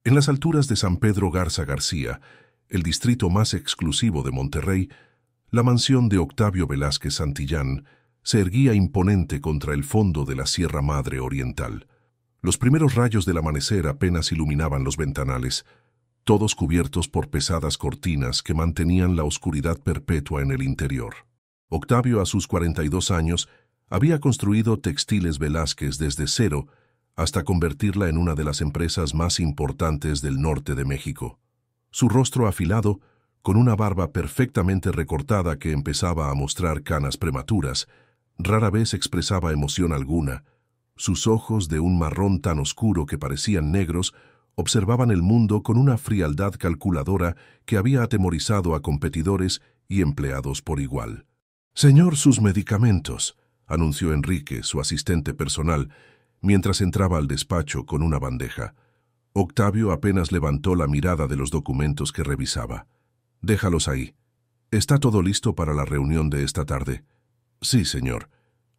En las alturas de San Pedro Garza García, el distrito más exclusivo de Monterrey, la mansión de Octavio Velázquez Santillán se erguía imponente contra el fondo de la Sierra Madre Oriental. Los primeros rayos del amanecer apenas iluminaban los ventanales, todos cubiertos por pesadas cortinas que mantenían la oscuridad perpetua en el interior. Octavio, a sus 42 años, había construido Textiles Velázquez desde cero hasta convertirla en una de las empresas más importantes del norte de México. Su rostro afilado, con una barba perfectamente recortada que empezaba a mostrar canas prematuras, rara vez expresaba emoción alguna. Sus ojos, de un marrón tan oscuro que parecían negros, observaban el mundo con una frialdad calculadora que había atemorizado a competidores y empleados por igual. «Señor, sus medicamentos», anunció Enrique, su asistente personal, mientras entraba al despacho con una bandeja. Octavio apenas levantó la mirada de los documentos que revisaba. «Déjalos ahí. ¿Está todo listo para la reunión de esta tarde?» «Sí, señor.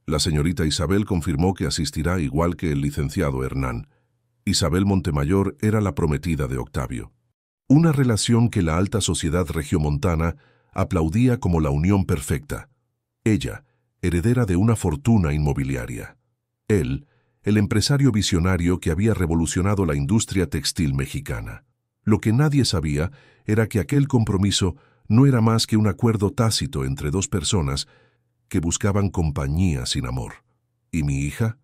La señorita Isabel confirmó que asistirá igual que el licenciado Hernán». Isabel Montemayor era la prometida de Octavio. Una relación que la alta sociedad regiomontana aplaudía como la unión perfecta. Ella, heredera de una fortuna inmobiliaria. Él, el empresario visionario que había revolucionado la industria textil mexicana. Lo que nadie sabía era que aquel compromiso no era más que un acuerdo tácito entre dos personas que buscaban compañía sin amor. ¿Y mi hija?,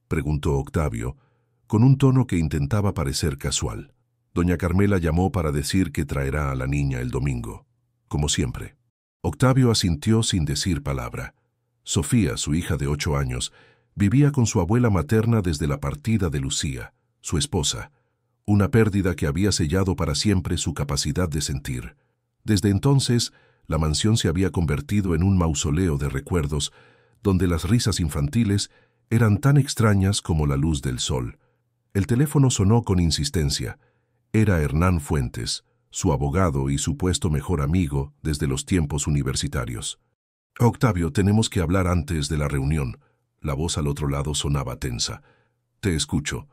preguntó Octavio, con un tono que intentaba parecer casual. Doña Carmela llamó para decir que traerá a la niña el domingo, como siempre. Octavio asintió sin decir palabra. Sofía, su hija de 8 años, vivía con su abuela materna desde la partida de Lucía, su esposa, una pérdida que había sellado para siempre su capacidad de sentir. Desde entonces, la mansión se había convertido en un mausoleo de recuerdos, donde las risas infantiles eran tan extrañas como la luz del sol. El teléfono sonó con insistencia. Era Hernán Fuentes, su abogado y supuesto mejor amigo desde los tiempos universitarios. «Octavio, tenemos que hablar antes de la reunión». La voz al otro lado sonaba tensa. «Te escucho».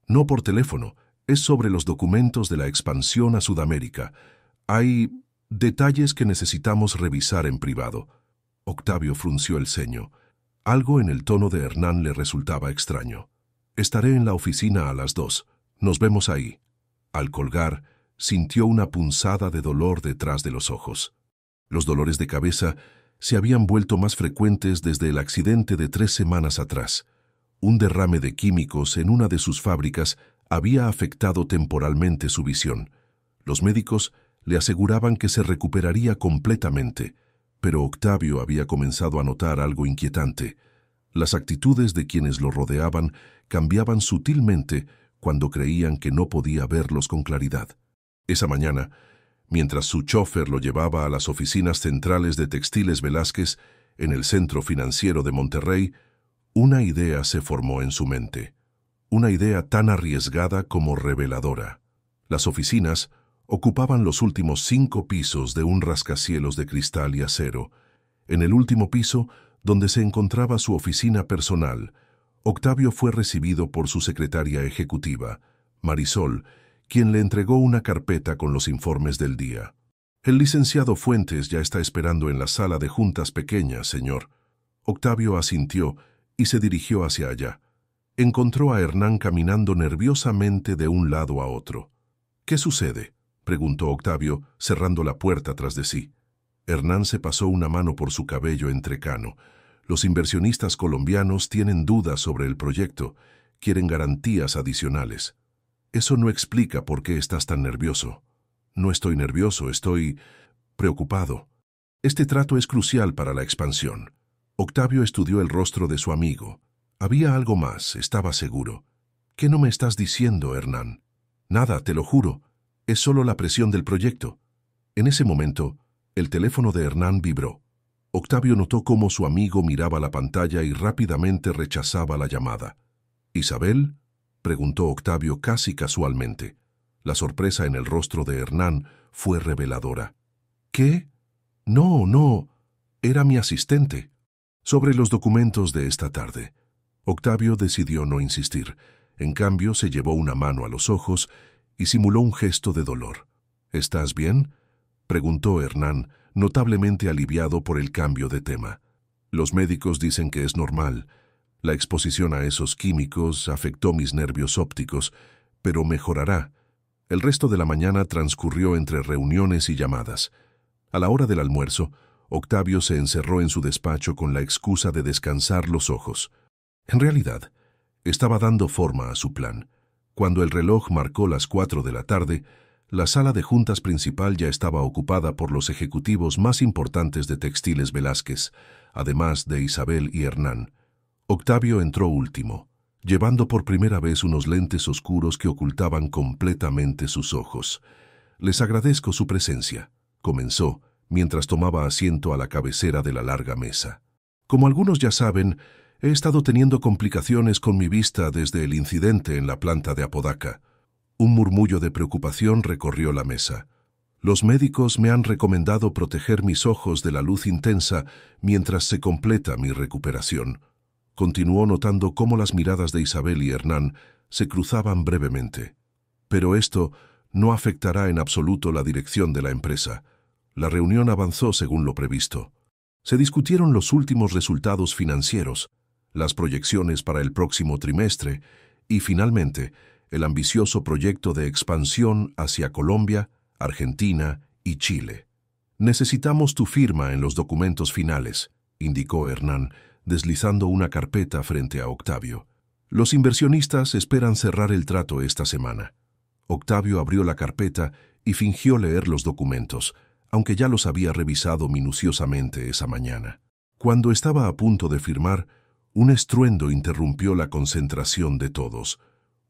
«No por teléfono, es sobre los documentos de la expansión a Sudamérica. Hay detalles que necesitamos revisar en privado». Octavio frunció el ceño. Algo en el tono de Hernán le resultaba extraño. «Estaré en la oficina a las 2. Nos vemos ahí». Al colgar, sintió una punzada de dolor detrás de los ojos. Los dolores de cabeza se habían vuelto más frecuentes desde el accidente de 3 semanas atrás. Un derrame de químicos en una de sus fábricas había afectado temporalmente su visión. Los médicos le aseguraban que se recuperaría completamente, pero Octavio había comenzado a notar algo inquietante. Las actitudes de quienes lo rodeaban cambiaban sutilmente cuando creían que no podía verlos con claridad. Esa mañana, mientras su chofer lo llevaba a las oficinas centrales de Textiles Velázquez en el centro financiero de Monterrey, una idea se formó en su mente. Una idea tan arriesgada como reveladora. Las oficinas ocupaban los últimos 5 pisos de un rascacielos de cristal y acero. En el último piso, donde se encontraba su oficina personal, Octavio fue recibido por su secretaria ejecutiva, Marisol, quien le entregó una carpeta con los informes del día. «El licenciado Fuentes ya está esperando en la sala de juntas pequeña, señor». Octavio asintió y se dirigió hacia allá. Encontró a Hernán caminando nerviosamente de un lado a otro. «¿Qué sucede?», preguntó Octavio, cerrando la puerta tras de sí. Hernán se pasó una mano por su cabello entrecano. «Los inversionistas colombianos tienen dudas sobre el proyecto, quieren garantías adicionales». «Eso no explica por qué estás tan nervioso». «No estoy nervioso, estoy preocupado. Este trato es crucial para la expansión». Octavio estudió el rostro de su amigo. Había algo más, estaba seguro. «¿Qué no me estás diciendo, Hernán?» «Nada, te lo juro. Es solo la presión del proyecto». En ese momento, el teléfono de Hernán vibró. Octavio notó cómo su amigo miraba la pantalla y rápidamente rechazaba la llamada. «¿Isabel?», preguntó Octavio casi casualmente. La sorpresa en el rostro de Hernán fue reveladora. «¿Qué? No, era mi asistente». Sobre los documentos de esta tarde. Octavio decidió no insistir. En cambio, se llevó una mano a los ojos y simuló un gesto de dolor. ¿Estás bien?, preguntó Hernán, notablemente aliviado por el cambio de tema. Los médicos dicen que es normal. La exposición a esos químicos afectó mis nervios ópticos, pero mejorará. El resto de la mañana transcurrió entre reuniones y llamadas. A la hora del almuerzo, Octavio se encerró en su despacho con la excusa de descansar los ojos. En realidad, estaba dando forma a su plan. Cuando el reloj marcó las 4 de la tarde, la sala de juntas principal ya estaba ocupada por los ejecutivos más importantes de Textiles Velázquez, además de Isabel y Hernán. Octavio entró último, llevando por primera vez unos lentes oscuros que ocultaban completamente sus ojos. «Les agradezco su presencia», comenzó, mientras tomaba asiento a la cabecera de la larga mesa. «Como algunos ya saben, he estado teniendo complicaciones con mi vista desde el incidente en la planta de Apodaca». Un murmullo de preocupación recorrió la mesa. «Los médicos me han recomendado proteger mis ojos de la luz intensa mientras se completa mi recuperación». Continuó notando cómo las miradas de Isabel y Hernán se cruzaban brevemente. «Pero esto no afectará en absoluto la dirección de la empresa». La reunión avanzó según lo previsto. Se discutieron los últimos resultados financieros, las proyecciones para el próximo trimestre y, finalmente, el ambicioso proyecto de expansión hacia Colombia, Argentina y Chile. «Necesitamos tu firma en los documentos finales», indicó Hernán, deslizando una carpeta frente a Octavio. «Los inversionistas esperan cerrar el trato esta semana». Octavio abrió la carpeta y fingió leer los documentos, aunque ya los había revisado minuciosamente esa mañana. Cuando estaba a punto de firmar, un estruendo interrumpió la concentración de todos.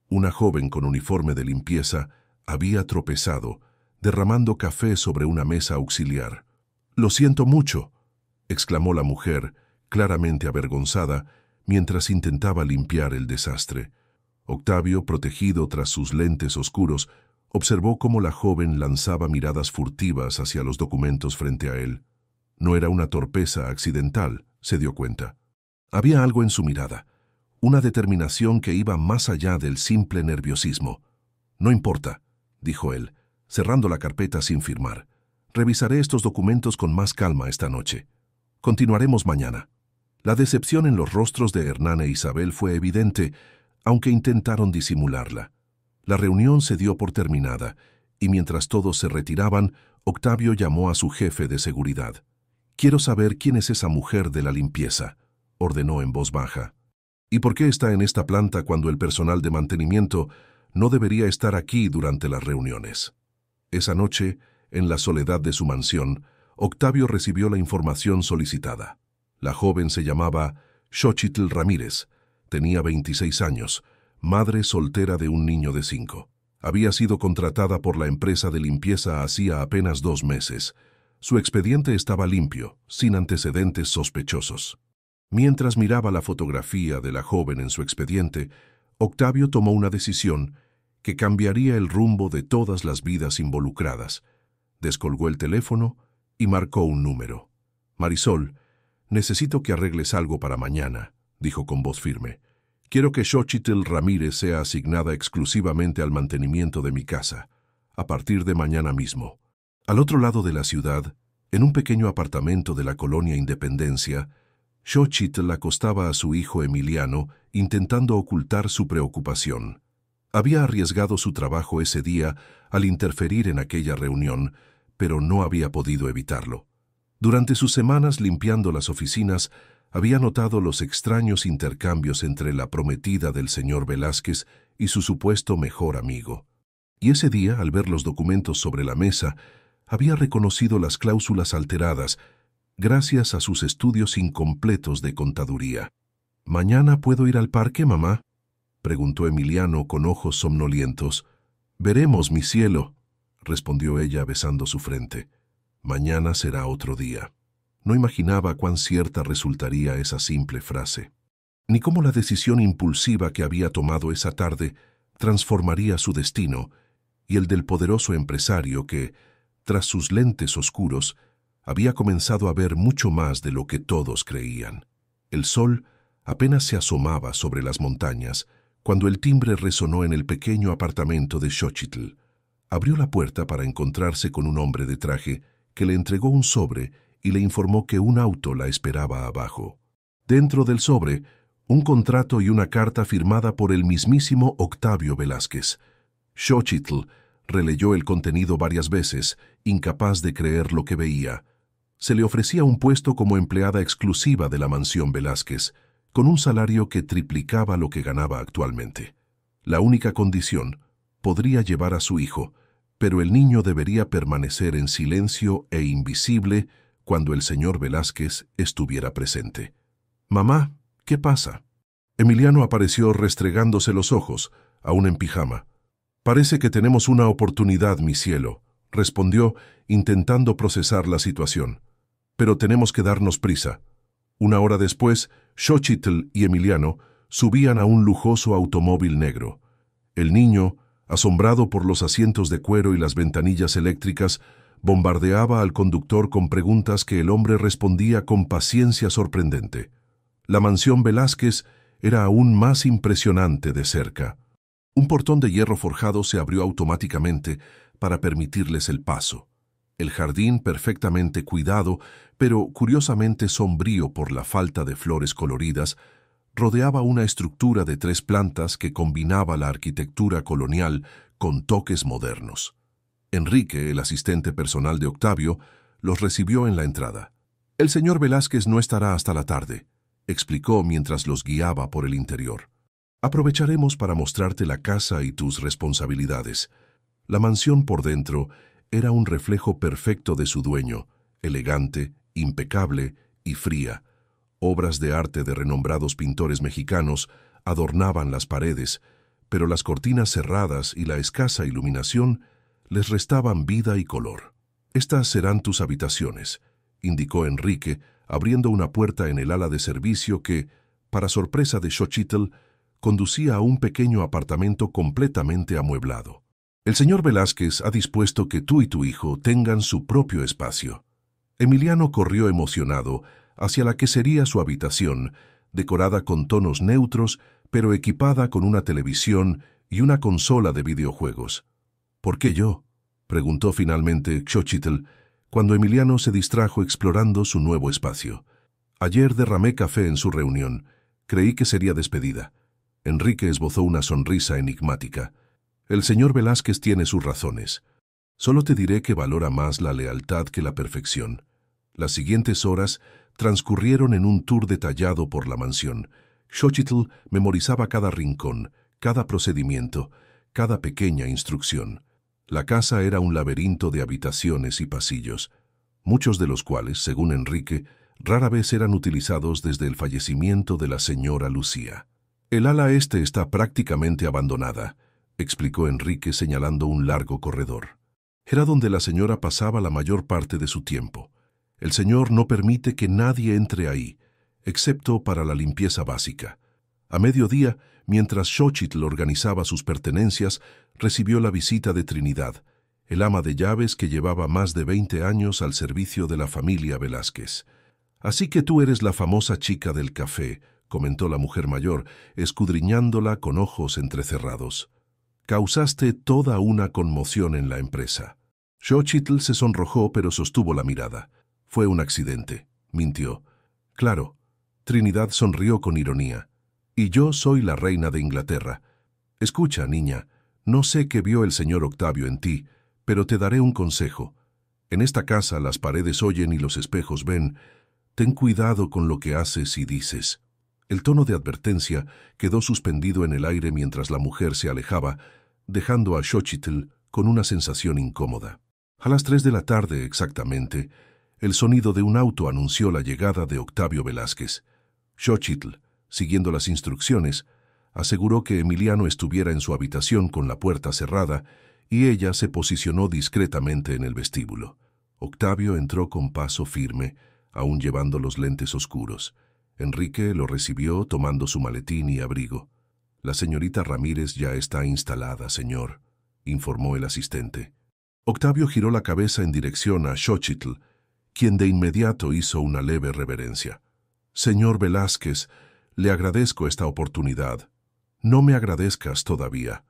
Una joven con uniforme de limpieza había tropezado, derramando café sobre una mesa auxiliar. «Lo siento mucho», exclamó la mujer, claramente avergonzada, mientras intentaba limpiar el desastre. Octavio, protegido tras sus lentes oscuros, observó cómo la joven lanzaba miradas furtivas hacia los documentos frente a él. No era una torpeza accidental, se dio cuenta. Había algo en su mirada, una determinación que iba más allá del simple nerviosismo. «No importa», dijo él, cerrando la carpeta sin firmar. «Revisaré estos documentos con más calma esta noche. Continuaremos mañana». La decepción en los rostros de Hernán e Isabel fue evidente, aunque intentaron disimularla. La reunión se dio por terminada, y mientras todos se retiraban, Octavio llamó a su jefe de seguridad. «Quiero saber quién es esa mujer de la limpieza», ordenó en voz baja. «¿Y por qué está en esta planta cuando el personal de mantenimiento no debería estar aquí durante las reuniones?» Esa noche, en la soledad de su mansión, Octavio recibió la información solicitada. La joven se llamaba Xochitl Ramírez, tenía 26 años, madre soltera de un niño de 5. Había sido contratada por la empresa de limpieza hacía apenas 2 meses. Su expediente estaba limpio, sin antecedentes sospechosos. Mientras miraba la fotografía de la joven en su expediente, Octavio tomó una decisión que cambiaría el rumbo de todas las vidas involucradas. Descolgó el teléfono y marcó un número. «Marisol, necesito que arregles algo para mañana», dijo con voz firme. «Quiero que Xochitl Ramírez sea asignada exclusivamente al mantenimiento de mi casa, a partir de mañana mismo». Al otro lado de la ciudad, en un pequeño apartamento de la colonia Independencia, Xochitl acostaba a su hijo Emiliano, intentando ocultar su preocupación. Había arriesgado su trabajo ese día al interferir en aquella reunión, pero no había podido evitarlo. Durante sus semanas limpiando las oficinas, había notado los extraños intercambios entre la prometida del señor Velázquez y su supuesto mejor amigo. Y ese día, al ver los documentos sobre la mesa, había reconocido las cláusulas alteradas, gracias a sus estudios incompletos de contaduría. «¿Mañana puedo ir al parque, mamá?», preguntó Emiliano con ojos somnolientos. «Veremos, mi cielo», respondió ella besando su frente. «Mañana será otro día». No imaginaba cuán cierta resultaría esa simple frase, ni cómo la decisión impulsiva que había tomado esa tarde transformaría su destino y el del poderoso empresario que, tras sus lentes oscuros, había comenzado a ver mucho más de lo que todos creían. El sol apenas se asomaba sobre las montañas cuando el timbre resonó en el pequeño apartamento de Xochitl. Abrió la puerta para encontrarse con un hombre de traje que le entregó un sobre y le informó que un auto la esperaba abajo. Dentro del sobre, un contrato y una carta firmada por el mismísimo Octavio Velázquez. Xochitl releyó el contenido varias veces, incapaz de creer lo que veía. Se le ofrecía un puesto como empleada exclusiva de la mansión Velázquez, con un salario que triplicaba lo que ganaba actualmente. La única condición: podría llevar a su hijo, pero el niño debería permanecer en silencio e invisible cuando el señor Velázquez estuviera presente. «Mamá, ¿qué pasa?». Emiliano apareció restregándose los ojos, aún en pijama. «Parece que tenemos una oportunidad, mi cielo», respondió, intentando procesar la situación. «Pero tenemos que darnos prisa». Una hora después, Xochitl y Emiliano subían a un lujoso automóvil negro. El niño, asombrado por los asientos de cuero y las ventanillas eléctricas, bombardeaba al conductor con preguntas que el hombre respondía con paciencia sorprendente. La mansión Velázquez era aún más impresionante de cerca. Un portón de hierro forjado se abrió automáticamente para permitirles el paso. El jardín, perfectamente cuidado, pero curiosamente sombrío por la falta de flores coloridas, rodeaba una estructura de 3 plantas que combinaba la arquitectura colonial con toques modernos. Enrique, el asistente personal de Octavio, los recibió en la entrada. «El señor Velázquez no estará hasta la tarde», explicó mientras los guiaba por el interior. «Aprovecharemos para mostrarte la casa y tus responsabilidades». La mansión por dentro era un reflejo perfecto de su dueño, elegante, impecable y fría. Obras de arte de renombrados pintores mexicanos adornaban las paredes, pero las cortinas cerradas y la escasa iluminación les restaban vida y color. «Estas serán tus habitaciones», indicó Enrique, abriendo una puerta en el ala de servicio que, para sorpresa de Xochitl, conducía a un pequeño apartamento completamente amueblado. «El señor Velázquez ha dispuesto que tú y tu hijo tengan su propio espacio». Emiliano corrió emocionado hacia la que sería su habitación, decorada con tonos neutros, pero equipada con una televisión y una consola de videojuegos. «¿Por qué yo?», preguntó finalmente Xochitl, cuando Emiliano se distrajo explorando su nuevo espacio. «Ayer derramé café en su reunión. Creí que sería despedida». Enrique esbozó una sonrisa enigmática. «El señor Velázquez tiene sus razones. Solo te diré que valora más la lealtad que la perfección». Las siguientes horas transcurrieron en un tour detallado por la mansión. Xochitl memorizaba cada rincón, cada procedimiento, cada pequeña instrucción. La casa era un laberinto de habitaciones y pasillos, muchos de los cuales, según Enrique, rara vez eran utilizados desde el fallecimiento de la señora Lucía. «El ala este está prácticamente abandonada», explicó Enrique señalando un largo corredor. «Era donde la señora pasaba la mayor parte de su tiempo. El señor no permite que nadie entre ahí, excepto para la limpieza básica». A mediodía, mientras Xochitl organizaba sus pertenencias, recibió la visita de Trinidad, el ama de llaves que llevaba más de 20 años al servicio de la familia Velázquez. «Así que tú eres la famosa chica del café», comentó la mujer mayor, escudriñándola con ojos entrecerrados. «Causaste toda una conmoción en la empresa». Xochitl se sonrojó, pero sostuvo la mirada. «Fue un accidente», mintió. «Claro». Trinidad sonrió con ironía. «Y yo soy la reina de Inglaterra. Escucha, niña, no sé qué vio el señor Octavio en ti, pero te daré un consejo. En esta casa las paredes oyen y los espejos ven. Ten cuidado con lo que haces y dices». El tono de advertencia quedó suspendido en el aire mientras la mujer se alejaba, dejando a Xochitl con una sensación incómoda. A las 3 de la tarde exactamente, el sonido de un auto anunció la llegada de Octavio Velázquez. Xochitl, siguiendo las instrucciones, aseguró que Emiliano estuviera en su habitación con la puerta cerrada y ella se posicionó discretamente en el vestíbulo. Octavio entró con paso firme, aún llevando los lentes oscuros. Enrique lo recibió tomando su maletín y abrigo. «La señorita Ramírez ya está instalada, señor», informó el asistente. Octavio giró la cabeza en dirección a Xochitl, quien de inmediato hizo una leve reverencia. «Señor Velázquez, le agradezco esta oportunidad». No me agradezcas todavía,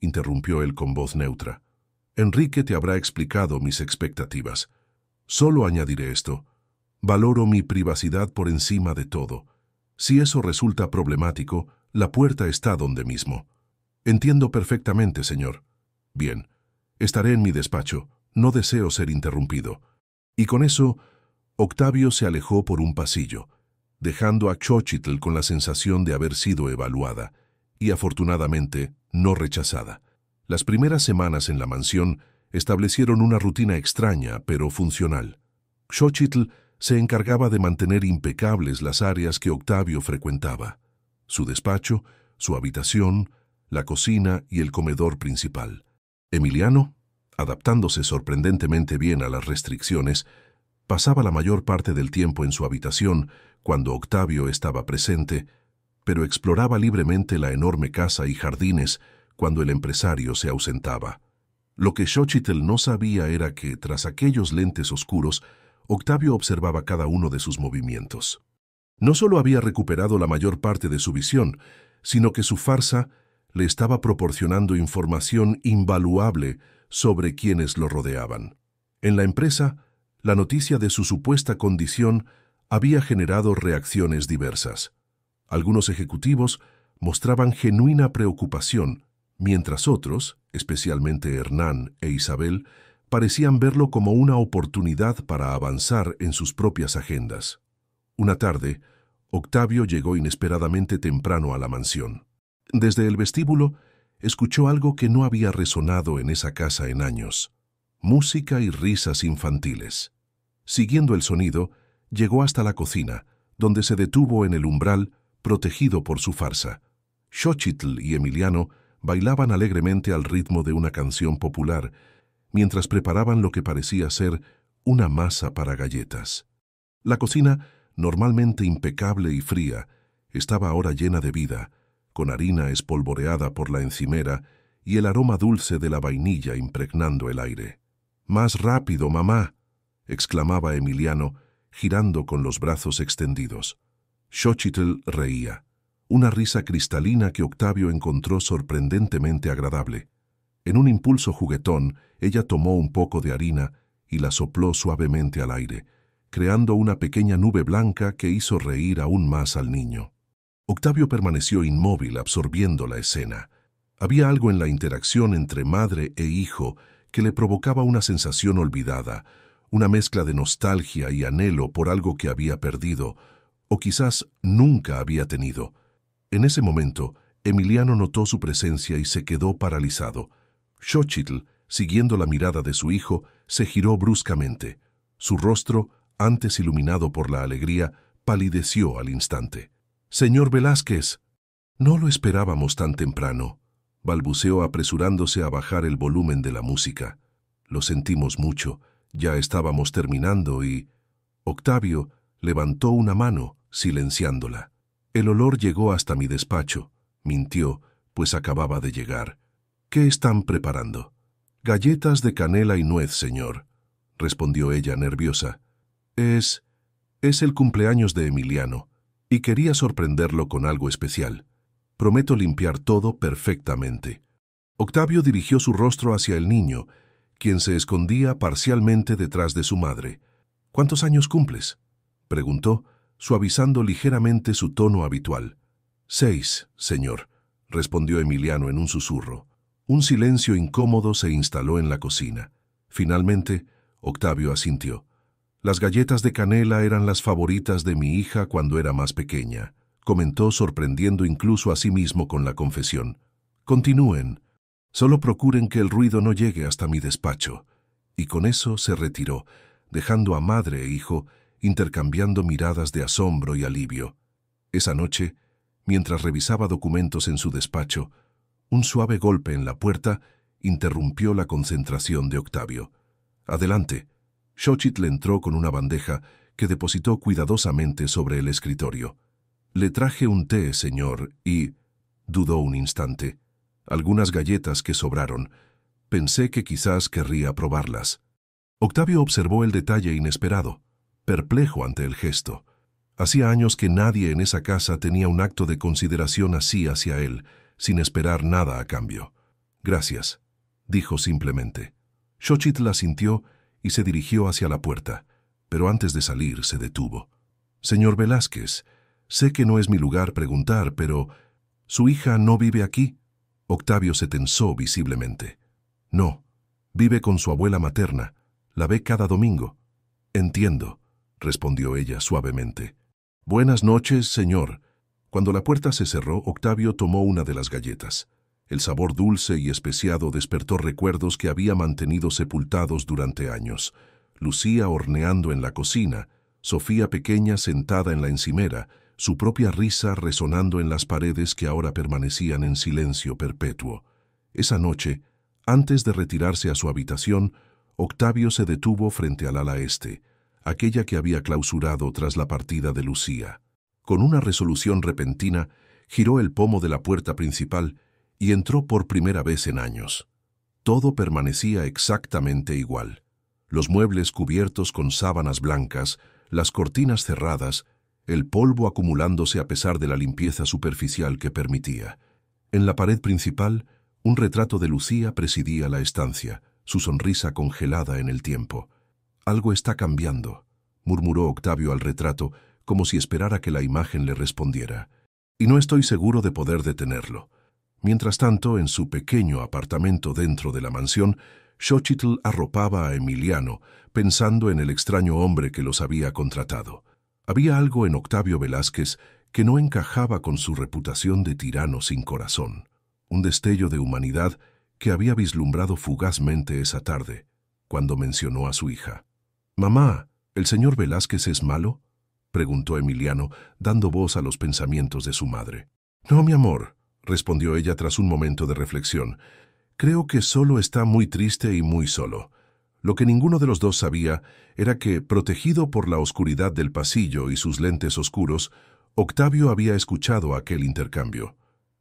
interrumpió él con voz neutra. Enrique te habrá explicado mis expectativas. Solo añadiré esto. Valoro mi privacidad por encima de todo. Si eso resulta problemático, la puerta está donde mismo. Entiendo perfectamente, señor. Bien, estaré en mi despacho. No deseo ser interrumpido. Y con eso, Octavio se alejó por un pasillo, dejando a Xóchitl con la sensación de haber sido evaluada, y afortunadamente no rechazada. Las primeras semanas en la mansión establecieron una rutina extraña, pero funcional. Xóchitl se encargaba de mantener impecables las áreas que Octavio frecuentaba: su despacho, su habitación, la cocina y el comedor principal. Emiliano, adaptándose sorprendentemente bien a las restricciones, pasaba la mayor parte del tiempo en su habitación cuando Octavio estaba presente, pero exploraba libremente la enorme casa y jardines cuando el empresario se ausentaba. Lo que Xóchitl no sabía era que, tras aquellos lentes oscuros, Octavio observaba cada uno de sus movimientos. No solo había recuperado la mayor parte de su visión, sino que su farsa le estaba proporcionando información invaluable sobre quienes lo rodeaban. En la empresa, la noticia de su supuesta condición había generado reacciones diversas. Algunos ejecutivos mostraban genuina preocupación, mientras otros, especialmente Hernán e Isabel, parecían verlo como una oportunidad para avanzar en sus propias agendas. Una tarde, Octavio llegó inesperadamente temprano a la mansión. Desde el vestíbulo, escuchó algo que no había resonado en esa casa en años: música y risas infantiles. Siguiendo el sonido, llegó hasta la cocina, donde se detuvo en el umbral, protegido por su farsa. Xóchitl y Emiliano bailaban alegremente al ritmo de una canción popular, mientras preparaban lo que parecía ser una masa para galletas. La cocina, normalmente impecable y fría, estaba ahora llena de vida, con harina espolvoreada por la encimera y el aroma dulce de la vainilla impregnando el aire. «¡Más rápido, mamá!», exclamaba Emiliano, girando con los brazos extendidos. Xóchitl reía, una risa cristalina que Octavio encontró sorprendentemente agradable. En un impulso juguetón, ella tomó un poco de harina y la sopló suavemente al aire, creando una pequeña nube blanca que hizo reír aún más al niño. Octavio permaneció inmóvil, absorbiendo la escena. Había algo en la interacción entre madre e hijo que le provocaba una sensación olvidada, una mezcla de nostalgia y anhelo por algo que había perdido, o quizás nunca había tenido. En ese momento, Emiliano notó su presencia y se quedó paralizado. Xóchitl, siguiendo la mirada de su hijo, se giró bruscamente. Su rostro, antes iluminado por la alegría, palideció al instante. «Señor Velázquez». «No lo esperábamos tan temprano», balbuceó apresurándose a bajar el volumen de la música. «Lo sentimos mucho, ya estábamos terminando y...». Octavio levantó una mano, silenciándola. «El olor llegó hasta mi despacho», mintió, pues acababa de llegar. «¿Qué están preparando?» «Galletas de canela y nuez, señor», respondió ella nerviosa. Es el cumpleaños de Emiliano, y quería sorprenderlo con algo especial. Prometo limpiar todo perfectamente». Octavio dirigió su rostro hacia el niño, quien se escondía parcialmente detrás de su madre. «¿Cuántos años cumples?», preguntó, suavizando ligeramente su tono habitual. «6, señor», respondió Emiliano en un susurro. Un silencio incómodo se instaló en la cocina. Finalmente, Octavio asintió. «Las galletas de canela eran las favoritas de mi hija cuando era más pequeña», comentó, sorprendiendo incluso a sí mismo con la confesión. «Continúen. Solo procuren que el ruido no llegue hasta mi despacho». Y con eso se retiró, dejando a madre e hijo intercambiando miradas de asombro y alivio. Esa noche, mientras revisaba documentos en su despacho, un suave golpe en la puerta interrumpió la concentración de Octavio. «Adelante». Xóchitl entró con una bandeja que depositó cuidadosamente sobre el escritorio. «Le traje un té, señor, y...». Dudó un instante. «Algunas galletas que sobraron. Pensé que quizás querría probarlas». Octavio observó el detalle inesperado, perplejo ante el gesto. Hacía años que nadie en esa casa tenía un acto de consideración así hacia él, sin esperar nada a cambio. «Gracias», dijo simplemente. Xochitl asintió y se dirigió hacia la puerta, pero antes de salir se detuvo. «Señor Velázquez, sé que no es mi lugar preguntar, pero ¿su hija no vive aquí?» Octavio se tensó visiblemente. «No, vive con su abuela materna. La ve cada domingo». «Entiendo», respondió ella suavemente. «Buenas noches, señor». Cuando la puerta se cerró, Octavio tomó una de las galletas. El sabor dulce y especiado despertó recuerdos que había mantenido sepultados durante años. Lucía horneando en la cocina, Sofía pequeña sentada en la encimera, su propia risa resonando en las paredes que ahora permanecían en silencio perpetuo. Esa noche, antes de retirarse a su habitación, Octavio se detuvo frente al ala este, aquella que había clausurado tras la partida de Lucía. Con una resolución repentina, giró el pomo de la puerta principal y entró por primera vez en años. Todo permanecía exactamente igual. Los muebles cubiertos con sábanas blancas, las cortinas cerradas, el polvo acumulándose a pesar de la limpieza superficial que permitía. En la pared principal, un retrato de Lucía presidía la estancia, su sonrisa congelada en el tiempo. «Algo está cambiando», murmuró Octavio al retrato, como si esperara que la imagen le respondiera. «Y no estoy seguro de poder detenerlo». Mientras tanto, en su pequeño apartamento dentro de la mansión, Xochitl arropaba a Emiliano, pensando en el extraño hombre que los había contratado. Había algo en Octavio Velázquez que no encajaba con su reputación de tirano sin corazón. Un destello de humanidad que había vislumbrado fugazmente esa tarde, cuando mencionó a su hija. «Mamá, ¿el señor Velázquez es malo?», preguntó Emiliano, dando voz a los pensamientos de su madre. «No, mi amor», respondió ella tras un momento de reflexión. «Creo que solo está muy triste y muy solo». Lo que ninguno de los dos sabía era que, protegido por la oscuridad del pasillo y sus lentes oscuros, Octavio había escuchado aquel intercambio.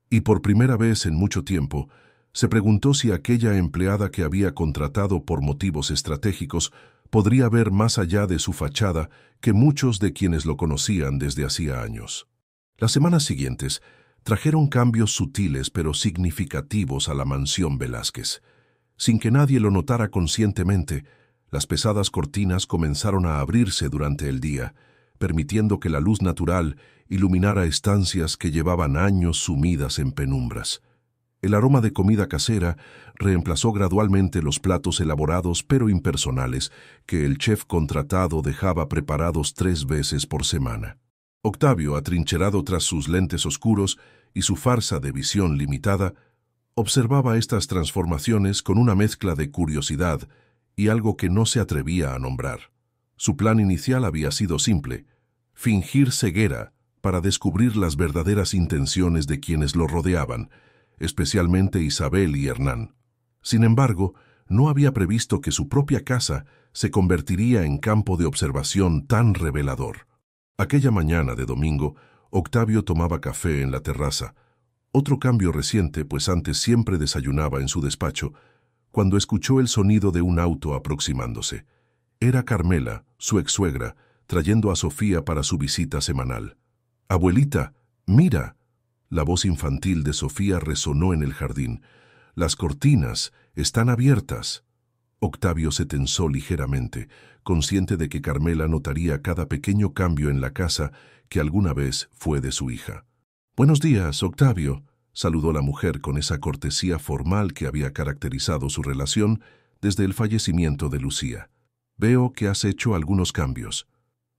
Y por primera vez en mucho tiempo, se preguntó si aquella empleada que había contratado por motivos estratégicos podría ver más allá de su fachada que muchos de quienes lo conocían desde hacía años. Las semanas siguientes trajeron cambios sutiles pero significativos a la mansión Velázquez. Sin que nadie lo notara conscientemente, las pesadas cortinas comenzaron a abrirse durante el día, permitiendo que la luz natural iluminara estancias que llevaban años sumidas en penumbras. El aroma de comida casera reemplazó gradualmente los platos elaborados pero impersonales que el chef contratado dejaba preparados 3 veces por semana. Octavio, atrincherado tras sus lentes oscuros y su farsa de visión limitada, observaba estas transformaciones con una mezcla de curiosidad y algo que no se atrevía a nombrar. Su plan inicial había sido simple: fingir ceguera para descubrir las verdaderas intenciones de quienes lo rodeaban, especialmente Isabel y Hernán. Sin embargo, no había previsto que su propia casa se convertiría en campo de observación tan revelador. Aquella mañana de domingo, Octavio tomaba café en la terraza. Otro cambio reciente, pues antes siempre desayunaba en su despacho, cuando escuchó el sonido de un auto aproximándose. Era Carmela, su ex-suegra, trayendo a Sofía para su visita semanal. «Abuelita, mira». La voz infantil de Sofía resonó en el jardín. «Las cortinas están abiertas». Octavio se tensó ligeramente, consciente de que Carmela notaría cada pequeño cambio en la casa que alguna vez fue de su hija. «Buenos días, Octavio», saludó la mujer con esa cortesía formal que había caracterizado su relación desde el fallecimiento de Lucía. «Veo que has hecho algunos cambios».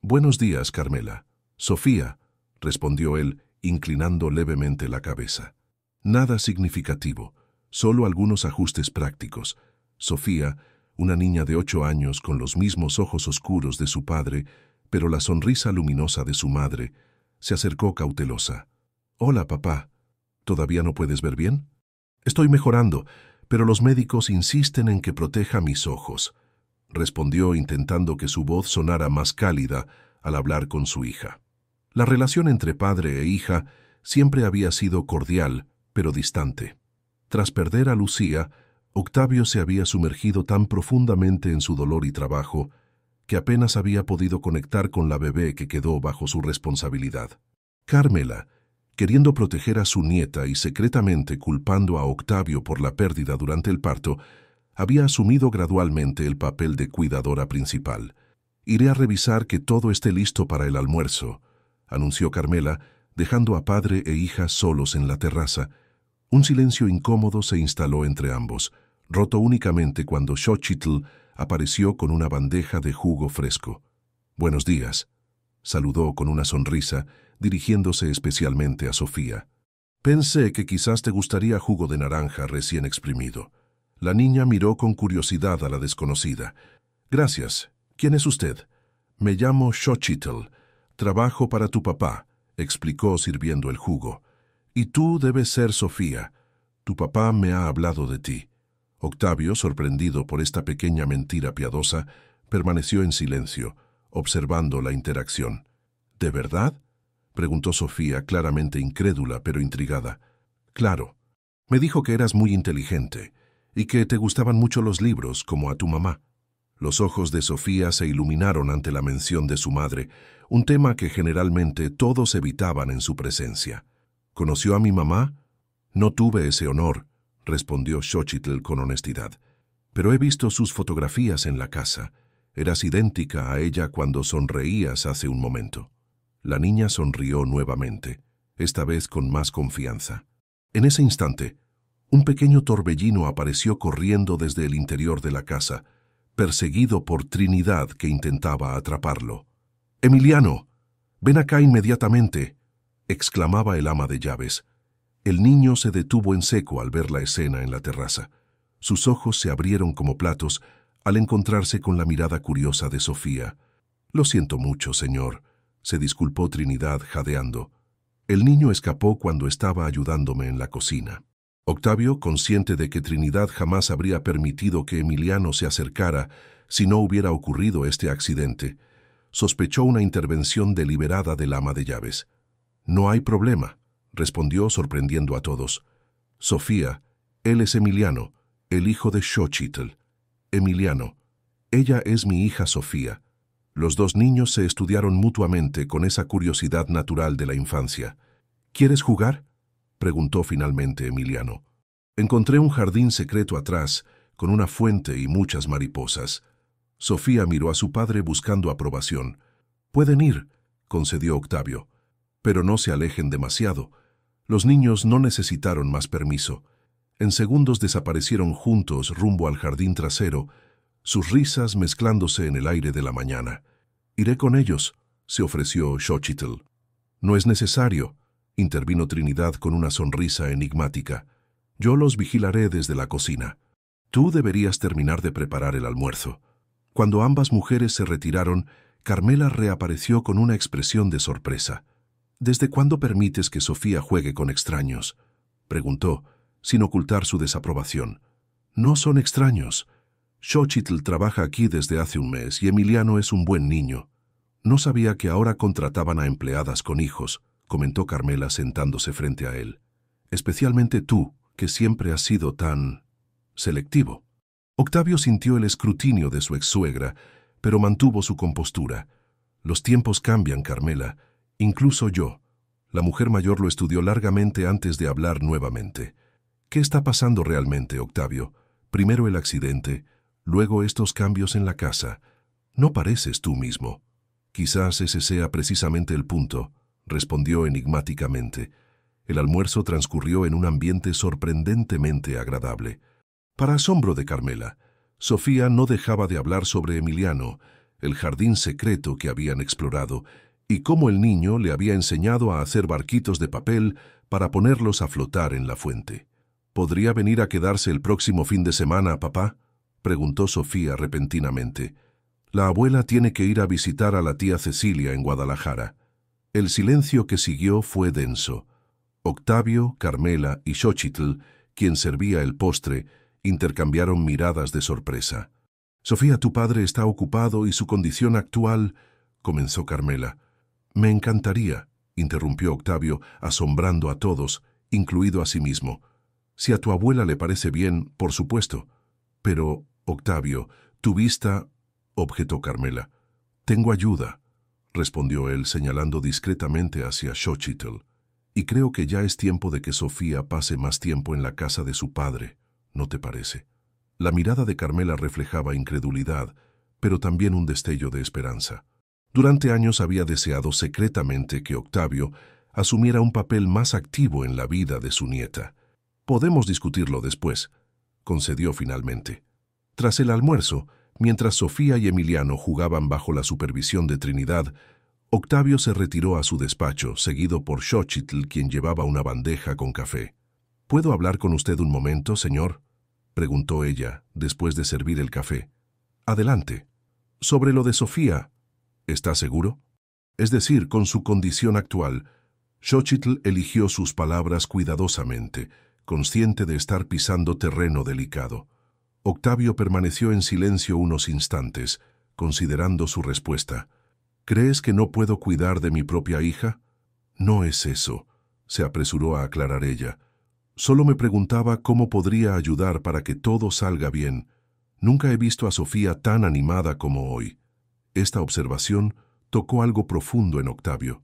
«Buenos días, Carmela». «Sofía», respondió él, inclinando levemente la cabeza. «Nada significativo, solo algunos ajustes prácticos». Sofía, una niña de 8 años con los mismos ojos oscuros de su padre, pero la sonrisa luminosa de su madre, se acercó cautelosa. «Hola, papá. ¿Todavía no puedes ver bien?» «Estoy mejorando, pero los médicos insisten en que proteja mis ojos», respondió intentando que su voz sonara más cálida al hablar con su hija. La relación entre padre e hija siempre había sido cordial, pero distante. Tras perder a Lucía, Octavio se había sumergido tan profundamente en su dolor y trabajo que apenas había podido conectar con la bebé que quedó bajo su responsabilidad. «Carmela, Queriendo proteger a su nieta y secretamente culpando a Octavio por la pérdida durante el parto, había asumido gradualmente el papel de cuidadora principal. «Iré a revisar que todo esté listo para el almuerzo», anunció Carmela, dejando a padre e hija solos en la terraza. Un silencio incómodo se instaló entre ambos, roto únicamente cuando Xochitl apareció con una bandeja de jugo fresco. «Buenos días», saludó con una sonrisa, dirigiéndose especialmente a Sofía. «Pensé que quizás te gustaría jugo de naranja recién exprimido». La niña miró con curiosidad a la desconocida. «Gracias. ¿Quién es usted?» «Me llamo Xochitl. Trabajo para tu papá», explicó sirviendo el jugo. «Y tú debes ser Sofía. Tu papá me ha hablado de ti». Octavio, sorprendido por esta pequeña mentira piadosa, permaneció en silencio, observando la interacción. «¿De verdad?», preguntó Sofía, claramente incrédula pero intrigada. «Claro. Me dijo que eras muy inteligente y que te gustaban mucho los libros, como a tu mamá». Los ojos de Sofía se iluminaron ante la mención de su madre, un tema que generalmente todos evitaban en su presencia. «¿Conoció a mi mamá?» «No tuve ese honor», respondió Xochitl con honestidad. «Pero he visto sus fotografías en la casa. Eras idéntica a ella cuando sonreías hace un momento». La niña sonrió nuevamente, esta vez con más confianza. En ese instante, un pequeño torbellino apareció corriendo desde el interior de la casa, perseguido por Trinidad, que intentaba atraparlo. «Emiliano, ven acá inmediatamente», exclamaba el ama de llaves. El niño se detuvo en seco al ver la escena en la terraza. Sus ojos se abrieron como platos al encontrarse con la mirada curiosa de Sofía. «Lo siento mucho, señor», se disculpó Trinidad jadeando. «El niño escapó cuando estaba ayudándome en la cocina». Octavio, consciente de que Trinidad jamás habría permitido que Emiliano se acercara si no hubiera ocurrido este accidente, sospechó una intervención deliberada del ama de llaves. «No hay problema», respondió sorprendiendo a todos. «Sofía, él es Emiliano, el hijo de Xochitl. Emiliano, ella es mi hija Sofía». Los dos niños se estudiaron mutuamente con esa curiosidad natural de la infancia. «¿Quieres jugar?», preguntó finalmente Emiliano. «Encontré un jardín secreto atrás, con una fuente y muchas mariposas». Sofía miró a su padre buscando aprobación. «Pueden ir», concedió Octavio. «Pero no se alejen demasiado». Los niños no necesitaron más permiso. En segundos desaparecieron juntos rumbo al jardín trasero, sus risas mezclándose en el aire de la mañana. «Iré con ellos», se ofreció Xochitl. «No es necesario», intervino Trinidad con una sonrisa enigmática. «Yo los vigilaré desde la cocina. Tú deberías terminar de preparar el almuerzo». Cuando ambas mujeres se retiraron, Carmela reapareció con una expresión de sorpresa. «¿Desde cuándo permites que Sofía juegue con extraños?», preguntó, sin ocultar su desaprobación. «No son extraños. Xochitl trabaja aquí desde hace un mes y Emiliano es un buen niño». «No sabía que ahora contrataban a empleadas con hijos», comentó Carmela sentándose frente a él. «Especialmente tú, que siempre has sido tan selectivo». Octavio sintió el escrutinio de su exsuegra, pero mantuvo su compostura. «Los tiempos cambian, Carmela. Incluso yo». La mujer mayor lo estudió largamente antes de hablar nuevamente. «¿Qué está pasando realmente, Octavio? Primero el accidente, luego estos cambios en la casa. No pareces tú mismo». «Quizás ese sea precisamente el punto», respondió enigmáticamente. El almuerzo transcurrió en un ambiente sorprendentemente agradable. Para asombro de Carmela, Sofía no dejaba de hablar sobre Emiliano, el jardín secreto que habían explorado, y cómo el niño le había enseñado a hacer barquitos de papel para ponerlos a flotar en la fuente. «¿Podría venir a quedarse el próximo fin de semana, papá?», preguntó Sofía repentinamente. «La abuela tiene que ir a visitar a la tía Cecilia en Guadalajara». El silencio que siguió fue denso. Octavio, Carmela y Xochitl, quien servía el postre, intercambiaron miradas de sorpresa. «Sofía, tu padre está ocupado y su condición actual», comenzó Carmela. «Me encantaría», interrumpió Octavio, asombrando a todos, incluido a sí mismo. «Si a tu abuela le parece bien, por supuesto». «Pero, Octavio, tu vista», objetó Carmela. «Tengo ayuda», respondió él señalando discretamente hacia Xochitl. Y creo que ya es tiempo de que Sofía pase más tiempo en la casa de su padre, ¿no te parece? La mirada de Carmela reflejaba incredulidad, pero también un destello de esperanza. Durante años había deseado secretamente que Octavio asumiera un papel más activo en la vida de su nieta. Podemos discutirlo después, concedió finalmente. Tras el almuerzo, mientras Sofía y Emiliano jugaban bajo la supervisión de Trinidad, Octavio se retiró a su despacho, seguido por Xochitl, quien llevaba una bandeja con café. ¿Puedo hablar con usted un momento, señor?, preguntó ella, después de servir el café. Adelante. Sobre lo de Sofía, ¿está seguro? Es decir, con su condición actual. Xochitl eligió sus palabras cuidadosamente, consciente de estar pisando terreno delicado. Octavio permaneció en silencio unos instantes, considerando su respuesta. ¿Crees que no puedo cuidar de mi propia hija? No es eso, se apresuró a aclarar ella. Solo me preguntaba cómo podría ayudar para que todo salga bien. Nunca he visto a Sofía tan animada como hoy. Esta observación tocó algo profundo en Octavio.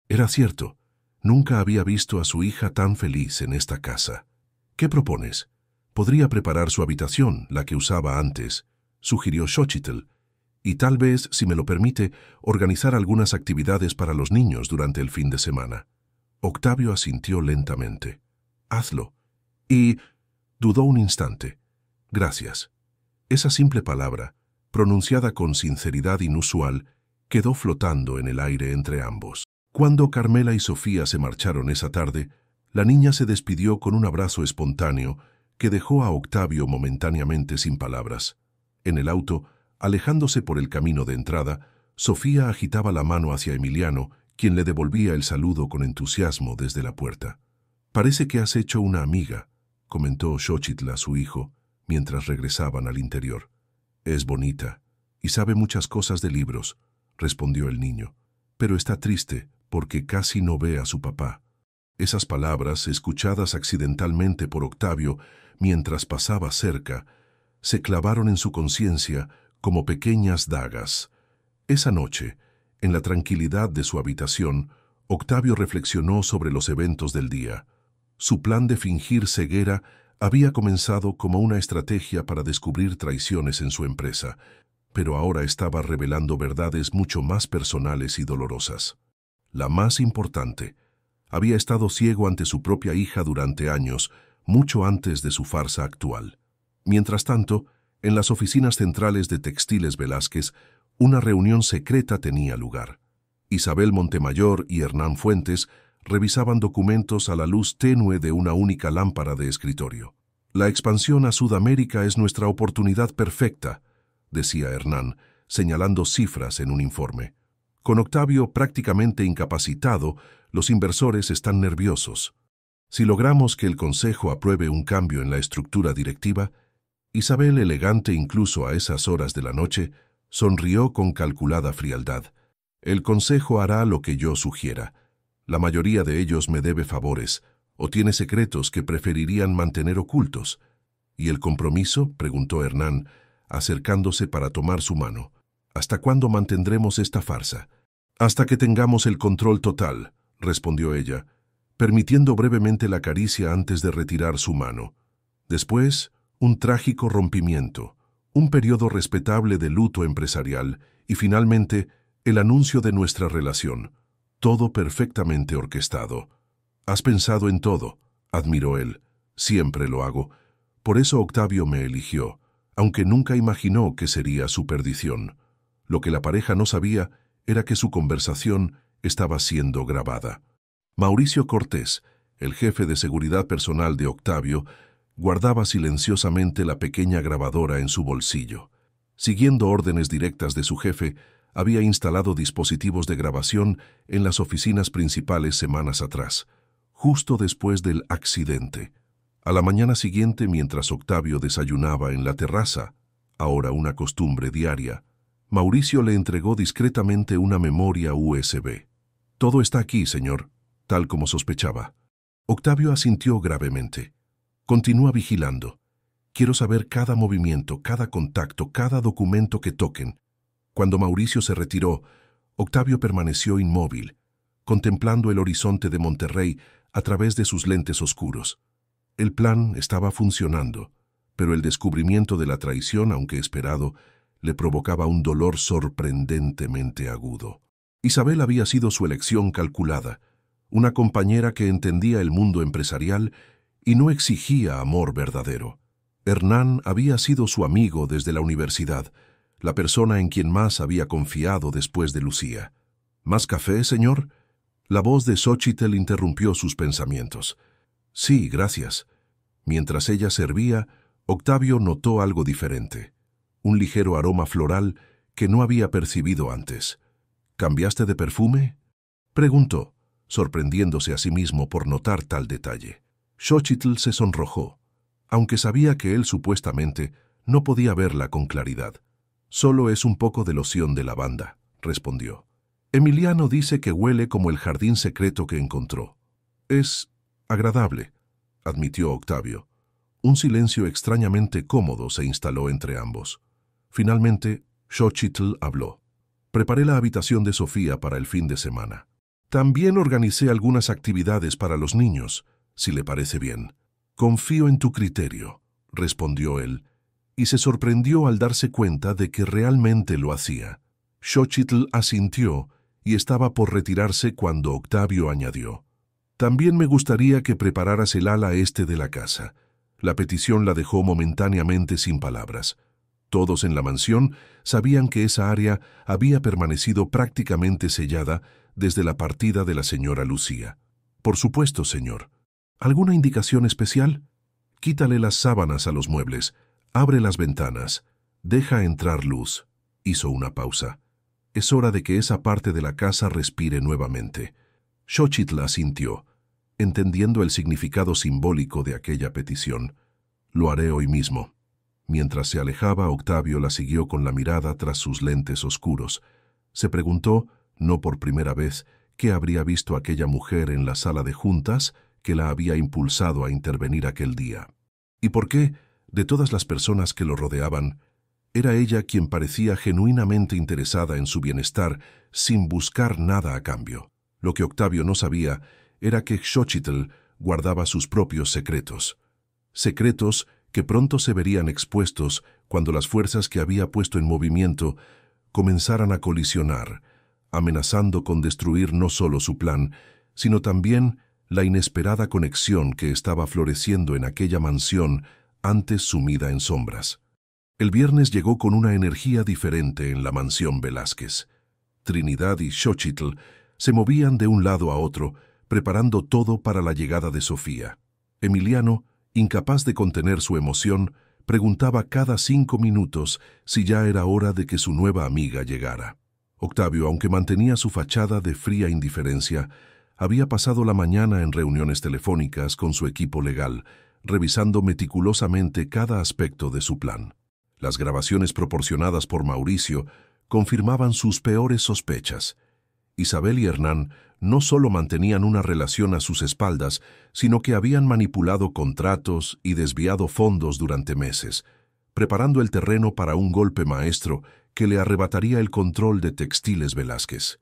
Era cierto, nunca había visto a su hija tan feliz en esta casa. ¿Qué propones? Podría preparar su habitación, la que usaba antes, sugirió Xochitl, y tal vez, si me lo permite, organizar algunas actividades para los niños durante el fin de semana. Octavio asintió lentamente. Hazlo. Y dudó un instante. Gracias. Esa simple palabra, pronunciada con sinceridad inusual, quedó flotando en el aire entre ambos. Cuando Carmela y Sofía se marcharon esa tarde, la niña se despidió con un abrazo espontáneo que dejó a Octavio momentáneamente sin palabras. En el auto, alejándose por el camino de entrada, Sofía agitaba la mano hacia Emiliano, quien le devolvía el saludo con entusiasmo desde la puerta. «Parece que has hecho una amiga», comentó Xochitl a su hijo, mientras regresaban al interior. «Es bonita y sabe muchas cosas de libros», respondió el niño, «pero está triste porque casi no ve a su papá». Esas palabras, escuchadas accidentalmente por Octavio mientras pasaba cerca, se clavaron en su conciencia como pequeñas dagas. Esa noche, en la tranquilidad de su habitación, Octavio reflexionó sobre los eventos del día. Su plan de fingir ceguera había comenzado como una estrategia para descubrir traiciones en su empresa, pero ahora estaba revelando verdades mucho más personales y dolorosas. La más importante, había estado ciego ante su propia hija durante años, mucho antes de su farsa actual. Mientras tanto, en las oficinas centrales de Textiles Velázquez, una reunión secreta tenía lugar. Isabel Montemayor y Hernán Fuentes revisaban documentos a la luz tenue de una única lámpara de escritorio. «La expansión a Sudamérica es nuestra oportunidad perfecta», decía Hernán, señalando cifras en un informe. Con Octavio prácticamente incapacitado, los inversores están nerviosos. Si logramos que el Consejo apruebe un cambio en la estructura directiva, Isabel, elegante incluso a esas horas de la noche, sonrió con calculada frialdad. «El Consejo hará lo que yo sugiera. La mayoría de ellos me debe favores, o tiene secretos que preferirían mantener ocultos». «¿Y el compromiso?», preguntó Hernán, acercándose para tomar su mano. «¿Hasta cuándo mantendremos esta farsa?» «Hasta que tengamos el control total», respondió ella, permitiendo brevemente la caricia antes de retirar su mano. Después, un trágico rompimiento, un periodo respetable de luto empresarial y finalmente el anuncio de nuestra relación. Todo perfectamente orquestado. «Has pensado en todo», admiró él. «Siempre lo hago. Por eso Octavio me eligió, aunque nunca imaginó que sería su perdición. Lo que la pareja no sabía era que su conversación estaba siendo grabada». Mauricio Cortés, el jefe de seguridad personal de Octavio, guardaba silenciosamente la pequeña grabadora en su bolsillo. Siguiendo órdenes directas de su jefe, había instalado dispositivos de grabación en las oficinas principales semanas atrás, justo después del accidente. A la mañana siguiente, mientras Octavio desayunaba en la terraza, ahora una costumbre diaria, Mauricio le entregó discretamente una memoria USB. «Todo está aquí, señor», tal como sospechaba. Octavio asintió gravemente. «Continúa vigilando. Quiero saber cada movimiento, cada contacto, cada documento que toquen». Cuando Mauricio se retiró, Octavio permaneció inmóvil, contemplando el horizonte de Monterrey a través de sus lentes oscuros. El plan estaba funcionando, pero el descubrimiento de la traición, aunque esperado, le provocaba un dolor sorprendentemente agudo. Isabel había sido su elección calculada, una compañera que entendía el mundo empresarial y no exigía amor verdadero. Hernán había sido su amigo desde la universidad, la persona en quien más había confiado después de Lucía. ¿Más café, señor? La voz de Xóchitl interrumpió sus pensamientos. Sí, gracias. Mientras ella servía, Octavio notó algo diferente, un ligero aroma floral que no había percibido antes. ¿Cambiaste de perfume?, preguntó, sorprendiéndose a sí mismo por notar tal detalle. Xóchitl se sonrojó, aunque sabía que él supuestamente no podía verla con claridad. Solo es un poco de loción de lavanda, respondió. Emiliano dice que huele como el jardín secreto que encontró. Es agradable, admitió Octavio. Un silencio extrañamente cómodo se instaló entre ambos. Finalmente, Xóchitl habló. Preparé la habitación de Sofía para el fin de semana. También organicé algunas actividades para los niños, si le parece bien. Confío en tu criterio, respondió él, y se sorprendió al darse cuenta de que realmente lo hacía. Xóchitl asintió y estaba por retirarse cuando Octavio añadió. También me gustaría que prepararas el ala este de la casa. La petición la dejó momentáneamente sin palabras. Todos en la mansión sabían que esa área había permanecido prácticamente sellada desde la partida de la señora Lucía. Por supuesto, señor. ¿Alguna indicación especial? Quítale las sábanas a los muebles, abre las ventanas, deja entrar luz. Hizo una pausa. Es hora de que esa parte de la casa respire nuevamente. Xóchitl asintió, entendiendo el significado simbólico de aquella petición. Lo haré hoy mismo. Mientras se alejaba, Octavio la siguió con la mirada tras sus lentes oscuros. Se preguntó, no por primera vez, qué habría visto aquella mujer en la sala de juntas que la había impulsado a intervenir aquel día. ¿Y por qué, de todas las personas que lo rodeaban, era ella quien parecía genuinamente interesada en su bienestar sin buscar nada a cambio? Lo que Octavio no sabía era que Xóchitl guardaba sus propios secretos. Secretos que pronto se verían expuestos cuando las fuerzas que había puesto en movimiento comenzaran a colisionar, amenazando con destruir no solo su plan, sino también la inesperada conexión que estaba floreciendo en aquella mansión antes sumida en sombras. El viernes llegó con una energía diferente en la mansión Velázquez. Trinidad y Xóchitl se movían de un lado a otro, preparando todo para la llegada de Sofía. Emiliano, incapaz de contener su emoción, preguntaba cada 5 minutos si ya era hora de que su nueva amiga llegara. Octavio, aunque mantenía su fachada de fría indiferencia, había pasado la mañana en reuniones telefónicas con su equipo legal, revisando meticulosamente cada aspecto de su plan. Las grabaciones proporcionadas por Mauricio confirmaban sus peores sospechas. Isabel y Hernán no solo mantenían una relación a sus espaldas, sino que habían manipulado contratos y desviado fondos durante meses, preparando el terreno para un golpe maestro que le arrebataría el control de Textiles Velázquez.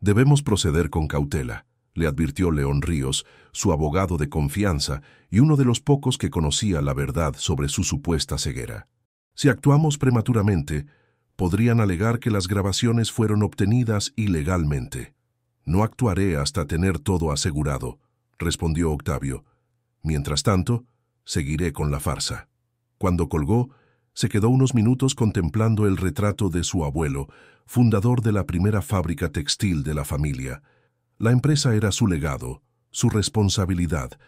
Debemos proceder con cautela, le advirtió León Ríos, su abogado de confianza y uno de los pocos que conocía la verdad sobre su supuesta ceguera. Si actuamos prematuramente, podrían alegar que las grabaciones fueron obtenidas ilegalmente. No actuaré hasta tener todo asegurado, respondió Octavio. Mientras tanto, seguiré con la farsa. Cuando colgó, se quedó unos minutos contemplando el retrato de su abuelo, fundador de la primera fábrica textil de la familia. La empresa era su legado, su responsabilidad,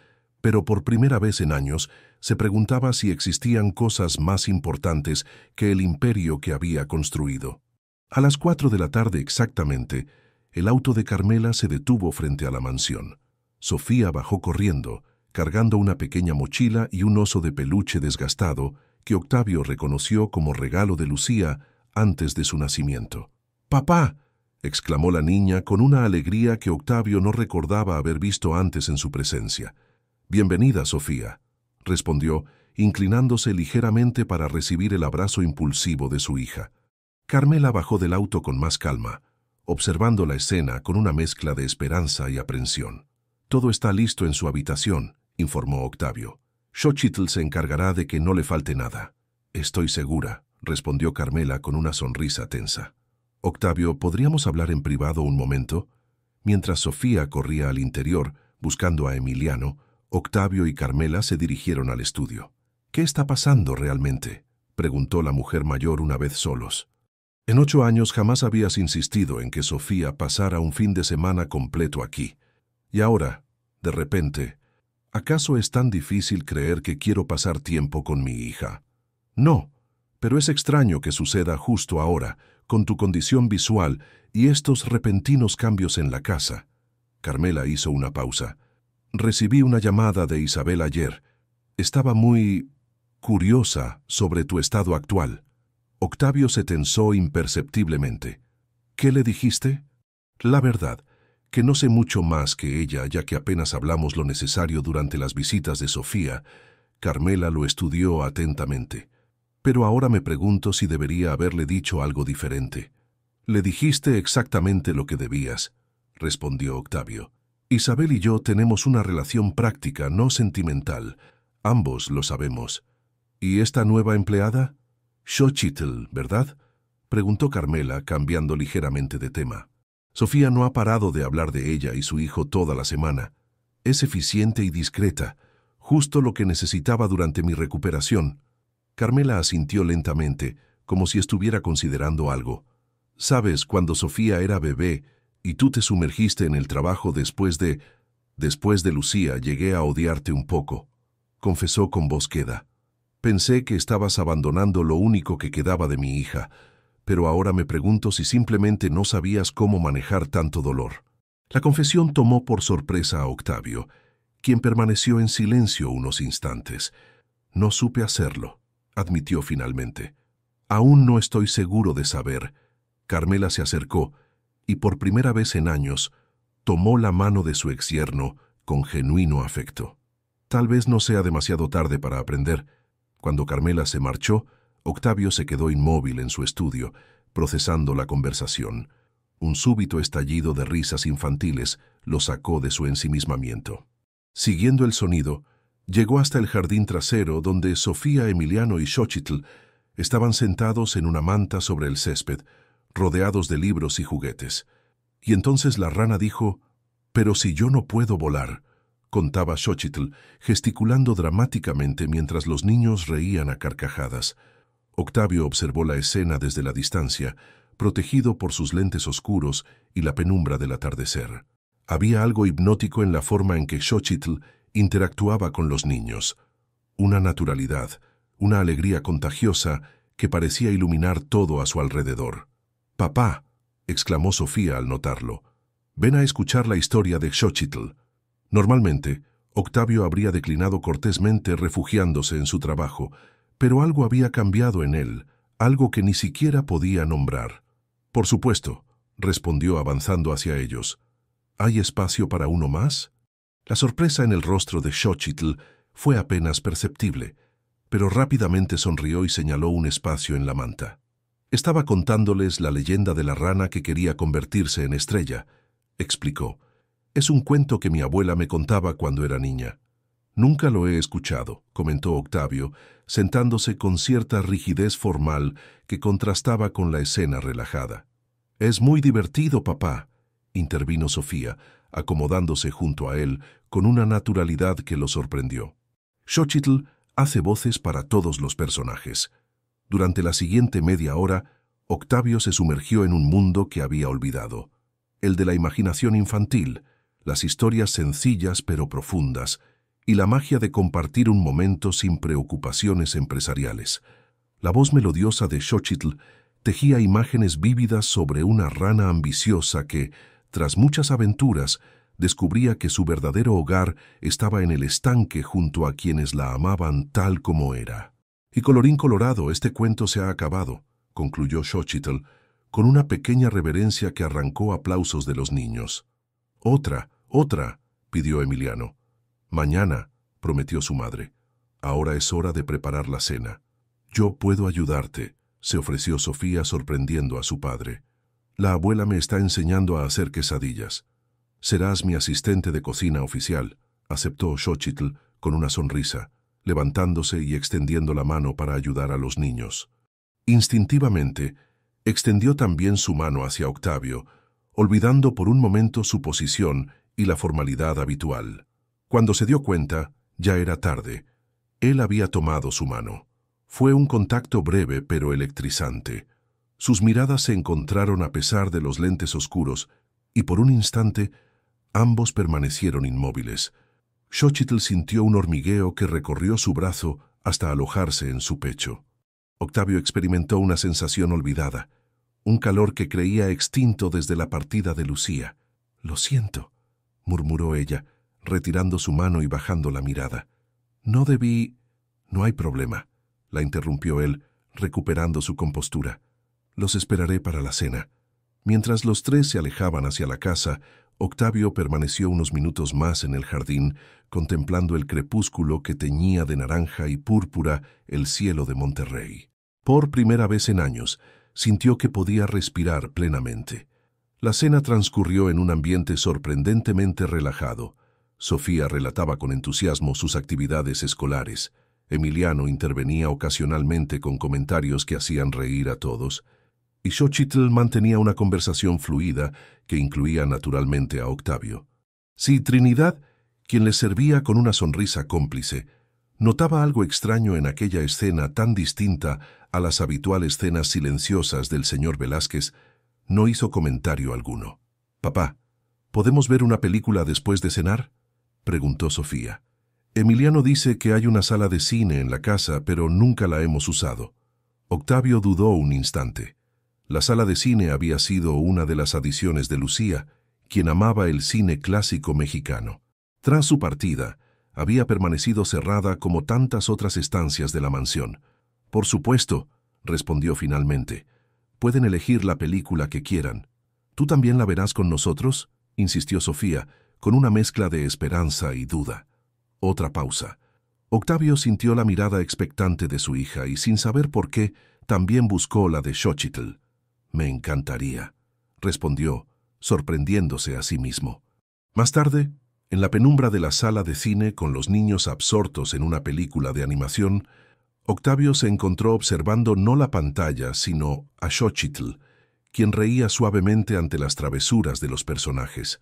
pero por primera vez en años se preguntaba si existían cosas más importantes que el imperio que había construido. A las 4 de la tarde exactamente, el auto de Carmela se detuvo frente a la mansión. Sofía bajó corriendo, cargando una pequeña mochila y un oso de peluche desgastado que Octavio reconoció como regalo de Lucía antes de su nacimiento. «¡Papá!», exclamó la niña con una alegría que Octavio no recordaba haber visto antes en su presencia. «Bienvenida, Sofía», respondió, inclinándose ligeramente para recibir el abrazo impulsivo de su hija. Carmela bajó del auto con más calma, observando la escena con una mezcla de esperanza y aprensión. Todo está listo en su habitación, informó Octavio. Xochitl se encargará de que no le falte nada. Estoy segura, respondió Carmela con una sonrisa tensa. Octavio, ¿podríamos hablar en privado un momento? Mientras Sofía corría al interior, buscando a Emiliano, Octavio y Carmela se dirigieron al estudio. ¿Qué está pasando realmente?, preguntó la mujer mayor una vez solos. En 8 años jamás habías insistido en que Sofía pasara un fin de semana completo aquí. Y ahora, de repente, ¿acaso es tan difícil creer que quiero pasar tiempo con mi hija? No, pero es extraño que suceda justo ahora, con tu condición visual y estos repentinos cambios en la casa. Carmela hizo una pausa. Recibí una llamada de Isabel ayer. Estaba muy curiosa sobre tu estado actual. Octavio se tensó imperceptiblemente. ¿Qué le dijiste? La verdad, que no sé mucho más que ella, ya que apenas hablamos lo necesario durante las visitas de Sofía. Carmela lo estudió atentamente. Pero ahora me pregunto si debería haberle dicho algo diferente. Le dijiste exactamente lo que debías, respondió Octavio. Isabel y yo tenemos una relación práctica, no sentimental. Ambos lo sabemos. ¿Y esta nueva empleada? Xochitl, ¿verdad?, preguntó Carmela, cambiando ligeramente de tema. Sofía no ha parado de hablar de ella y su hijo toda la semana. Es eficiente y discreta, justo lo que necesitaba durante mi recuperación. Carmela asintió lentamente, como si estuviera considerando algo. Sabes, cuando Sofía era bebé y tú te sumergiste en el trabajo después de Lucía, llegué a odiarte un poco, confesó con voz queda. Pensé que estabas abandonando lo único que quedaba de mi hija, pero ahora me pregunto si simplemente no sabías cómo manejar tanto dolor. La confesión tomó por sorpresa a Octavio, quien permaneció en silencio unos instantes. No supe hacerlo, admitió finalmente. Aún no estoy seguro de saber. Carmela se acercó y por primera vez en años tomó la mano de su exyerno con genuino afecto. Tal vez no sea demasiado tarde para aprender. Cuando Carmela se marchó, Octavio se quedó inmóvil en su estudio, procesando la conversación. Un súbito estallido de risas infantiles lo sacó de su ensimismamiento. Siguiendo el sonido, llegó hasta el jardín trasero donde Sofía, Emiliano y Xochitl estaban sentados en una manta sobre el césped, rodeados de libros y juguetes. Y entonces la rana dijo: «Pero si yo no puedo volar», contaba Xochitl, gesticulando dramáticamente mientras los niños reían a carcajadas. Octavio observó la escena desde la distancia, protegido por sus lentes oscuros y la penumbra del atardecer. Había algo hipnótico en la forma en que Xochitl interactuaba con los niños. Una naturalidad, una alegría contagiosa que parecía iluminar todo a su alrededor. «Papá», exclamó Sofía al notarlo, «ven a escuchar la historia de Xochitl». Normalmente, Octavio habría declinado cortésmente refugiándose en su trabajo, pero algo había cambiado en él, algo que ni siquiera podía nombrar. «Por supuesto», respondió avanzando hacia ellos. «¿Hay espacio para uno más?». La sorpresa en el rostro de Xochitl fue apenas perceptible, pero rápidamente sonrió y señaló un espacio en la manta. Estaba contándoles la leyenda de la rana que quería convertirse en estrella, explicó. Es un cuento que mi abuela me contaba cuando era niña. Nunca lo he escuchado, comentó Octavio, sentándose con cierta rigidez formal que contrastaba con la escena relajada. Es muy divertido, papá, intervino Sofía, acomodándose junto a él con una naturalidad que lo sorprendió. Xochitl hace voces para todos los personajes. Durante la siguiente media hora, Octavio se sumergió en un mundo que había olvidado, el de la imaginación infantil, las historias sencillas pero profundas, y la magia de compartir un momento sin preocupaciones empresariales. La voz melodiosa de Xochitl tejía imágenes vívidas sobre una rana ambiciosa que, tras muchas aventuras, descubría que su verdadero hogar estaba en el estanque junto a quienes la amaban tal como era. Y colorín colorado, este cuento se ha acabado, concluyó Xochitl, con una pequeña reverencia que arrancó aplausos de los niños. «Otra, pidió Emiliano. «Mañana», prometió su madre. «Ahora es hora de preparar la cena». «Yo puedo ayudarte», se ofreció Sofía sorprendiendo a su padre. «La abuela me está enseñando a hacer quesadillas». Serás mi asistente de cocina oficial, aceptó Xochitl con una sonrisa, levantándose y extendiendo la mano para ayudar a los niños. Instintivamente, extendió también su mano hacia Octavio, olvidando por un momento su posición y la formalidad habitual. Cuando se dio cuenta, ya era tarde. Él había tomado su mano. Fue un contacto breve pero electrizante. Sus miradas se encontraron a pesar de los lentes oscuros, y por un instante, ambos permanecieron inmóviles. Xochitl sintió un hormigueo que recorrió su brazo hasta alojarse en su pecho. Octavio experimentó una sensación olvidada, un calor que creía extinto desde la partida de Lucía. «Lo siento», murmuró ella, retirando su mano y bajando la mirada. «No debí...» «No hay problema», la interrumpió él, recuperando su compostura. «Los esperaré para la cena». Mientras los tres se alejaban hacia la casa, Octavio permaneció unos minutos más en el jardín, contemplando el crepúsculo que teñía de naranja y púrpura el cielo de Monterrey. Por primera vez en años, sintió que podía respirar plenamente. La cena transcurrió en un ambiente sorprendentemente relajado. Sofía relataba con entusiasmo sus actividades escolares. Emiliano intervenía ocasionalmente con comentarios que hacían reír a todos, y Xochitl mantenía una conversación fluida que incluía naturalmente a Octavio. Si Trinidad, quien les servía con una sonrisa cómplice, notaba algo extraño en aquella escena tan distinta a las habituales cenas silenciosas del señor Velázquez, no hizo comentario alguno. «Papá, ¿podemos ver una película después de cenar?», preguntó Sofía. «Emiliano dice que hay una sala de cine en la casa, pero nunca la hemos usado». Octavio dudó un instante. La sala de cine había sido una de las adiciones de Lucía, quien amaba el cine clásico mexicano. Tras su partida, había permanecido cerrada como tantas otras estancias de la mansión. «Por supuesto», respondió finalmente. «Pueden elegir la película que quieran». «¿Tú también la verás con nosotros?», insistió Sofía, con una mezcla de esperanza y duda. Otra pausa. Octavio sintió la mirada expectante de su hija y, sin saber por qué, también buscó la de Xochitl. «Me encantaría», respondió, sorprendiéndose a sí mismo. Más tarde, en la penumbra de la sala de cine con los niños absortos en una película de animación, Octavio se encontró observando no la pantalla, sino a Xochitl, quien reía suavemente ante las travesuras de los personajes.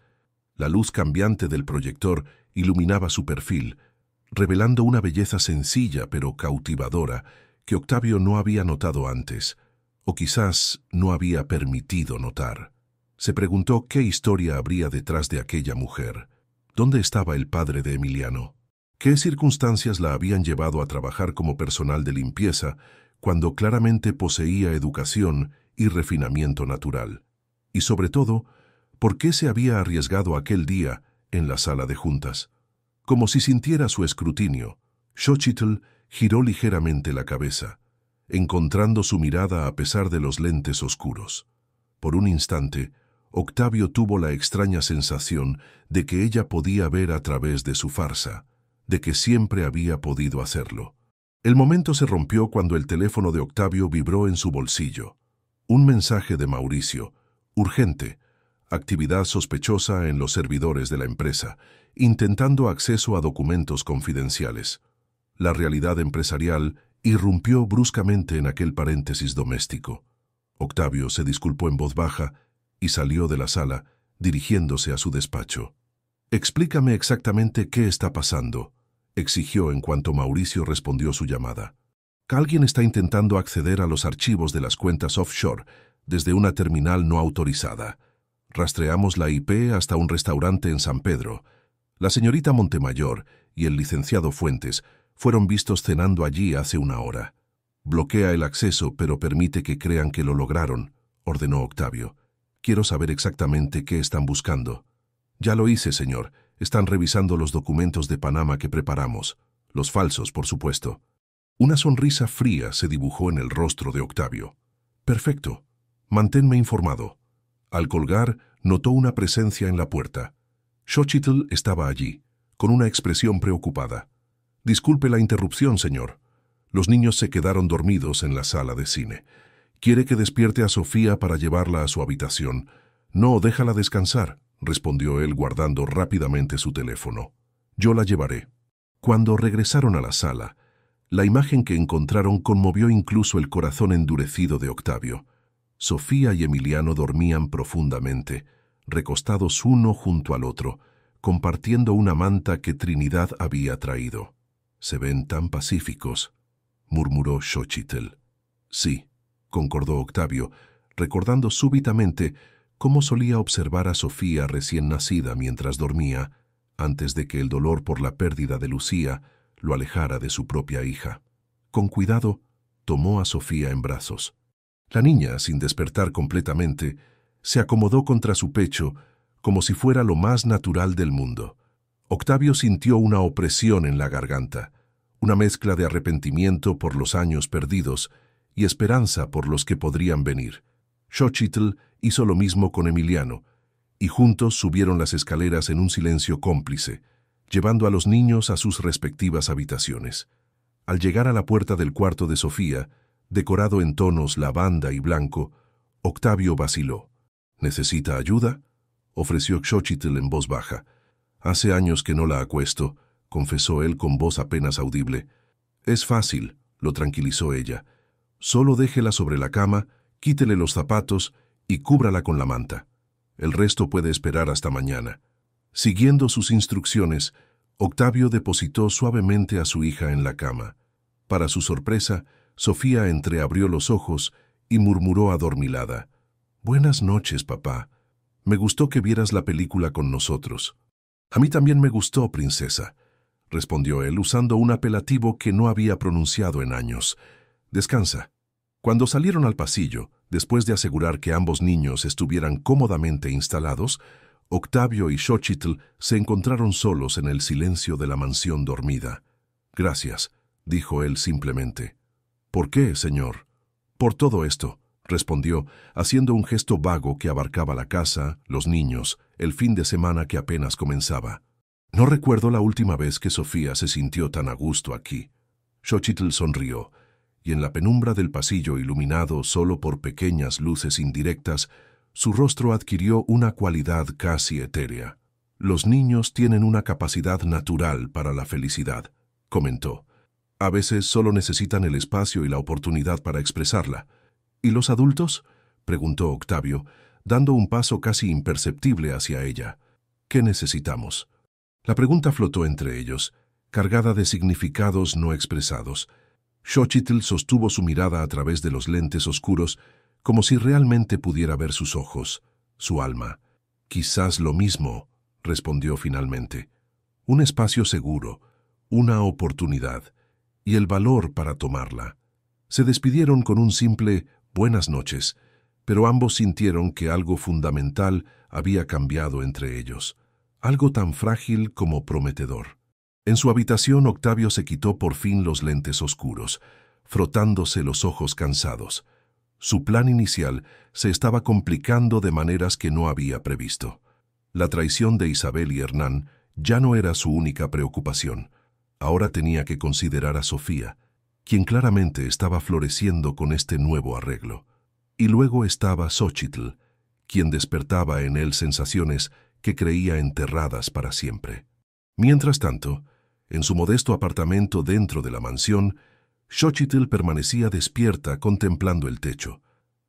La luz cambiante del proyector iluminaba su perfil, revelando una belleza sencilla pero cautivadora que Octavio no había notado antes, o quizás no había permitido notar. Se preguntó qué historia habría detrás de aquella mujer. ¿Dónde estaba el padre de Emiliano? ¿Qué circunstancias la habían llevado a trabajar como personal de limpieza cuando claramente poseía educación y refinamiento natural? Y sobre todo, ¿por qué se había arriesgado aquel día en la sala de juntas? Como si sintiera su escrutinio, Xochitl giró ligeramente la cabeza, encontrando su mirada a pesar de los lentes oscuros. Por un instante, Octavio tuvo la extraña sensación de que ella podía ver a través de su farsa, de que siempre había podido hacerlo. El momento se rompió cuando el teléfono de Octavio vibró en su bolsillo. Un mensaje de Mauricio, urgente, actividad sospechosa en los servidores de la empresa, intentando acceso a documentos confidenciales. La realidad empresarial irrumpió bruscamente en aquel paréntesis doméstico. Octavio se disculpó en voz baja y salió de la sala, dirigiéndose a su despacho. «Explícame exactamente qué está pasando», exigió en cuanto Mauricio respondió su llamada. «Alguien está intentando acceder a los archivos de las cuentas offshore desde una terminal no autorizada. Rastreamos la IP hasta un restaurante en San Pedro. La señorita Montemayor y el licenciado Fuentes fueron vistos cenando allí hace una hora. Bloquea el acceso, pero permite que crean que lo lograron», ordenó Octavio. «Quiero saber exactamente qué están buscando». «Ya lo hice, señor. Están revisando los documentos de Panamá que preparamos. Los falsos, por supuesto». Una sonrisa fría se dibujó en el rostro de Octavio. «Perfecto. Manténme informado». Al colgar, notó una presencia en la puerta. Xochitl estaba allí, con una expresión preocupada. «Disculpe la interrupción, señor. Los niños se quedaron dormidos en la sala de cine. ¿Quiere que despierte a Sofía para llevarla a su habitación?» «No, déjala descansar», respondió él guardando rápidamente su teléfono. Yo la llevaré. Cuando regresaron a la sala, la imagen que encontraron conmovió incluso el corazón endurecido de Octavio. Sofía y Emiliano dormían profundamente, recostados uno junto al otro, compartiendo una manta que Trinidad había traído. «Se ven tan pacíficos», murmuró Xochitl. «Sí», concordó Octavio, recordando súbitamente cómo solía observar a Sofía recién nacida mientras dormía, antes de que el dolor por la pérdida de Lucía lo alejara de su propia hija. Con cuidado, tomó a Sofía en brazos. La niña, sin despertar completamente, se acomodó contra su pecho como si fuera lo más natural del mundo. Octavio sintió una opresión en la garganta, una mezcla de arrepentimiento por los años perdidos y esperanza por los que podrían venir. Xochitl hizo lo mismo con Emiliano, y juntos subieron las escaleras en un silencio cómplice, llevando a los niños a sus respectivas habitaciones. Al llegar a la puerta del cuarto de Sofía, decorado en tonos lavanda y blanco, Octavio vaciló. «¿Necesita ayuda?», ofreció Xochitl en voz baja. «Hace años que no la acuesto», confesó él con voz apenas audible. «Es fácil», lo tranquilizó ella. «Solo déjela sobre la cama, quítele los zapatos y cúbrala con la manta. El resto puede esperar hasta mañana». Siguiendo sus instrucciones, Octavio depositó suavemente a su hija en la cama. Para su sorpresa, Sofía entreabrió los ojos y murmuró adormilada: «Buenas noches, papá. Me gustó que vieras la película con nosotros». «A mí también me gustó, princesa», respondió él usando un apelativo que no había pronunciado en años. «Descansa». Cuando salieron al pasillo, después de asegurar que ambos niños estuvieran cómodamente instalados, Octavio y Xochitl se encontraron solos en el silencio de la mansión dormida. «Gracias», dijo él simplemente. «¿Por qué, señor?» «Por todo esto», respondió, haciendo un gesto vago que abarcaba la casa, los niños, el fin de semana que apenas comenzaba. «No recuerdo la última vez que Sofía se sintió tan a gusto aquí». Xochitl sonrió, y en la penumbra del pasillo iluminado solo por pequeñas luces indirectas, su rostro adquirió una cualidad casi etérea. «Los niños tienen una capacidad natural para la felicidad», comentó. «A veces solo necesitan el espacio y la oportunidad para expresarla». «¿Y los adultos?», preguntó Octavio, dando un paso casi imperceptible hacia ella. «¿Qué necesitamos?». La pregunta flotó entre ellos, cargada de significados no expresados. Xochitl sostuvo su mirada a través de los lentes oscuros, como si realmente pudiera ver sus ojos, su alma. «Quizás lo mismo», respondió finalmente. «Un espacio seguro, una oportunidad, y el valor para tomarla». Se despidieron con un simple «buenas noches», pero ambos sintieron que algo fundamental había cambiado entre ellos, algo tan frágil como prometedor. En su habitación, Octavio se quitó por fin los lentes oscuros, frotándose los ojos cansados. Su plan inicial se estaba complicando de maneras que no había previsto. La traición de Isabel y Hernán ya no era su única preocupación. Ahora tenía que considerar a Sofía, quien claramente estaba floreciendo con este nuevo arreglo. Y luego estaba Xochitl, quien despertaba en él sensaciones que creía enterradas para siempre. Mientras tanto, en su modesto apartamento dentro de la mansión, Xochitl permanecía despierta contemplando el techo.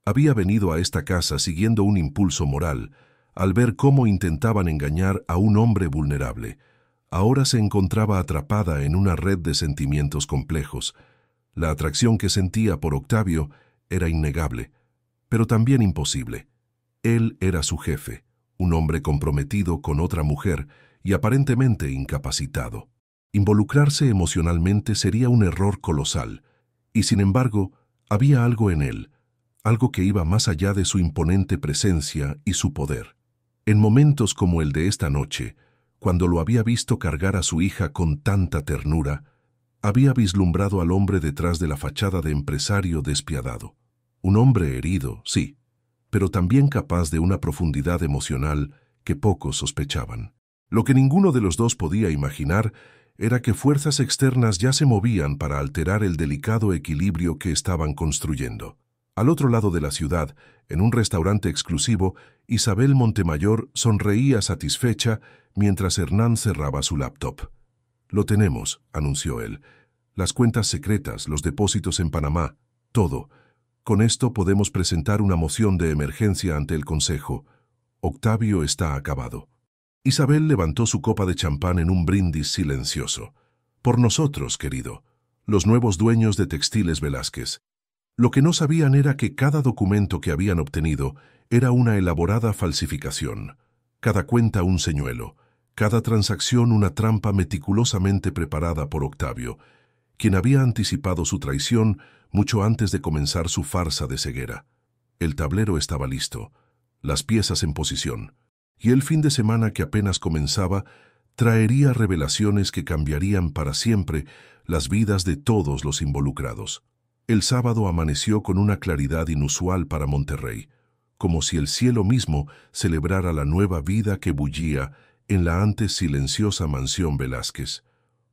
Había venido a esta casa siguiendo un impulso moral, al ver cómo intentaban engañar a un hombre vulnerable. Ahora se encontraba atrapada en una red de sentimientos complejos. La atracción que sentía por Octavio era innegable, pero también imposible. Él era su jefe, un hombre comprometido con otra mujer y aparentemente incapacitado. Involucrarse emocionalmente sería un error colosal, y sin embargo, había algo en él, algo que iba más allá de su imponente presencia y su poder. En momentos como el de esta noche, cuando lo había visto cargar a su hija con tanta ternura, había vislumbrado al hombre detrás de la fachada de empresario despiadado. Un hombre herido, sí, pero también capaz de una profundidad emocional que pocos sospechaban. Lo que ninguno de los dos podía imaginar era que fuerzas externas ya se movían para alterar el delicado equilibrio que estaban construyendo. Al otro lado de la ciudad, en un restaurante exclusivo, Isabel Montemayor sonreía satisfecha mientras Hernán cerraba su laptop. «Lo tenemos», anunció él. «Las cuentas secretas, los depósitos en Panamá, todo. Con esto podemos presentar una moción de emergencia ante el Consejo. Octavio está acabado». Isabel levantó su copa de champán en un brindis silencioso. «Por nosotros, querido, los nuevos dueños de Textiles Velázquez». Lo que no sabían era que cada documento que habían obtenido era una elaborada falsificación, cada cuenta un señuelo, cada transacción una trampa meticulosamente preparada por Octavio, quien había anticipado su traición mucho antes de comenzar su farsa de ceguera. El tablero estaba listo, las piezas en posición, y el fin de semana que apenas comenzaba traería revelaciones que cambiarían para siempre las vidas de todos los involucrados. El sábado amaneció con una claridad inusual para Monterrey, como si el cielo mismo celebrara la nueva vida que bullía en la antes silenciosa mansión Velázquez.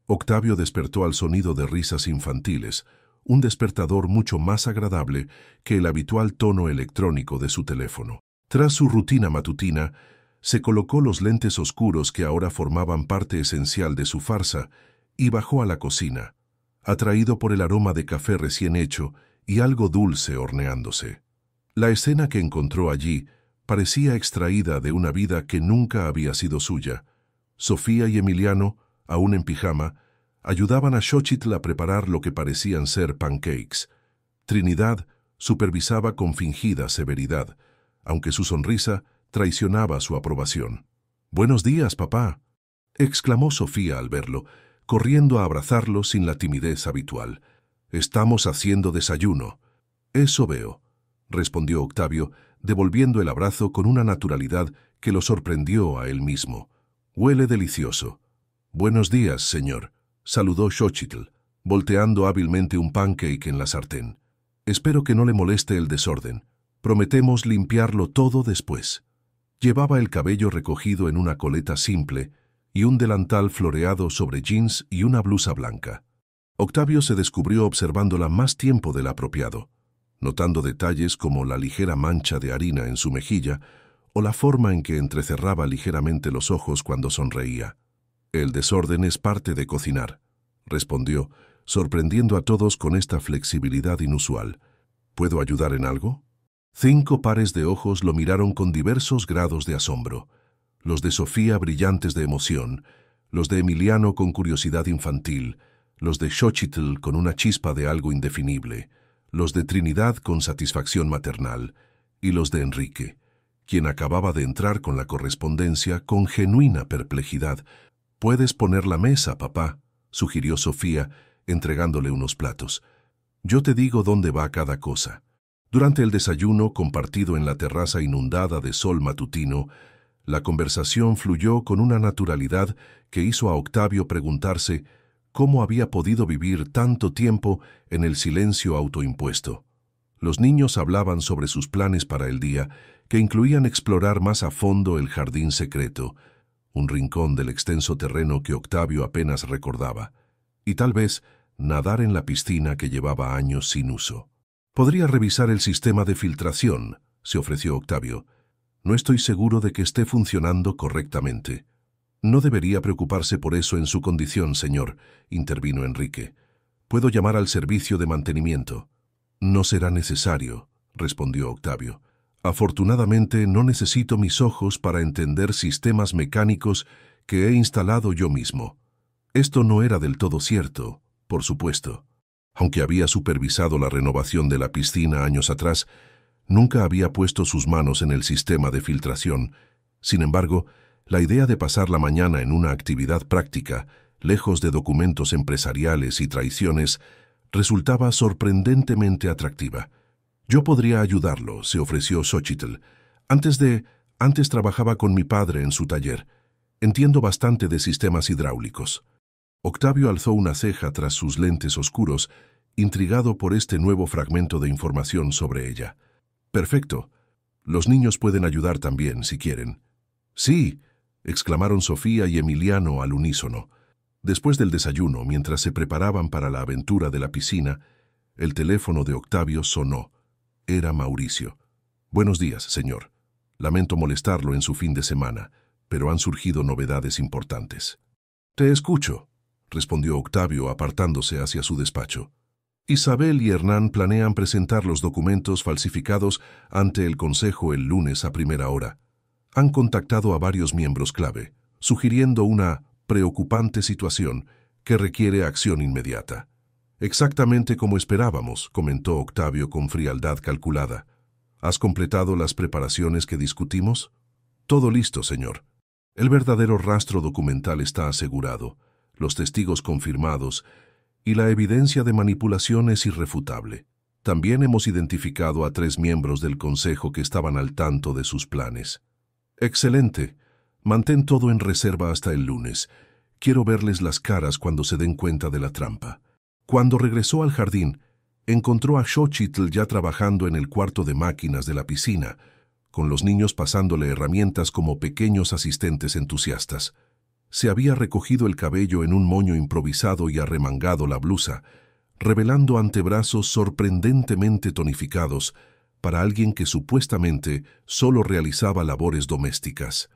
Octavio despertó al sonido de risas infantiles, un despertador mucho más agradable que el habitual tono electrónico de su teléfono. Tras su rutina matutina, se colocó los lentes oscuros que ahora formaban parte esencial de su farsa y bajó a la cocina, atraído por el aroma de café recién hecho y algo dulce horneándose. La escena que encontró allí parecía extraída de una vida que nunca había sido suya. Sofía y Emiliano, aún en pijama, ayudaban a Xochitl a preparar lo que parecían ser pancakes. Trinidad supervisaba con fingida severidad, aunque su sonrisa traicionaba su aprobación. «Buenos días, papá», exclamó Sofía al verlo, corriendo a abrazarlo sin la timidez habitual. «Estamos haciendo desayuno». «Eso veo», respondió Octavio, devolviendo el abrazo con una naturalidad que lo sorprendió a él mismo. «Huele delicioso». «Buenos días, señor», saludó Xochitl, volteando hábilmente un pancake en la sartén. «Espero que no le moleste el desorden. Prometemos limpiarlo todo después». Llevaba el cabello recogido en una coleta simple y un delantal floreado sobre jeans y una blusa blanca. Octavio se descubrió observándola más tiempo del apropiado, notando detalles como la ligera mancha de harina en su mejilla o la forma en que entrecerraba ligeramente los ojos cuando sonreía. «El desorden es parte de cocinar», respondió, sorprendiendo a todos con esta flexibilidad inusual. «¿Puedo ayudar en algo?» 5 pares de ojos lo miraron con diversos grados de asombro. Los de Sofía brillantes de emoción, los de Emiliano con curiosidad infantil, los de Xochitl con una chispa de algo indefinible, los de Trinidad con satisfacción maternal, y los de Enrique, quien acababa de entrar con la correspondencia con genuina perplejidad. «Puedes poner la mesa, papá», sugirió Sofía, entregándole unos platos. «Yo te digo dónde va cada cosa». Durante el desayuno, compartido en la terraza inundada de sol matutino, la conversación fluyó con una naturalidad que hizo a Octavio preguntarse cómo había podido vivir tanto tiempo en el silencio autoimpuesto. Los niños hablaban sobre sus planes para el día, que incluían explorar más a fondo el jardín secreto, un rincón del extenso terreno que Octavio apenas recordaba, y tal vez nadar en la piscina que llevaba años sin uso. «Podría revisar el sistema de filtración», se ofreció Octavio. «No estoy seguro de que esté funcionando correctamente». «No debería preocuparse por eso en su condición, señor», intervino Enrique. «Puedo llamar al servicio de mantenimiento». «No será necesario», respondió Octavio. «Afortunadamente no necesito mis ojos para entender sistemas mecánicos que he instalado yo mismo». Esto no era del todo cierto, por supuesto. Aunque había supervisado la renovación de la piscina años atrás, nunca había puesto sus manos en el sistema de filtración. Sin embargo, la idea de pasar la mañana en una actividad práctica, lejos de documentos empresariales y traiciones, resultaba sorprendentemente atractiva. «Yo podría ayudarlo», se ofreció Xochitl. Antes trabajaba con mi padre en su taller. Entiendo bastante de sistemas hidráulicos». Octavio alzó una ceja tras sus lentes oscuros, intrigado por este nuevo fragmento de información sobre ella. «Perfecto. Los niños pueden ayudar también, si quieren». «Sí», exclamaron Sofía y Emiliano al unísono. Después del desayuno, mientras se preparaban para la aventura de la piscina, el teléfono de Octavio sonó. era Mauricio. Buenos días, señor. Lamento molestarlo en su fin de semana, pero han surgido novedades importantes. Te escucho, respondió Octavio apartándose hacia su despacho. Isabel y Hernán planean presentar los documentos falsificados ante el Consejo el lunes a primera hora. Han contactado a varios miembros clave, sugiriendo una preocupante situación que requiere acción inmediata. Exactamente como esperábamos, comentó Octavio con frialdad calculada. ¿Has completado las preparaciones que discutimos? Todo listo, señor. El verdadero rastro documental está asegurado, los testigos confirmados, y la evidencia de manipulación es irrefutable. También hemos identificado a 3 miembros del Consejo que estaban al tanto de sus planes. Excelente. Mantén todo en reserva hasta el lunes. Quiero verles las caras cuando se den cuenta de la trampa. Cuando regresó al jardín, encontró a Xochitl ya trabajando en el cuarto de máquinas de la piscina, con los niños pasándole herramientas como pequeños asistentes entusiastas. Se había recogido el cabello en un moño improvisado y arremangado la blusa, revelando antebrazos sorprendentemente tonificados para alguien que supuestamente solo realizaba labores domésticas.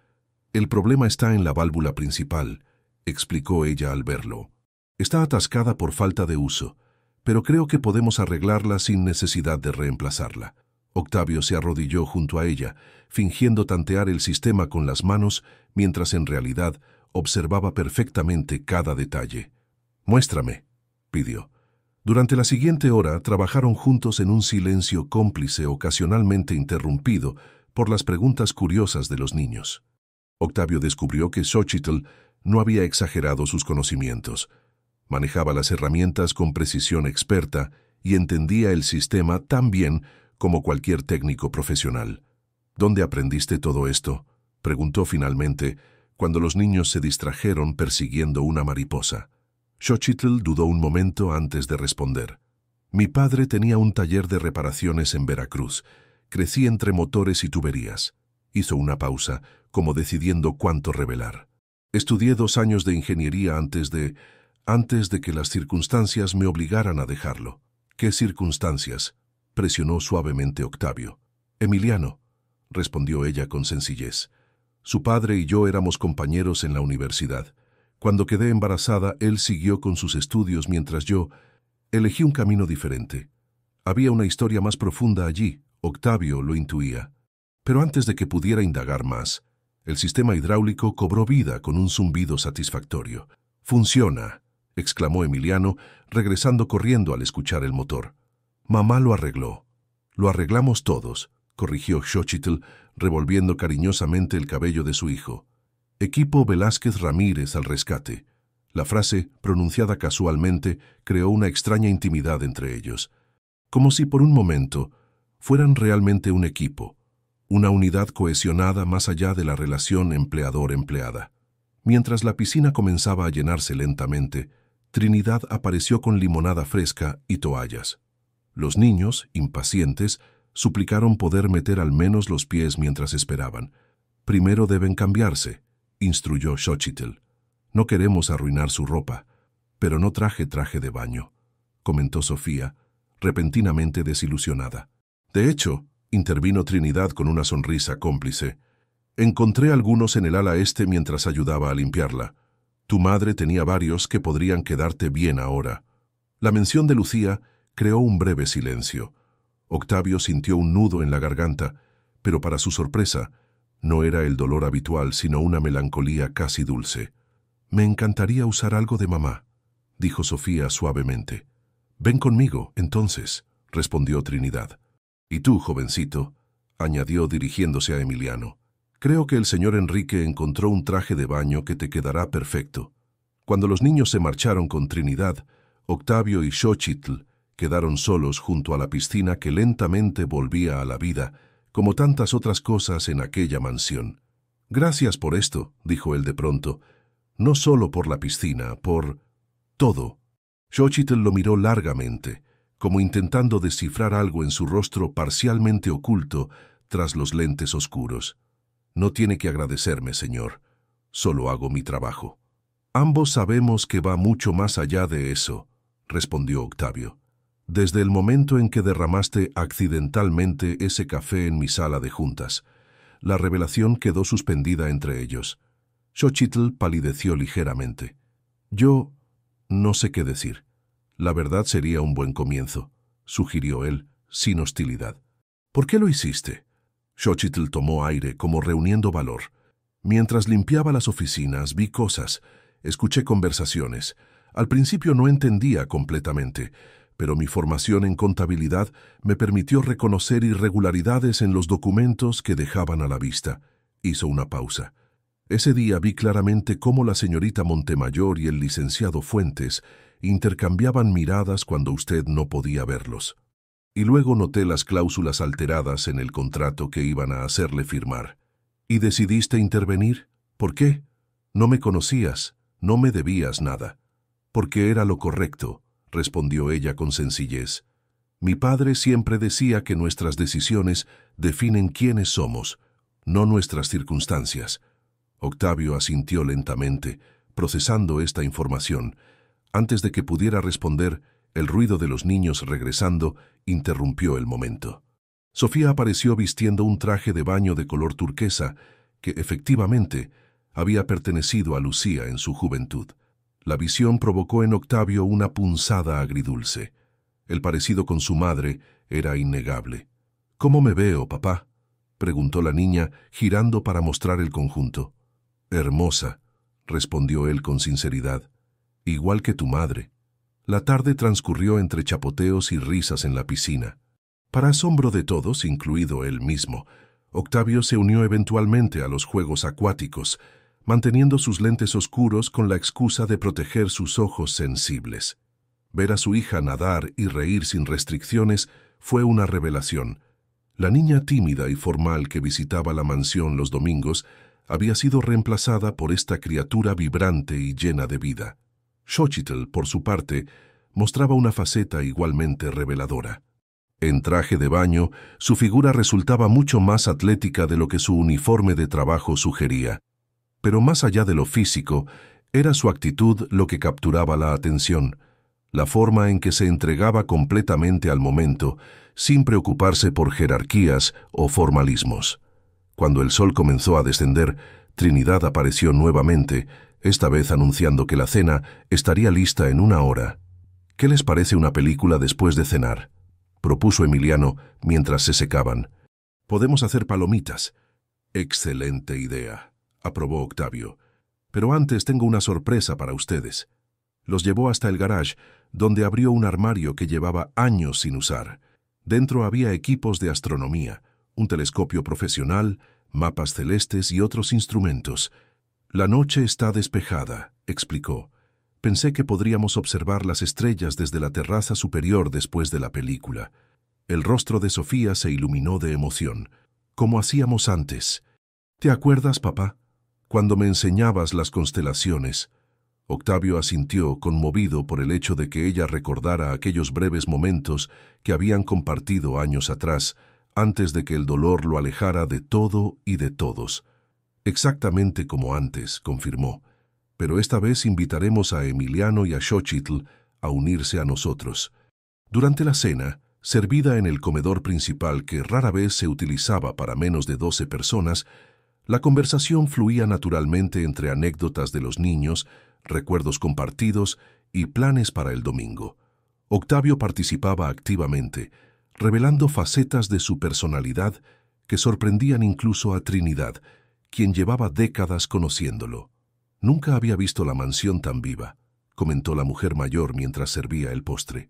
El problema está en la válvula principal, explicó ella al verlo. Está atascada por falta de uso, pero creo que podemos arreglarla sin necesidad de reemplazarla. Octavio se arrodilló junto a ella, fingiendo tantear el sistema con las manos, mientras en realidad observaba perfectamente cada detalle. «Muéstrame», pidió. Durante la siguiente hora trabajaron juntos en un silencio cómplice ocasionalmente interrumpido por las preguntas curiosas de los niños. Octavio descubrió que Xochitl no había exagerado sus conocimientos. Manejaba las herramientas con precisión experta y entendía el sistema tan bien como cualquier técnico profesional. «¿Dónde aprendiste todo esto?», preguntó finalmente, cuando los niños se distrajeron persiguiendo una mariposa. Xochitl dudó un momento antes de responder. «Mi padre tenía un taller de reparaciones en Veracruz. Crecí entre motores y tuberías». Hizo una pausa, como decidiendo cuánto revelar. «Estudié 2 años de ingeniería antes de que las circunstancias me obligaran a dejarlo». «¿Qué circunstancias?», presionó suavemente Octavio. «Emiliano», respondió ella con sencillez. «Su padre y yo éramos compañeros en la universidad. Cuando quedé embarazada, él siguió con sus estudios mientras yo elegí un camino diferente. Había una historia más profunda allí», Octavio lo intuía. Pero antes de que pudiera indagar más, el sistema hidráulico cobró vida con un zumbido satisfactorio. «Funciona», exclamó Emiliano, regresando corriendo al escuchar el motor. «Mamá lo arregló». «Lo arreglamos todos», corrigió Xochitl, revolviendo cariñosamente el cabello de su hijo. «Equipo Velázquez Ramírez al rescate». La frase, pronunciada casualmente, creó una extraña intimidad entre ellos. Como si por un momento fueran realmente un equipo, una unidad cohesionada más allá de la relación empleador-empleada. Mientras la piscina comenzaba a llenarse lentamente, Trinidad apareció con limonada fresca y toallas. Los niños, impacientes, suplicaron poder meter al menos los pies mientras esperaban. «Primero deben cambiarse», instruyó Xochitl. «No queremos arruinar su ropa». «Pero no traje traje de baño», comentó Sofía, repentinamente desilusionada. «De hecho», intervino Trinidad con una sonrisa cómplice, «encontré algunos en el ala este mientras ayudaba a limpiarla. Tu madre tenía varios que podrían quedarte bien ahora». La mención de Lucía creó un breve silencio. Octavio sintió un nudo en la garganta, pero para su sorpresa, no era el dolor habitual, sino una melancolía casi dulce. «Me encantaría usar algo de mamá», dijo Sofía suavemente. «Ven conmigo, entonces», respondió Trinidad. «Y tú, jovencito», añadió dirigiéndose a Emiliano, «creo que el señor Enrique encontró un traje de baño que te quedará perfecto». Cuando los niños se marcharon con Trinidad, Octavio y Xochitl quedaron solos junto a la piscina que lentamente volvía a la vida, como tantas otras cosas en aquella mansión. «Gracias por esto», dijo él de pronto, «no solo por la piscina, por todo». Xochitl lo miró largamente, como intentando descifrar algo en su rostro parcialmente oculto tras los lentes oscuros. «No tiene que agradecerme, señor. Solo hago mi trabajo». «Ambos sabemos que va mucho más allá de eso», respondió Octavio. Desde el momento en que derramaste accidentalmente ese café en mi sala de juntas. La revelación quedó suspendida entre ellos. Xochitl palideció ligeramente. Yo no sé qué decir. La verdad sería un buen comienzo, sugirió él, sin hostilidad. ¿Por qué lo hiciste? Xochitl tomó aire, como reuniendo valor. Mientras limpiaba las oficinas, vi cosas, escuché conversaciones. Al principio no entendía completamente, pero mi formación en contabilidad me permitió reconocer irregularidades en los documentos que dejaban a la vista. Hizo una pausa. Ese día vi claramente cómo la señorita Montemayor y el licenciado Fuentes intercambiaban miradas cuando usted no podía verlos. Y luego noté las cláusulas alteradas en el contrato que iban a hacerle firmar. ¿Y decidiste intervenir? ¿Por qué? No me conocías, no me debías nada. Porque era lo correcto, respondió ella con sencillez. Mi padre siempre decía que nuestras decisiones definen quiénes somos, no nuestras circunstancias. Octavio asintió lentamente, procesando esta información. Antes de que pudiera responder, el ruido de los niños regresando interrumpió el momento. Sofía apareció vistiendo un traje de baño de color turquesa que, efectivamente, había pertenecido a Lucía en su juventud. La visión provocó en Octavio una punzada agridulce. El parecido con su madre era innegable. «¿Cómo me veo, papá?», preguntó la niña, girando para mostrar el conjunto. «Hermosa», respondió él con sinceridad. «Igual que tu madre». La tarde transcurrió entre chapoteos y risas en la piscina. Para asombro de todos, incluido él mismo, Octavio se unió eventualmente a los juegos acuáticos, manteniendo sus lentes oscuros con la excusa de proteger sus ojos sensibles. Ver a su hija nadar y reír sin restricciones fue una revelación. La niña tímida y formal que visitaba la mansión los domingos había sido reemplazada por esta criatura vibrante y llena de vida. Xochitl, por su parte, mostraba una faceta igualmente reveladora. En traje de baño, su figura resultaba mucho más atlética de lo que su uniforme de trabajo sugería. Pero más allá de lo físico, era su actitud lo que capturaba la atención, la forma en que se entregaba completamente al momento, sin preocuparse por jerarquías o formalismos. Cuando el sol comenzó a descender, Trinidad apareció nuevamente, esta vez anunciando que la cena estaría lista en 1 hora. «¿Qué les parece una película después de cenar?», propuso Emiliano mientras se secaban. «Podemos hacer palomitas». «Excelente idea», aprobó Octavio. «Pero antes tengo una sorpresa para ustedes». Los llevó hasta el garage, donde abrió un armario que llevaba años sin usar. Dentro había equipos de astronomía, un telescopio profesional, mapas celestes y otros instrumentos. «La noche está despejada», explicó. «Pensé que podríamos observar las estrellas desde la terraza superior después de la película». El rostro de Sofía se iluminó de emoción. «Como hacíamos antes. ¿Te acuerdas, papá? Cuando me enseñabas las constelaciones». Octavio asintió, conmovido por el hecho de que ella recordara aquellos breves momentos que habían compartido años atrás, antes de que el dolor lo alejara de todo y de todos. «Exactamente como antes», confirmó. «Pero esta vez invitaremos a Emiliano y a Xochitl a unirse a nosotros». Durante la cena, servida en el comedor principal que rara vez se utilizaba para menos de 12 personas, la conversación fluía naturalmente entre anécdotas de los niños, recuerdos compartidos y planes para el domingo. Octavio participaba activamente, revelando facetas de su personalidad que sorprendían incluso a Trinidad, quien llevaba décadas conociéndolo. «Nunca había visto la mansión tan viva», comentó la mujer mayor mientras servía el postre.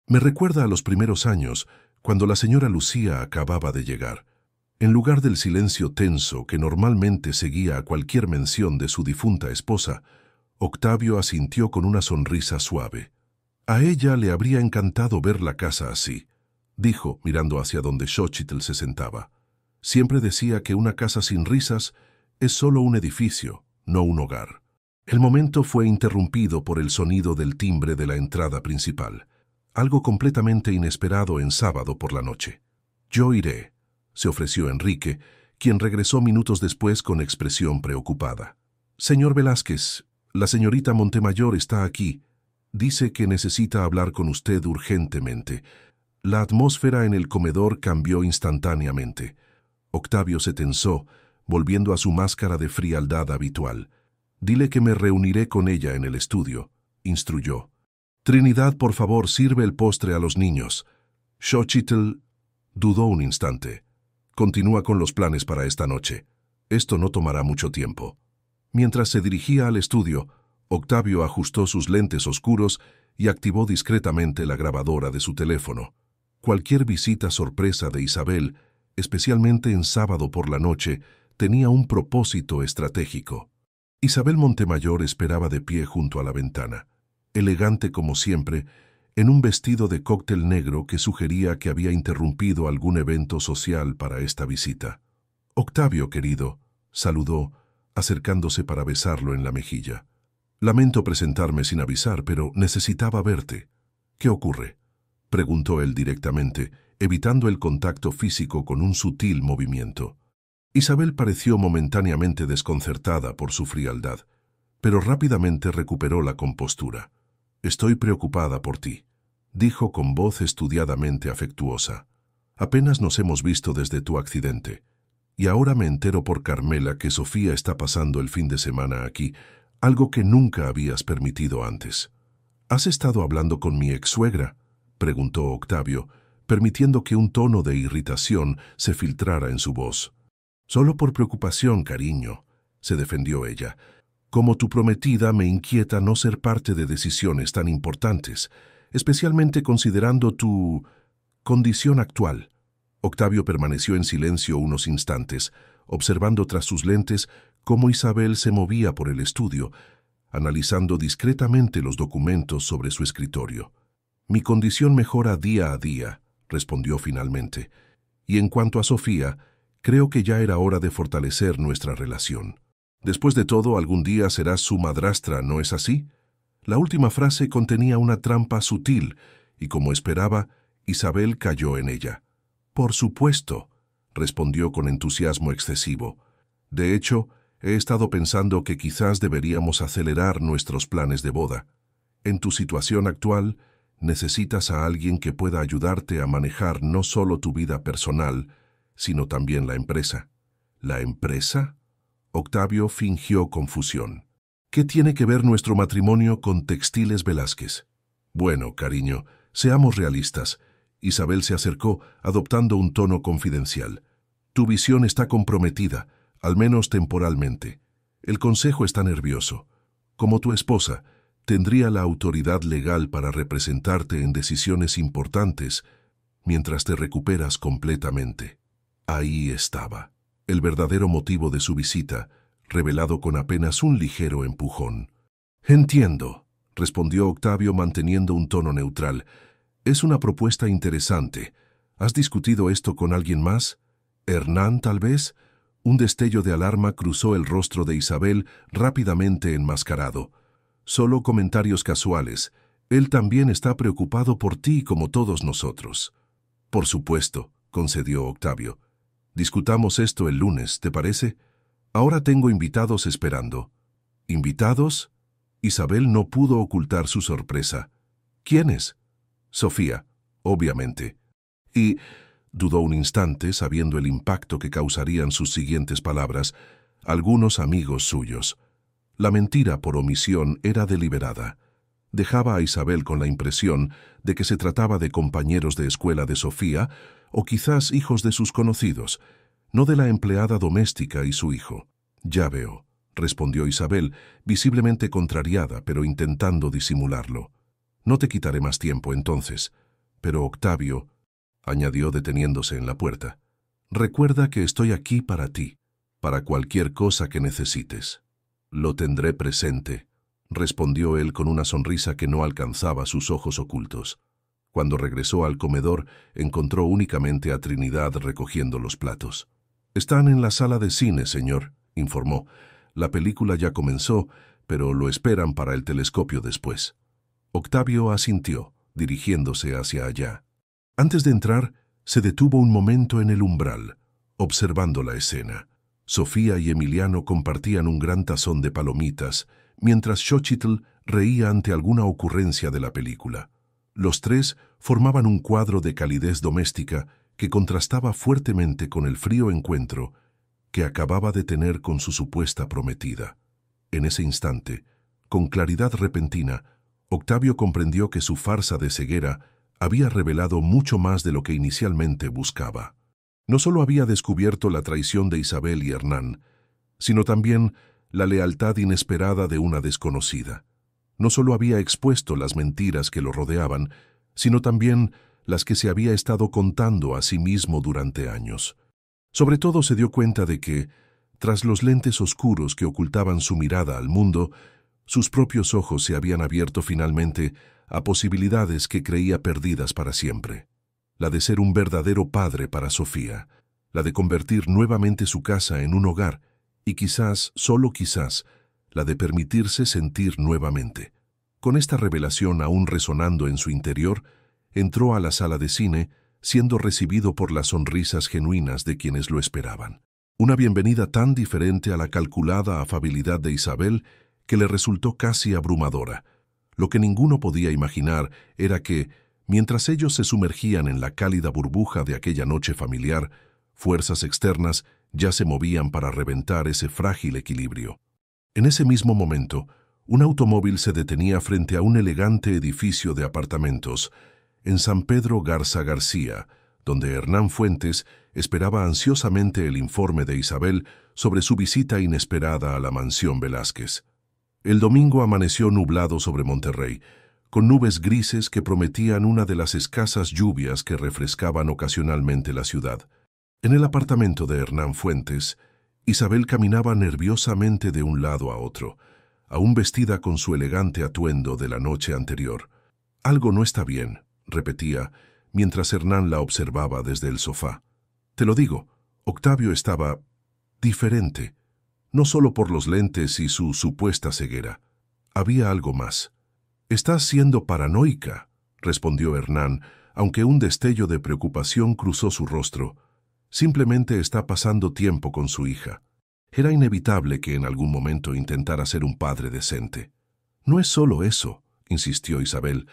«Me recuerda a los primeros años, cuando la señora Lucía acababa de llegar. En lugar del silencio tenso que normalmente seguía a cualquier mención de su difunta esposa, Octavio asintió con una sonrisa suave. A ella le habría encantado ver la casa así», dijo, mirando hacia donde Xochitl se sentaba. «Siempre decía que una casa sin risas es solo un edificio, no un hogar». El momento fue interrumpido por el sonido del timbre de la entrada principal, algo completamente inesperado en sábado por la noche. «Yo iré», se ofreció Enrique, quien regresó minutos después con expresión preocupada. «Señor Velázquez, la señorita Montemayor está aquí». Dice que necesita hablar con usted urgentemente. La atmósfera en el comedor cambió instantáneamente. Octavio se tensó, volviendo a su máscara de frialdad habitual. Dile que me reuniré con ella en el estudio, instruyó. Trinidad, por favor, sirve el postre a los niños. Xochitl dudó un instante. Continúa con los planes para esta noche. Esto no tomará mucho tiempo. Mientras se dirigía al estudio, Octavio ajustó sus lentes oscuros y activó discretamente la grabadora de su teléfono. Cualquier visita sorpresa de Isabel, especialmente en sábado por la noche, tenía un propósito estratégico. Isabel Montemayor esperaba de pie junto a la ventana, elegante como siempre, en un vestido de cóctel negro que sugería que había interrumpido algún evento social para esta visita. «Octavio, querido», saludó, acercándose para besarlo en la mejilla. «Lamento presentarme sin avisar, pero necesitaba verte». «¿Qué ocurre?», preguntó él directamente, evitando el contacto físico con un sutil movimiento. Isabel pareció momentáneamente desconcertada por su frialdad, pero rápidamente recuperó la compostura. «Estoy preocupada por ti», dijo con voz estudiadamente afectuosa. «Apenas nos hemos visto desde tu accidente. Y ahora me entero por Carmela que Sofía está pasando el fin de semana aquí, algo que nunca habías permitido antes». «¿Has estado hablando con mi ex-suegra?», preguntó Octavio, permitiendo que un tono de irritación se filtrara en su voz. «Solo por preocupación, cariño», se defendió ella. «Como tu prometida, me inquieta no ser parte de decisiones tan importantes, especialmente considerando tu condición actual». Octavio permaneció en silencio unos instantes, observando tras sus lentes cómo Isabel se movía por el estudio, analizando discretamente los documentos sobre su escritorio. «Mi condición mejora día a día», respondió finalmente. «Y en cuanto a Sofía, creo que ya era hora de fortalecer nuestra relación. Después de todo, algún día serás su madrastra, ¿no es así?». La última frase contenía una trampa sutil, y como esperaba, Isabel cayó en ella. «Por supuesto», respondió con entusiasmo excesivo. «De hecho, he estado pensando que quizás deberíamos acelerar nuestros planes de boda. En tu situación actual, necesitas a alguien que pueda ayudarte a manejar no solo tu vida personal, sino también la empresa». «¿La empresa?», Octavio fingió confusión. «¿Qué tiene que ver nuestro matrimonio con Textiles Velázquez?». «Bueno, cariño, seamos realistas». Isabel se acercó, adoptando un tono confidencial. «Tu visión está comprometida, al menos temporalmente. El consejo está nervioso. Como tu esposa, tendría la autoridad legal para representarte en decisiones importantes mientras te recuperas completamente». Ahí estaba, el verdadero motivo de su visita, revelado con apenas un ligero empujón. «Entiendo», respondió Octavio manteniendo un tono neutral. «Es una propuesta interesante. ¿Has discutido esto con alguien más? ¿Hernán, tal vez?». Un destello de alarma cruzó el rostro de Isabel, rápidamente enmascarado. «Solo comentarios casuales. Él también está preocupado por ti como todos nosotros». «Por supuesto», concedió Octavio. «Discutamos esto el lunes, ¿te parece? Ahora tengo invitados esperando». «¿Invitados?». Isabel no pudo ocultar su sorpresa. «¿Quiénes?». «Sofía, obviamente». Y dudó un instante, sabiendo el impacto que causarían sus siguientes palabras, «algunos amigos suyos». La mentira por omisión era deliberada. Dejaba a Isabel con la impresión de que se trataba de compañeros de escuela de Sofía o quizás hijos de sus conocidos, no de la empleada doméstica y su hijo. «Ya veo», respondió Isabel, visiblemente contrariada, pero intentando disimularlo. «No te quitaré más tiempo entonces. Pero Octavio», añadió deteniéndose en la puerta, «recuerda que estoy aquí para ti, para cualquier cosa que necesites». «Lo tendré presente», respondió él con una sonrisa que no alcanzaba sus ojos ocultos. Cuando regresó al comedor, encontró únicamente a Trinidad recogiendo los platos. «Están en la sala de cine, señor», informó. «La película ya comenzó, pero lo esperan para el telescopio después». Octavio asintió, dirigiéndose hacia allá. Antes de entrar, se detuvo un momento en el umbral, observando la escena. Sofía y Emiliano compartían un gran tazón de palomitas, mientras Xochitl reía ante alguna ocurrencia de la película. Los tres formaban un cuadro de calidez doméstica que contrastaba fuertemente con el frío encuentro que acababa de tener con su supuesta prometida. En ese instante, con claridad repentina, Octavio comprendió que su farsa de ceguera había revelado mucho más de lo que inicialmente buscaba. No solo había descubierto la traición de Isabel y Hernán, sino también la lealtad inesperada de una desconocida. No solo había expuesto las mentiras que lo rodeaban, sino también las que se había estado contando a sí mismo durante años. Sobre todo se dio cuenta de que, tras los lentes oscuros que ocultaban su mirada al mundo, sus propios ojos se habían abierto finalmente a posibilidades que creía perdidas para siempre. La de ser un verdadero padre para Sofía, la de convertir nuevamente su casa en un hogar y quizás, solo quizás, la de permitirse sentir nuevamente. Con esta revelación aún resonando en su interior, entró a la sala de cine, siendo recibido por las sonrisas genuinas de quienes lo esperaban. Una bienvenida tan diferente a la calculada afabilidad de Isabel que le resultó casi abrumadora. Lo que ninguno podía imaginar era que, mientras ellos se sumergían en la cálida burbuja de aquella noche familiar, fuerzas externas ya se movían para reventar ese frágil equilibrio. En ese mismo momento, un automóvil se detenía frente a un elegante edificio de apartamentos en San Pedro Garza García, donde Hernán Fuentes esperaba ansiosamente el informe de Isabel sobre su visita inesperada a la mansión Velázquez. El domingo amaneció nublado sobre Monterrey, con nubes grises que prometían una de las escasas lluvias que refrescaban ocasionalmente la ciudad. En el apartamento de Hernán Fuentes, Isabel caminaba nerviosamente de un lado a otro, aún vestida con su elegante atuendo de la noche anterior. «Algo no está bien», repetía, mientras Hernán la observaba desde el sofá. «Te lo digo, Octavio estaba diferente, no solo por los lentes y su supuesta ceguera. Había algo más». «Estás siendo paranoica», respondió Hernán, aunque un destello de preocupación cruzó su rostro. «Simplemente está pasando tiempo con su hija. Era inevitable que en algún momento intentara ser un padre decente». «No es solo eso», insistió Isabel.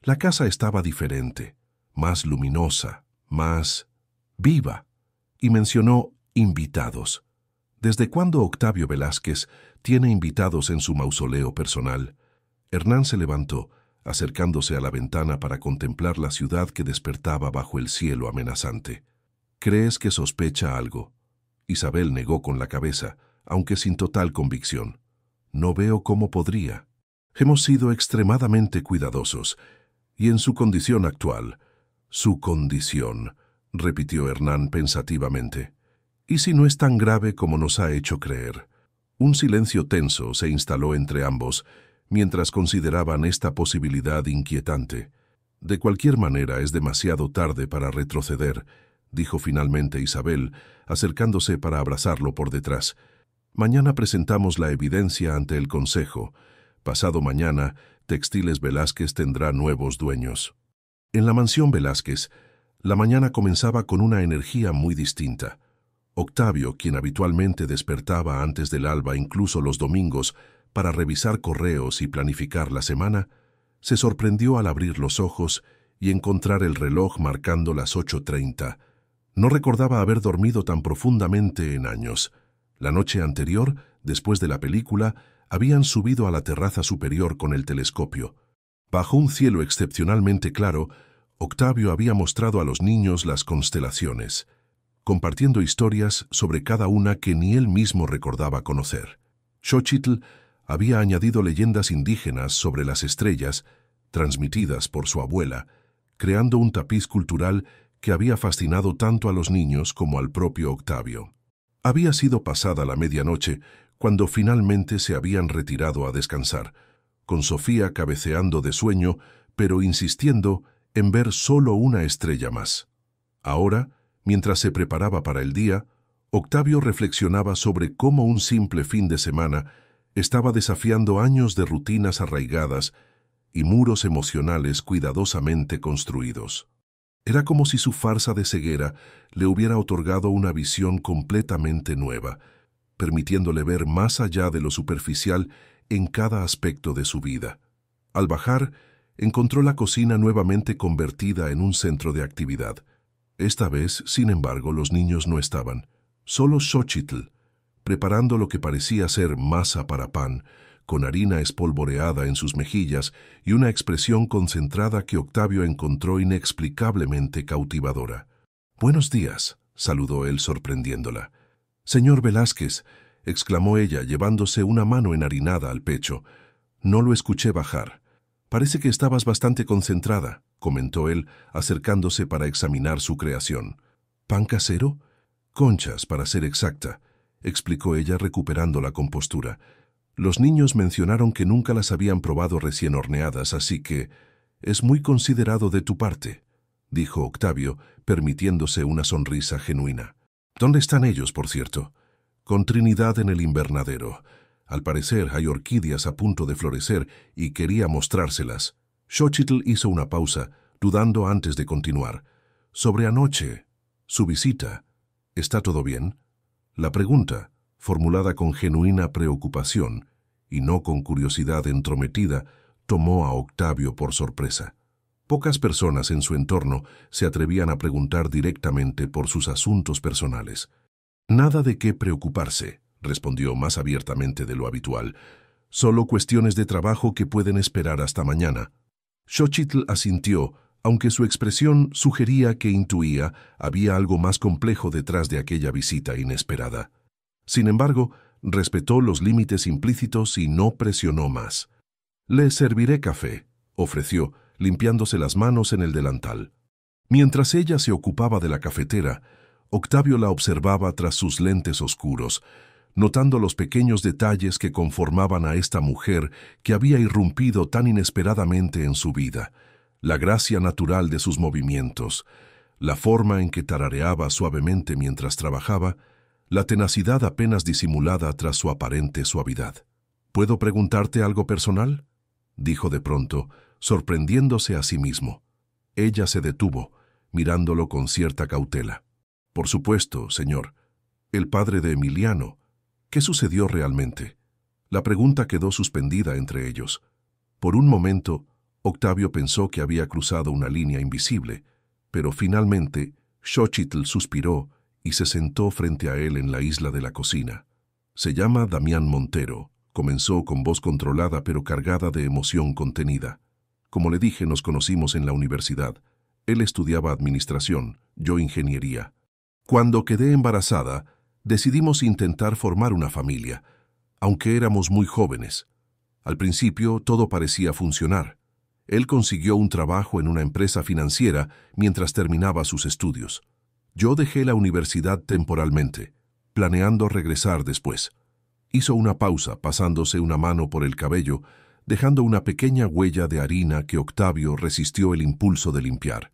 «La casa estaba diferente, más luminosa, más viva». Y mencionó invitados. ¿Desde cuándo Octavio Velázquez tiene invitados en su mausoleo personal? Hernán se levantó, acercándose a la ventana para contemplar la ciudad que despertaba bajo el cielo amenazante. «¿Crees que sospecha algo?» Isabel negó con la cabeza, aunque sin total convicción. «No veo cómo podría. Hemos sido extremadamente cuidadosos, y en su condición actual». «Su condición», repitió Hernán pensativamente. «¿Y si no es tan grave como nos ha hecho creer?» Un silencio tenso se instaló entre ambos, mientras consideraban esta posibilidad inquietante. «De cualquier manera es demasiado tarde para retroceder», dijo finalmente Isabel, acercándose para abrazarlo por detrás. «Mañana presentamos la evidencia ante el Consejo. Pasado mañana, Textiles Velázquez tendrá nuevos dueños». En la mansión Velázquez, la mañana comenzaba con una energía muy distinta. Octavio, quien habitualmente despertaba antes del alba incluso los domingos para revisar correos y planificar la semana, se sorprendió al abrir los ojos y encontrar el reloj marcando las 8:30. No recordaba haber dormido tan profundamente en años. La noche anterior, después de la película, habían subido a la terraza superior con el telescopio. Bajo un cielo excepcionalmente claro, Octavio había mostrado a los niños las constelaciones, compartiendo historias sobre cada una que ni él mismo recordaba conocer. Xochitl había añadido leyendas indígenas sobre las estrellas, transmitidas por su abuela, creando un tapiz cultural que había fascinado tanto a los niños como al propio Octavio. Había sido pasada la medianoche cuando finalmente se habían retirado a descansar, con Sofía cabeceando de sueño, pero insistiendo en ver solo una estrella más. Ahora, mientras se preparaba para el día, Octavio reflexionaba sobre cómo un simple fin de semana estaba desafiando años de rutinas arraigadas y muros emocionales cuidadosamente construidos. Era como si su farsa de ceguera le hubiera otorgado una visión completamente nueva, permitiéndole ver más allá de lo superficial en cada aspecto de su vida. Al bajar, encontró la cocina nuevamente convertida en un centro de actividad. Esta vez, sin embargo, los niños no estaban. Solo Xochitl, preparando lo que parecía ser masa para pan, con harina espolvoreada en sus mejillas y una expresión concentrada que Octavio encontró inexplicablemente cautivadora. «Buenos días», saludó él sorprendiéndola. «Señor Velázquez», exclamó ella, llevándose una mano enharinada al pecho. «No lo escuché bajar». «Parece que estabas bastante concentrada», comentó él, acercándose para examinar su creación. «¿Pan casero?» «Conchas, para ser exacta», explicó ella recuperando la compostura. «Los niños mencionaron que nunca las habían probado recién horneadas, así que es muy considerado de tu parte», dijo Octavio, permitiéndose una sonrisa genuina. «¿Dónde están ellos, por cierto?» «Con Trinidad en el invernadero. Al parecer hay orquídeas a punto de florecer y quería mostrárselas». Xochitl hizo una pausa, dudando antes de continuar. «Sobre anoche, su visita, ¿está todo bien?» La pregunta, formulada con genuina preocupación y no con curiosidad entrometida, tomó a Octavio por sorpresa. Pocas personas en su entorno se atrevían a preguntar directamente por sus asuntos personales. «Nada de qué preocuparse», respondió más abiertamente de lo habitual. «Solo cuestiones de trabajo que pueden esperar hasta mañana». Xochitl asintió, aunque su expresión sugería que intuía había algo más complejo detrás de aquella visita inesperada. Sin embargo, respetó los límites implícitos y no presionó más. «Le serviré café», ofreció, limpiándose las manos en el delantal. Mientras ella se ocupaba de la cafetera, Octavio la observaba tras sus lentes oscuros, notando los pequeños detalles que conformaban a esta mujer que había irrumpido tan inesperadamente en su vida, la gracia natural de sus movimientos, la forma en que tarareaba suavemente mientras trabajaba, la tenacidad apenas disimulada tras su aparente suavidad. «¿Puedo preguntarte algo personal?», dijo de pronto, sorprendiéndose a sí mismo. Ella se detuvo, mirándolo con cierta cautela. «Por supuesto, señor. El padre de Emiliano. ¿Qué sucedió realmente?». La pregunta quedó suspendida entre ellos. Por un momento, Octavio pensó que había cruzado una línea invisible, pero finalmente Xochitl suspiró y se sentó frente a él en la isla de la cocina. «Se llama Damián Montero», comenzó con voz controlada pero cargada de emoción contenida. «Como le dije, nos conocimos en la universidad. Él estudiaba administración, yo ingeniería. Cuando quedé embarazada, decidimos intentar formar una familia, aunque éramos muy jóvenes. Al principio todo parecía funcionar. Él consiguió un trabajo en una empresa financiera mientras terminaba sus estudios. Yo dejé la universidad temporalmente, planeando regresar después». Hizo una pausa, pasándose una mano por el cabello, dejando una pequeña huella de harina que Octavio resistió el impulso de limpiar.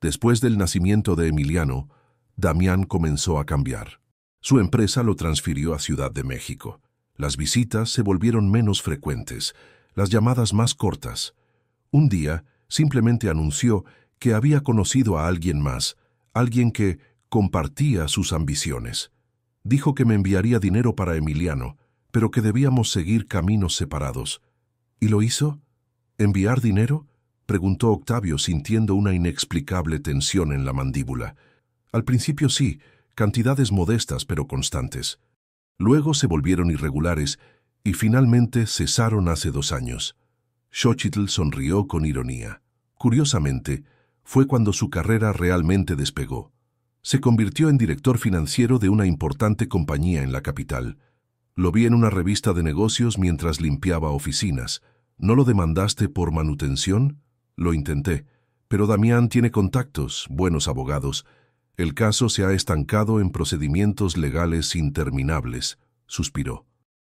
Después del nacimiento de Emiliano, Damián comenzó a cambiar. Su empresa lo transfirió a Ciudad de México. Las visitas se volvieron menos frecuentes, las llamadas más cortas. Un día, simplemente anunció que había conocido a alguien más, alguien que compartía sus ambiciones. Dijo que me enviaría dinero para Emiliano, pero que debíamos seguir caminos separados. ¿Y lo hizo? ¿Enviar dinero?, preguntó Octavio, sintiendo una inexplicable tensión en la mandíbula. Al principio sí, cantidades modestas pero constantes. Luego se volvieron irregulares y finalmente cesaron hace 2 años. Xochitl sonrió con ironía. Curiosamente, fue cuando su carrera realmente despegó. Se convirtió en director financiero de una importante compañía en la capital. Lo vi en una revista de negocios mientras limpiaba oficinas. ¿No lo demandaste por manutención? Lo intenté, pero Damián tiene contactos, buenos abogados. El caso se ha estancado en procedimientos legales interminables, suspiró.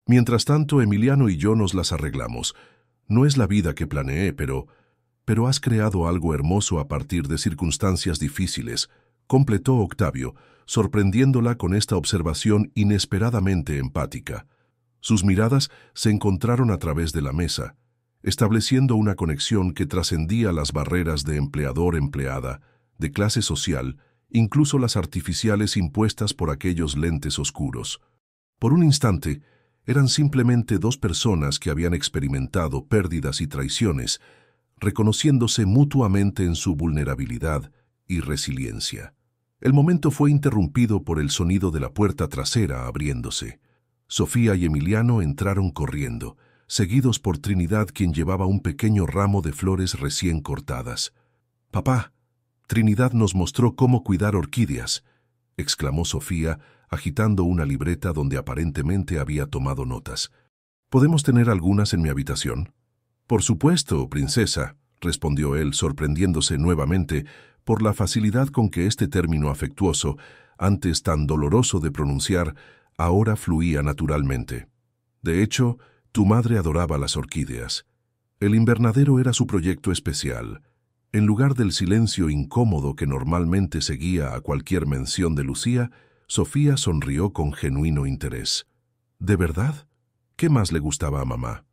Mientras tanto, Emiliano y yo nos las arreglamos. No es la vida que planeé, pero has creado algo hermoso a partir de circunstancias difíciles, completó Octavio, sorprendiéndola con esta observación inesperadamente empática. Sus miradas se encontraron a través de la mesa, estableciendo una conexión que trascendía las barreras de empleador-empleada, de clase social, incluso las artificiales impuestas por aquellos lentes oscuros. Por un instante, Eran simplemente dos personas que habían experimentado pérdidas y traiciones, reconociéndose mutuamente en su vulnerabilidad y resiliencia. El momento fue interrumpido por el sonido de la puerta trasera abriéndose. Sofía y Emiliano entraron corriendo, seguidos por Trinidad, quien llevaba un pequeño ramo de flores recién cortadas. «Papá, Trinidad nos mostró cómo cuidar orquídeas», exclamó Sofía, agitando una libreta donde aparentemente había tomado notas. «¿Podemos tener algunas en mi habitación?» «Por supuesto, princesa», respondió él, sorprendiéndose nuevamente por la facilidad con que este término afectuoso, antes tan doloroso de pronunciar, ahora fluía naturalmente. «De hecho, tu madre adoraba las orquídeas. El invernadero era su proyecto especial». En lugar del silencio incómodo que normalmente seguía a cualquier mención de Lucía, Sofía sonrió con genuino interés. ¿De verdad? ¿Qué más le gustaba a mamá?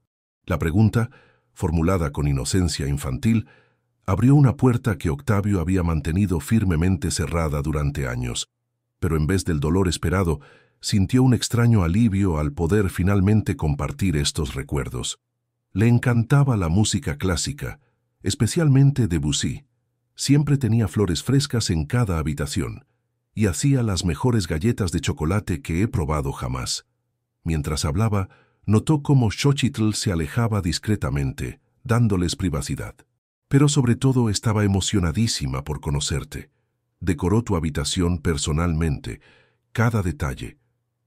La pregunta, formulada con inocencia infantil, abrió una puerta que Octavio había mantenido firmemente cerrada durante años, pero en vez del dolor esperado, sintió un extraño alivio al poder finalmente compartir estos recuerdos. Le encantaba la música clásica, especialmente Debussy. Siempre tenía flores frescas en cada habitación y hacía las mejores galletas de chocolate que he probado jamás. Mientras hablaba, notó cómo Xochitl se alejaba discretamente, dándoles privacidad. Pero sobre todo estaba emocionadísima por conocerte. Decoró tu habitación personalmente, cada detalle.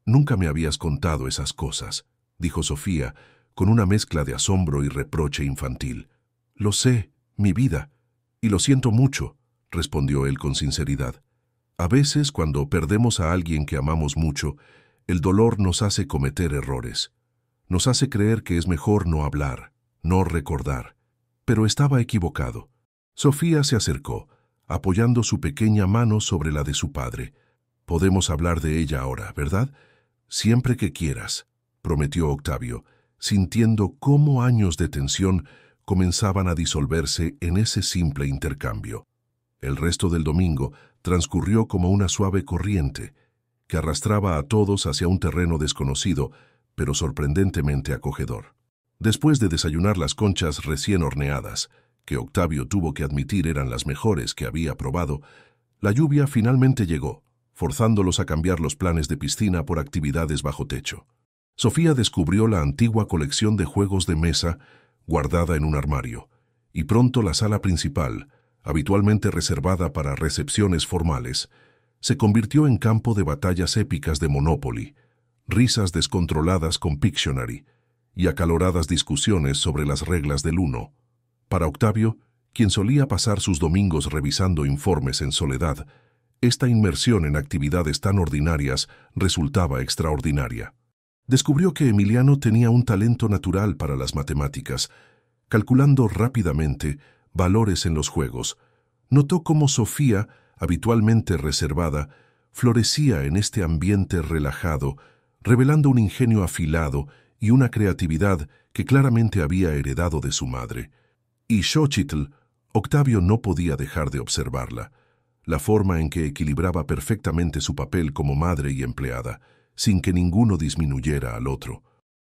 Nunca me habías contado esas cosas, dijo Sofía, con una mezcla de asombro y reproche infantil. «Lo sé, mi vida, y lo siento mucho», respondió él con sinceridad. «A veces, cuando perdemos a alguien que amamos mucho, el dolor nos hace cometer errores. Nos hace creer que es mejor no hablar, no recordar». Pero estaba equivocado. Sofía se acercó, apoyando su pequeña mano sobre la de su padre. «Podemos hablar de ella ahora, ¿verdad?» «Siempre que quieras», prometió Octavio, sintiendo cómo años de tensión comenzaban a disolverse en ese simple intercambio. El resto del domingo transcurrió como una suave corriente que arrastraba a todos hacia un terreno desconocido, pero sorprendentemente acogedor. Después de desayunar las conchas recién horneadas, que Octavio tuvo que admitir eran las mejores que había probado, la lluvia finalmente llegó, forzándolos a cambiar los planes de piscina por actividades bajo techo. Sofía descubrió la antigua colección de juegos de mesa guardada en un armario, y pronto la sala principal, habitualmente reservada para recepciones formales, se convirtió en campo de batallas épicas de Monopoly, risas descontroladas con Pictionary y acaloradas discusiones sobre las reglas del Uno. Para Octavio, quien solía pasar sus domingos revisando informes en soledad, esta inmersión en actividades tan ordinarias resultaba extraordinaria. Descubrió que Emiliano tenía un talento natural para las matemáticas. Calculando rápidamente valores en los juegos, notó cómo Sofía, habitualmente reservada, florecía en este ambiente relajado, revelando un ingenio afilado y una creatividad que claramente había heredado de su madre. Y Xochitl, Octavio no podía dejar de observarla, la forma en que equilibraba perfectamente su papel como madre y empleada, sin que ninguno disminuyera al otro.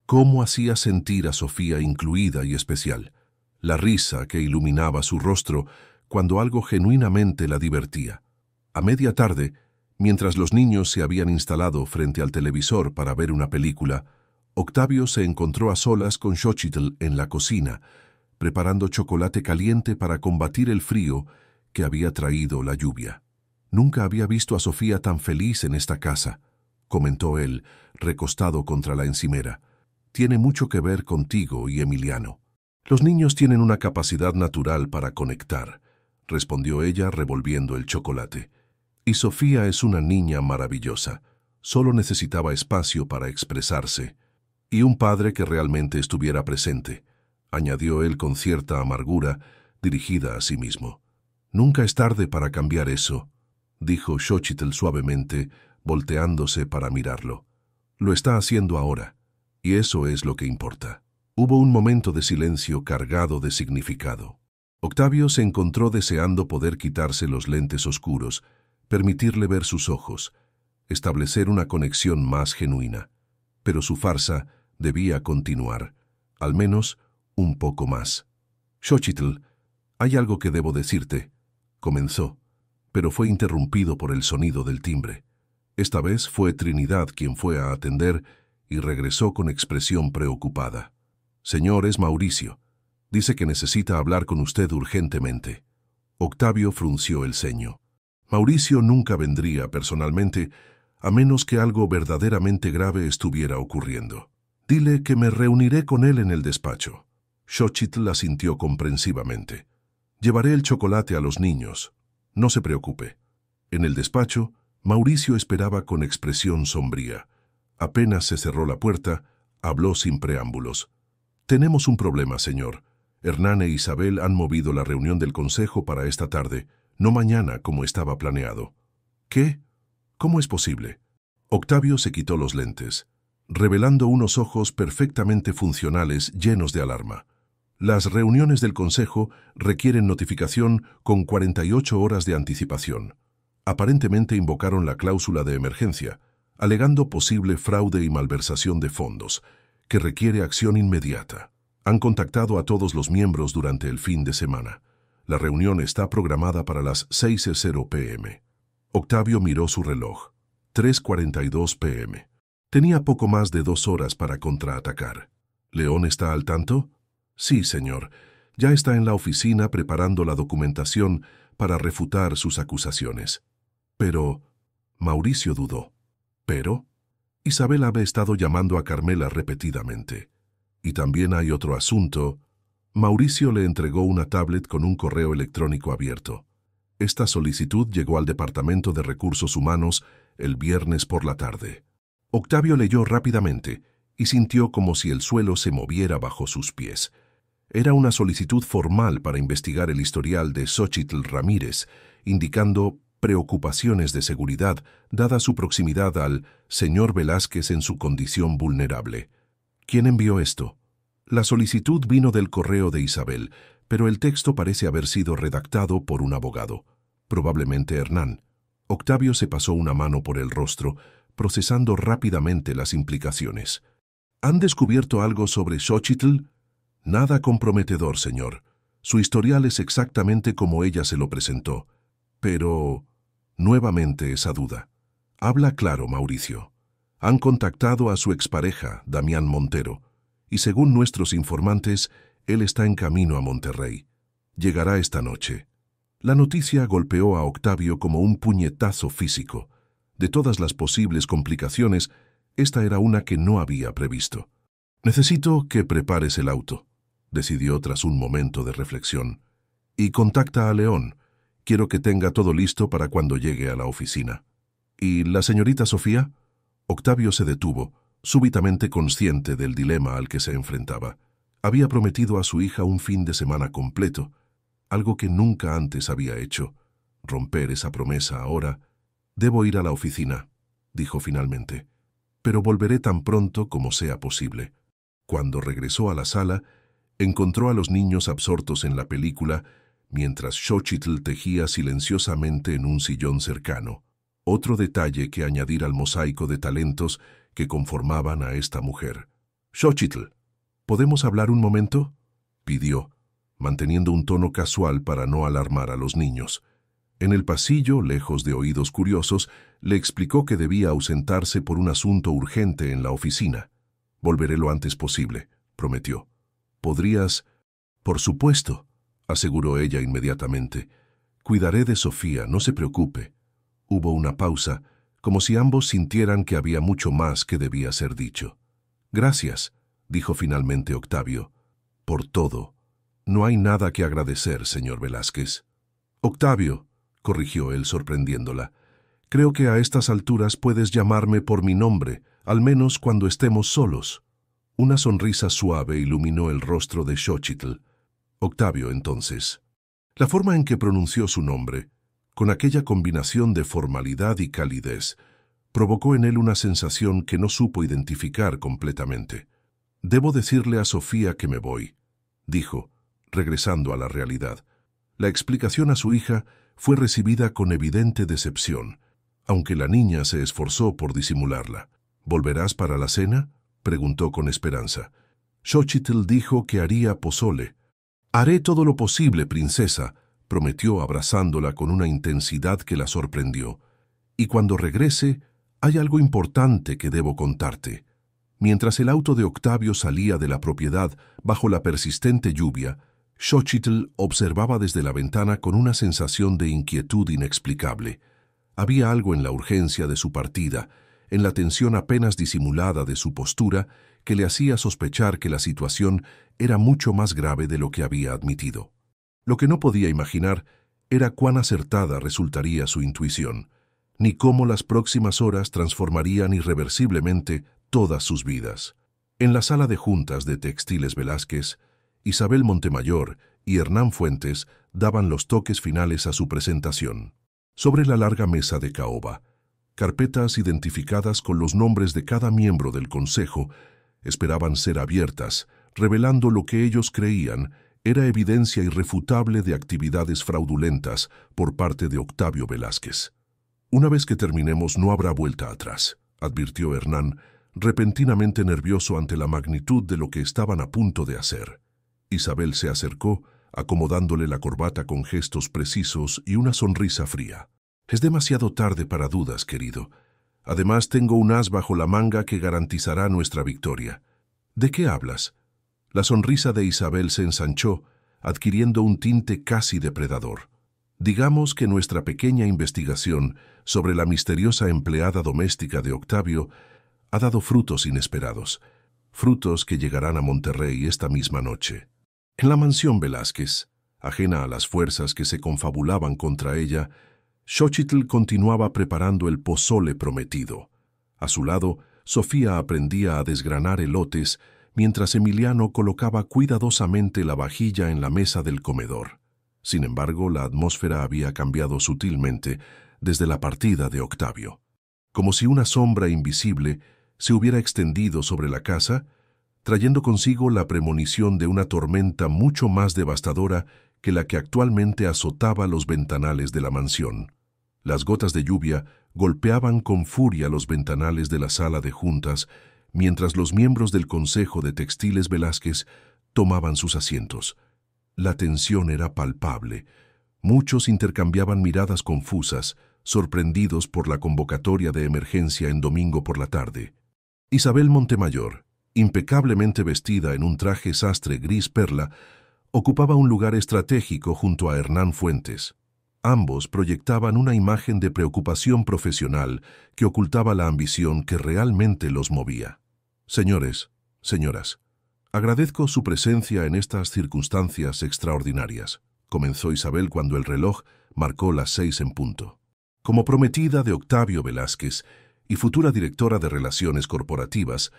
Cómo hacía sentir a Sofía incluida y especial, la risa que iluminaba su rostro cuando algo genuinamente la divertía. A media tarde, mientras los niños se habían instalado frente al televisor para ver una película, Octavio se encontró a solas con Xochitl en la cocina, preparando chocolate caliente para combatir el frío que había traído la lluvia. «Nunca había visto a Sofía tan feliz en esta casa», comentó él, recostado contra la encimera. «Tiene mucho que ver contigo y Emiliano». «Los niños tienen una capacidad natural para conectar», respondió ella revolviendo el chocolate. «Y Sofía es una niña maravillosa. Solo necesitaba espacio para expresarse. Y un padre que realmente estuviera presente», añadió él con cierta amargura, dirigida a sí mismo. «Nunca es tarde para cambiar eso», dijo Xochitl suavemente, volteándose para mirarlo. «Lo está haciendo ahora, y eso es lo que importa». Hubo un momento de silencio cargado de significado. Octavio se encontró deseando poder quitarse los lentes oscuros, permitirle ver sus ojos, establecer una conexión más genuina. Pero su farsa Debía continuar, al menos un poco más. «Xochitl, hay algo que debo decirte», comenzó, pero fue interrumpido por el sonido del timbre. Esta vez fue Trinidad quien fue a atender y regresó con expresión preocupada. «Señor, es Mauricio. Dice que necesita hablar con usted urgentemente». Octavio frunció el ceño. Mauricio nunca vendría personalmente, a menos que algo verdaderamente grave estuviera ocurriendo. «Dile que me reuniré con él en el despacho». Xochitl asintió comprensivamente. «Llevaré el chocolate a los niños. No se preocupe». En el despacho, Mauricio esperaba con expresión sombría. Apenas se cerró la puerta, habló sin preámbulos. «Tenemos un problema, señor. Hernán e Isabel han movido la reunión del consejo para esta tarde, no mañana como estaba planeado». «¿Qué? ¿Cómo es posible?» Octavio se quitó los lentes, revelando unos ojos perfectamente funcionales llenos de alarma. «Las reuniones del consejo requieren notificación con 48 horas de anticipación. Aparentemente invocaron la cláusula de emergencia, alegando posible fraude y malversación de fondos, que requiere acción inmediata. Han contactado a todos los miembros durante el fin de semana. La reunión está programada para las 6:00 p.m. Octavio miró su reloj. 3:42 p.m. Tenía poco más de 2 horas para contraatacar. «¿León está al tanto?» «Sí, señor. Ya está en la oficina preparando la documentación para refutar sus acusaciones». «Pero...» Mauricio dudó. «¿Pero?» Isabel había estado llamando a Carmela repetidamente. «Y también hay otro asunto». Mauricio le entregó una tablet con un correo electrónico abierto. Esta solicitud llegó al Departamento de Recursos Humanos el viernes por la tarde. Octavio leyó rápidamente y sintió como si el suelo se moviera bajo sus pies. Era una solicitud formal para investigar el historial de Xochitl Ramírez, indicando preocupaciones de seguridad dada su proximidad al señor Velázquez en su condición vulnerable. ¿Quién envió esto? La solicitud vino del correo de Isabel, pero el texto parece haber sido redactado por un abogado, probablemente Hernán. Octavio se pasó una mano por el rostro, procesando rápidamente las implicaciones. ¿Han descubierto algo sobre Xochitl? Nada comprometedor, señor. Su historial es exactamente como ella se lo presentó. Pero... nuevamente esa duda. Habla claro, Mauricio. Han contactado a su expareja, Damián Montero, y según nuestros informantes, él está en camino a Monterrey. Llegará esta noche. La noticia golpeó a Octavio como un puñetazo físico. De todas las posibles complicaciones, esta era una que no había previsto. «Necesito que prepares el auto», decidió tras un momento de reflexión. «Y contacta a León. Quiero que tenga todo listo para cuando llegue a la oficina». «¿Y la señorita Sofía?» Octavio se detuvo, súbitamente consciente del dilema al que se enfrentaba. Había prometido a su hija un fin de semana completo, algo que nunca antes había hecho. Romper esa promesa ahora... «Debo ir a la oficina», dijo finalmente, «pero volveré tan pronto como sea posible». Cuando regresó a la sala, encontró a los niños absortos en la película, mientras Xochitl tejía silenciosamente en un sillón cercano. Otro detalle que añadir al mosaico de talentos que conformaban a esta mujer. «Xochitl, ¿podemos hablar un momento?», pidió, manteniendo un tono casual para no alarmar a los niños. En el pasillo, lejos de oídos curiosos, le explicó que debía ausentarse por un asunto urgente en la oficina. «Volveré lo antes posible», prometió. «¿Podrías...?» «Por supuesto», aseguró ella inmediatamente. «Cuidaré de Sofía, no se preocupe». Hubo una pausa, como si ambos sintieran que había mucho más que debía ser dicho. «Gracias», dijo finalmente Octavio. «Por todo. No hay nada que agradecer, señor Velázquez». «Octavio», corrigió él sorprendiéndola, «creo que a estas alturas puedes llamarme por mi nombre, al menos cuando estemos solos». Una sonrisa suave iluminó el rostro de Xochitl. «Octavio, entonces». La forma en que pronunció su nombre, con aquella combinación de formalidad y calidez, provocó en él una sensación que no supo identificar completamente. «Debo decirle a Sofía que me voy», dijo, regresando a la realidad. La explicación a su hija fue recibida con evidente decepción, aunque la niña se esforzó por disimularla. «¿Volverás para la cena?», preguntó con esperanza. Xochitl dijo que haría pozole. «Haré todo lo posible, princesa», prometió abrazándola con una intensidad que la sorprendió. «Y cuando regrese, hay algo importante que debo contarte». Mientras el auto de Octavio salía de la propiedad bajo la persistente lluvia, Xochitl observaba desde la ventana con una sensación de inquietud inexplicable. Había algo en la urgencia de su partida, en la tensión apenas disimulada de su postura, que le hacía sospechar que la situación era mucho más grave de lo que había admitido. Lo que no podía imaginar era cuán acertada resultaría su intuición, ni cómo las próximas horas transformarían irreversiblemente todas sus vidas. En la sala de juntas de Textiles Velázquez, Isabel Montemayor y Hernán Fuentes daban los toques finales a su presentación. Sobre la larga mesa de caoba, carpetas identificadas con los nombres de cada miembro del consejo esperaban ser abiertas, revelando lo que ellos creían era evidencia irrefutable de actividades fraudulentas por parte de Octavio Velázquez. «Una vez que terminemos no habrá vuelta atrás», advirtió Hernán, repentinamente nervioso ante la magnitud de lo que estaban a punto de hacer. Isabel se acercó, acomodándole la corbata con gestos precisos y una sonrisa fría. «Es demasiado tarde para dudas, querido. Además, tengo un as bajo la manga que garantizará nuestra victoria». «¿De qué hablas?». La sonrisa de Isabel se ensanchó, adquiriendo un tinte casi depredador. «Digamos que nuestra pequeña investigación sobre la misteriosa empleada doméstica de Octavio ha dado frutos inesperados, frutos que llegarán a Monterrey esta misma noche». En la mansión Velázquez, ajena a las fuerzas que se confabulaban contra ella, Xochitl continuaba preparando el pozole prometido. A su lado, Sofía aprendía a desgranar elotes, mientras Emiliano colocaba cuidadosamente la vajilla en la mesa del comedor. Sin embargo, la atmósfera había cambiado sutilmente desde la partida de Octavio. Como si una sombra invisible se hubiera extendido sobre la casa, trayendo consigo la premonición de una tormenta mucho más devastadora que la que actualmente azotaba los ventanales de la mansión. Las gotas de lluvia golpeaban con furia los ventanales de la sala de juntas, mientras los miembros del Consejo de Textiles Velázquez tomaban sus asientos. La tensión era palpable. Muchos intercambiaban miradas confusas, sorprendidos por la convocatoria de emergencia en domingo por la tarde. Isabel Montemayor, impecablemente vestida en un traje sastre gris perla, ocupaba un lugar estratégico junto a Hernán Fuentes. Ambos proyectaban una imagen de preocupación profesional que ocultaba la ambición que realmente los movía. «Señores, señoras, agradezco su presencia en estas circunstancias extraordinarias», comenzó Isabel cuando el reloj marcó las 6 en punto. Como prometida de Octavio Velázquez y futura directora de Relaciones Corporativas,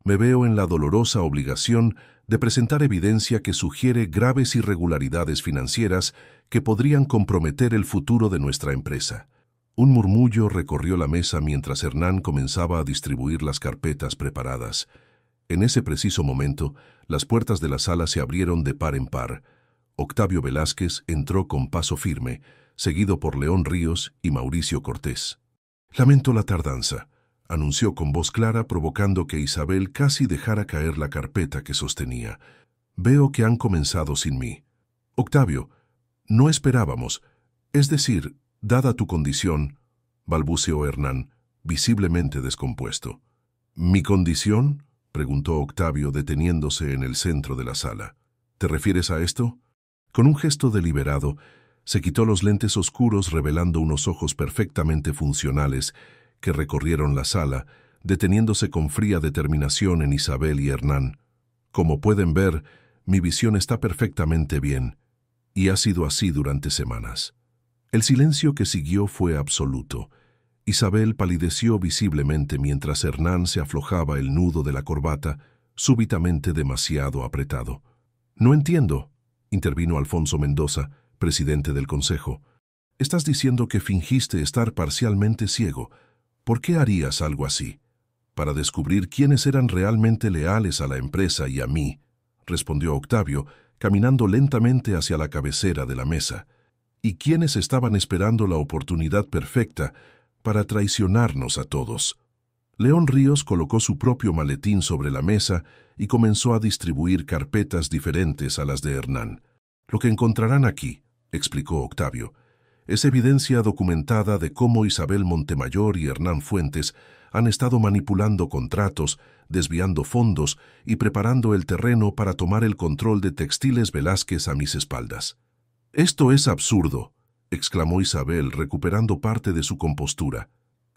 me veo en la dolorosa obligación de presentar evidencia que sugiere graves irregularidades financieras que podrían comprometer el futuro de nuestra empresa. Un murmullo recorrió la mesa mientras Hernán comenzaba a distribuir las carpetas preparadas. En ese preciso momento, las puertas de la sala se abrieron de par en par. Octavio Velázquez entró con paso firme, seguido por León Ríos y Mauricio Cortés. «Lamento la tardanza», anunció con voz clara, provocando que Isabel casi dejara caer la carpeta que sostenía. «Veo que han comenzado sin mí». «Octavio, no esperábamos. Es decir, dada tu condición», balbuceó Hernán, visiblemente descompuesto. «¿Mi condición?», preguntó Octavio, deteniéndose en el centro de la sala. «¿Te refieres a esto?». Con un gesto deliberado, se quitó los lentes oscuros, revelando unos ojos perfectamente funcionales que recorrieron la sala, deteniéndose con fría determinación en Isabel y Hernán. «Como pueden ver, mi visión está perfectamente bien, y ha sido así durante semanas». El silencio que siguió fue absoluto. Isabel palideció visiblemente mientras Hernán se aflojaba el nudo de la corbata, súbitamente demasiado apretado. «No entiendo», intervino Alfonso Mendoza, presidente del Consejo. «Estás diciendo que fingiste estar parcialmente ciego. ¿Por qué harías algo así?». «Para descubrir quiénes eran realmente leales a la empresa y a mí», respondió Octavio, caminando lentamente hacia la cabecera de la mesa. «Y quiénes estaban esperando la oportunidad perfecta para traicionarnos a todos». León Ríos colocó su propio maletín sobre la mesa y comenzó a distribuir carpetas diferentes a las de Hernán. Lo que encontrarán aquí, explicó Octavio, es evidencia documentada de cómo Isabel Montemayor y Hernán Fuentes han estado manipulando contratos, desviando fondos y preparando el terreno para tomar el control de Textiles Velázquez a mis espaldas. «Esto es absurdo», exclamó Isabel, recuperando parte de su compostura.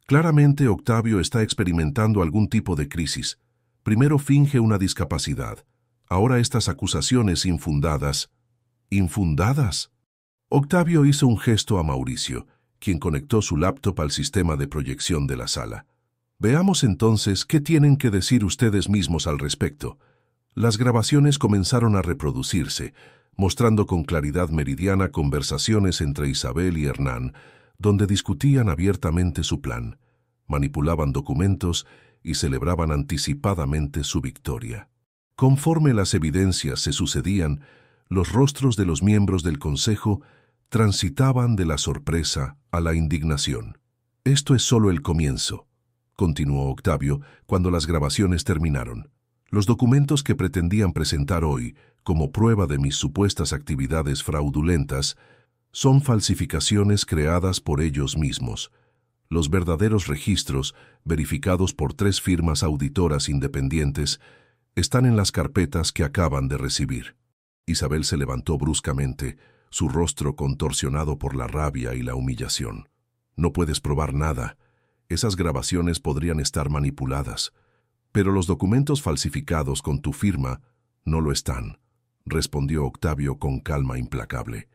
«Claramente Octavio está experimentando algún tipo de crisis. Primero finge una discapacidad. Ahora estas acusaciones infundadas». «¿Infundadas?». Octavio hizo un gesto a Mauricio, quien conectó su laptop al sistema de proyección de la sala. «Veamos entonces qué tienen que decir ustedes mismos al respecto». Las grabaciones comenzaron a reproducirse, mostrando con claridad meridiana conversaciones entre Isabel y Hernán, donde discutían abiertamente su plan, manipulaban documentos y celebraban anticipadamente su victoria. Conforme las evidencias se sucedían, los rostros de los miembros del Consejo transitaban de la sorpresa a la indignación. «Esto es solo el comienzo», continuó Octavio cuando las grabaciones terminaron. «Los documentos que pretendían presentar hoy, como prueba de mis supuestas actividades fraudulentas, son falsificaciones creadas por ellos mismos. Los verdaderos registros, verificados por 3 firmas auditoras independientes, están en las carpetas que acaban de recibir». Isabel se levantó bruscamente, su rostro contorsionado por la rabia y la humillación. «No puedes probar nada. Esas grabaciones podrían estar manipuladas. Pero los documentos falsificados con tu firma no lo están», respondió Octavio con calma implacable.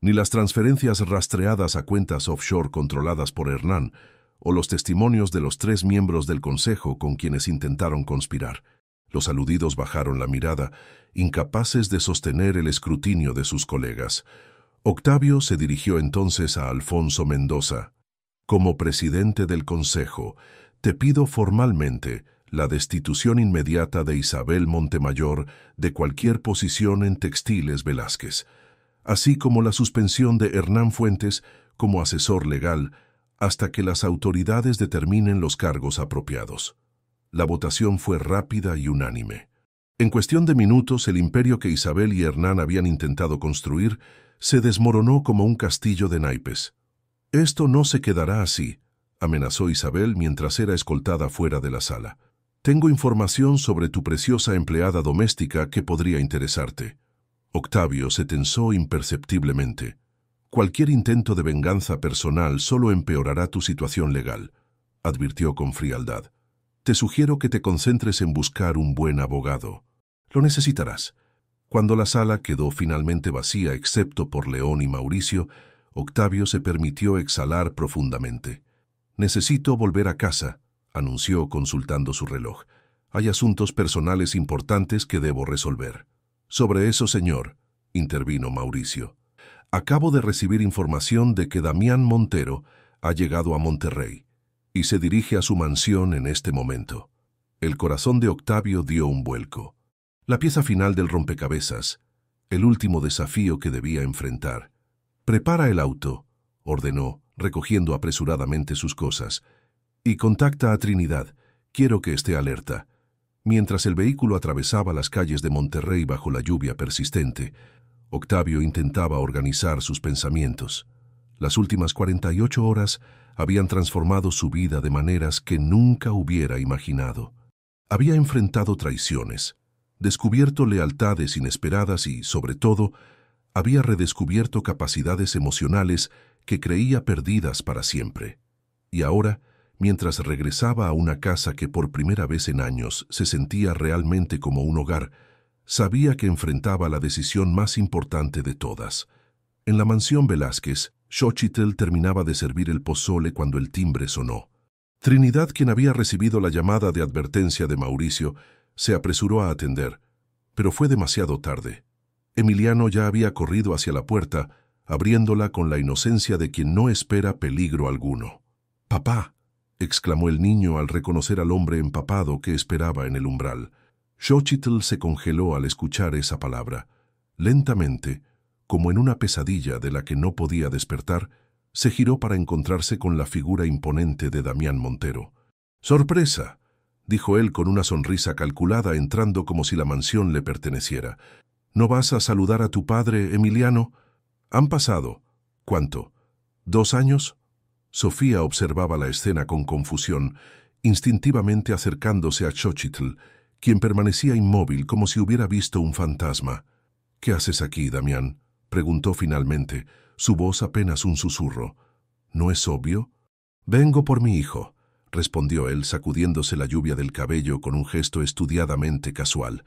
«Ni las transferencias rastreadas a cuentas offshore controladas por Hernán, o los testimonios de los 3 miembros del Consejo con quienes intentaron conspirar». Los aludidos bajaron la mirada, incapaces de sostener el escrutinio de sus colegas. Octavio se dirigió entonces a Alfonso Mendoza. «Como presidente del Consejo, te pido formalmente la destitución inmediata de Isabel Montemayor de cualquier posición en Textiles Velázquez, así como la suspensión de Hernán Fuentes como asesor legal hasta que las autoridades determinen los cargos apropiados». La votación fue rápida y unánime. En cuestión de minutos, el imperio que Isabel y Hernán habían intentado construir se desmoronó como un castillo de naipes. «Esto no se quedará así», amenazó Isabel mientras era escoltada fuera de la sala. «Tengo información sobre tu preciosa empleada doméstica que podría interesarte». Octavio se tensó imperceptiblemente. «Cualquier intento de venganza personal solo empeorará tu situación legal», advirtió con frialdad. «Te sugiero que te concentres en buscar un buen abogado. Lo necesitarás». Cuando la sala quedó finalmente vacía excepto por León y Mauricio, Octavio se permitió exhalar profundamente. «Necesito volver a casa», anunció consultando su reloj. «Hay asuntos personales importantes que debo resolver». «Sobre eso, señor», intervino Mauricio. «Acabo de recibir información de que Damián Montero ha llegado a Monterrey y se dirige a su mansión en este momento». El corazón de Octavio dio un vuelco. La pieza final del rompecabezas, el último desafío que debía enfrentar. «Prepara el auto», ordenó, recogiendo apresuradamente sus cosas. «Y contacta a Trinidad. Quiero que esté alerta». Mientras el vehículo atravesaba las calles de Monterrey bajo la lluvia persistente, Octavio intentaba organizar sus pensamientos. Las últimas 48 horas habían transformado su vida de maneras que nunca hubiera imaginado. Había enfrentado traiciones, descubierto lealtades inesperadas y, sobre todo, había redescubierto capacidades emocionales que creía perdidas para siempre. Y ahora, mientras regresaba a una casa que por primera vez en años se sentía realmente como un hogar, sabía que enfrentaba la decisión más importante de todas. En la mansión Velázquez, Xochitl terminaba de servir el pozole cuando el timbre sonó. Trinidad, quien había recibido la llamada de advertencia de Mauricio, se apresuró a atender, pero fue demasiado tarde. Emiliano ya había corrido hacia la puerta, abriéndola con la inocencia de quien no espera peligro alguno. «¡Papá!», exclamó el niño al reconocer al hombre empapado que esperaba en el umbral. Xochitl se congeló al escuchar esa palabra. Lentamente, como en una pesadilla de la que no podía despertar, se giró para encontrarse con la figura imponente de Damián Montero. Sorpresa, dijo él con una sonrisa calculada, entrando como si la mansión le perteneciera. ¿No vas a saludar a tu padre, Emiliano? Han pasado, ¿cuánto? ¿2 años? Sofía observaba la escena con confusión, instintivamente acercándose a Xochitl, quien permanecía inmóvil como si hubiera visto un fantasma. ¿Qué haces aquí, Damián?, preguntó finalmente, su voz apenas un susurro. ¿No es obvio? Vengo por mi hijo, respondió él, sacudiéndose la lluvia del cabello con un gesto estudiadamente casual.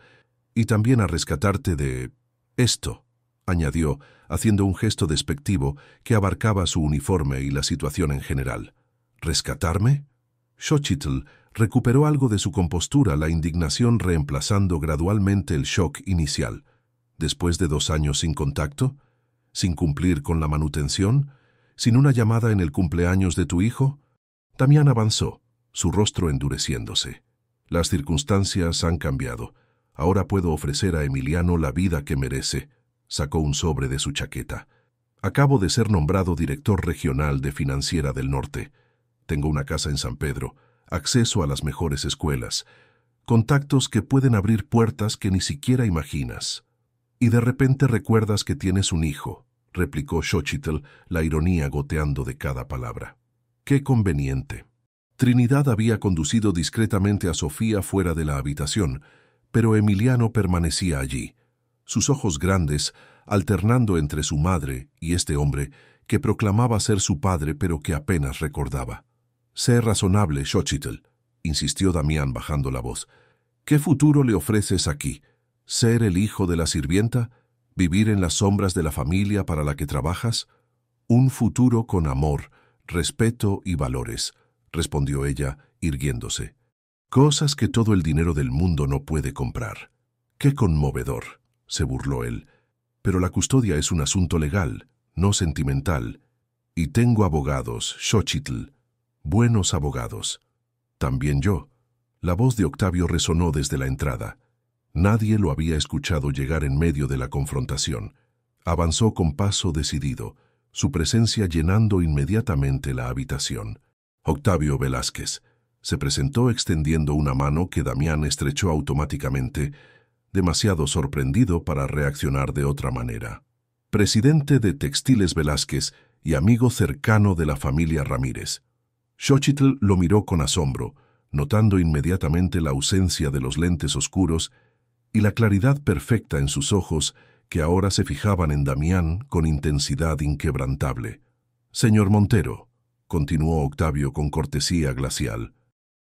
Y también a rescatarte de esto, añadió, haciendo un gesto despectivo que abarcaba su uniforme y la situación en general. ¿Rescatarme? Xochitl recuperó algo de su compostura, la indignación reemplazando gradualmente el shock inicial. ¿Después de 2 años sin contacto? ¿Sin cumplir con la manutención? ¿Sin una llamada en el cumpleaños de tu hijo? Damián avanzó, su rostro endureciéndose. Las circunstancias han cambiado. Ahora puedo ofrecer a Emiliano la vida que merece. Sacó un sobre de su chaqueta. Acabo de ser nombrado director regional de Financiera del Norte. Tengo una casa en San Pedro, acceso a las mejores escuelas, contactos que pueden abrir puertas que ni siquiera imaginas. Y de repente recuerdas que tienes un hijo, replicó Xochitl, la ironía goteando de cada palabra. ¡Qué conveniente! Trinidad había conducido discretamente a Sofía fuera de la habitación, pero Emiliano permanecía allí, sus ojos grandes, alternando entre su madre y este hombre que proclamaba ser su padre pero que apenas recordaba. «Sé razonable, Xochitl», insistió Damián bajando la voz. «¿Qué futuro le ofreces aquí? ¿Ser el hijo de la sirvienta? ¿Vivir en las sombras de la familia para la que trabajas? Un futuro con amor, respeto y valores», respondió ella, irguiéndose. «Cosas que todo el dinero del mundo no puede comprar». «Qué conmovedor», se burló él. «Pero la custodia es un asunto legal, no sentimental. Y tengo abogados, Xochitl, buenos abogados. También yo». La voz de Octavio resonó desde la entrada. Nadie lo había escuchado llegar en medio de la confrontación. Avanzó con paso decidido, su presencia llenando inmediatamente la habitación. Octavio Velázquez se presentó extendiendo una mano que Damián estrechó automáticamente, demasiado sorprendido para reaccionar de otra manera. Presidente de Textiles Velázquez y amigo cercano de la familia Ramírez. Xochitl lo miró con asombro, notando inmediatamente la ausencia de los lentes oscuros y la claridad perfecta en sus ojos que ahora se fijaban en Damián con intensidad inquebrantable. «Señor Montero», continuó Octavio con cortesía glacial,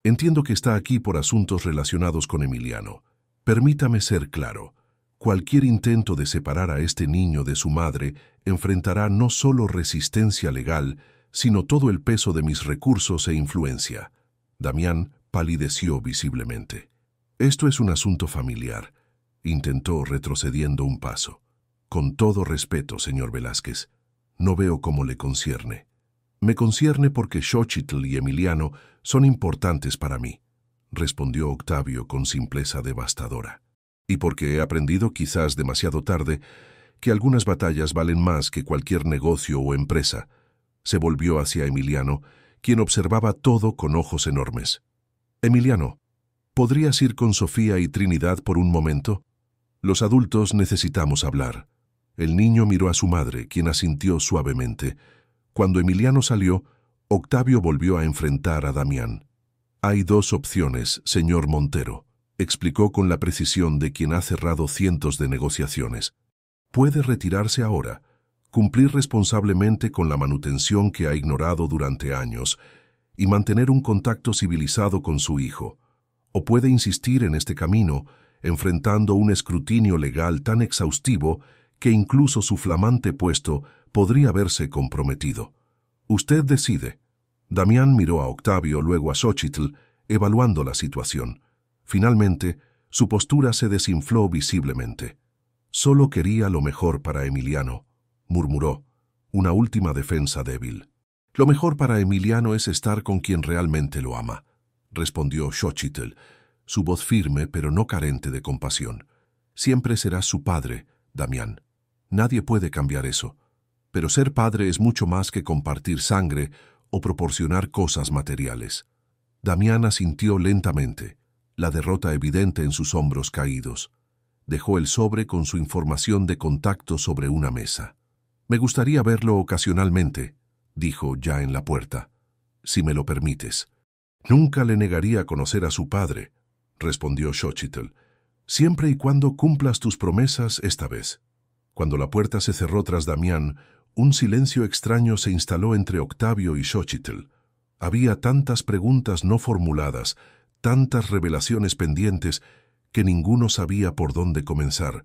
«entiendo que está aquí por asuntos relacionados con Emiliano. Permítame ser claro. Cualquier intento de separar a este niño de su madre enfrentará no solo resistencia legal, sino todo el peso de mis recursos e influencia». Damián palideció visiblemente. «Esto es un asunto familiar», intentó retrocediendo un paso. «Con todo respeto, señor Velázquez, no veo cómo le concierne». «Me concierne porque Xochitl y Emiliano son importantes para mí», respondió Octavio con simpleza devastadora. «Y porque he aprendido, quizás demasiado tarde, que algunas batallas valen más que cualquier negocio o empresa». Se volvió hacia Emiliano, quien observaba todo con ojos enormes. «Emiliano, ¿podrías ir con Sofía y Trinidad por un momento? Los adultos necesitamos hablar». El niño miró a su madre, quien asintió suavemente. Cuando Emiliano salió, Octavio volvió a enfrentar a Damián. «Hay 2 opciones, señor Montero», explicó con la precisión de quien ha cerrado cientos de negociaciones. «Puede retirarse ahora, cumplir responsablemente con la manutención que ha ignorado durante años y mantener un contacto civilizado con su hijo. O puede insistir en este camino, enfrentando un escrutinio legal tan exhaustivo que incluso su flamante puesto podría verse comprometido. Usted decide». Damián miró a Octavio, luego a Xochitl, evaluando la situación. Finalmente, su postura se desinfló visiblemente. «Solo quería lo mejor para Emiliano», murmuró, una última defensa débil. «Lo mejor para Emiliano es estar con quien realmente lo ama», respondió Xochitl, su voz firme pero no carente de compasión. «Siempre serás su padre, Damián. Nadie puede cambiar eso. Pero ser padre es mucho más que compartir sangre o proporcionar cosas materiales». Damián asintió lentamente, la derrota evidente en sus hombros caídos. Dejó el sobre con su información de contacto sobre una mesa. «Me gustaría verlo ocasionalmente», dijo ya en la puerta, «si me lo permites». «Nunca le negaría conocer a su padre», respondió Xochitl, «siempre y cuando cumplas tus promesas esta vez». Cuando la puerta se cerró tras Damián, un silencio extraño se instaló entre Octavio y Xochitl. Había tantas preguntas no formuladas, tantas revelaciones pendientes, que ninguno sabía por dónde comenzar.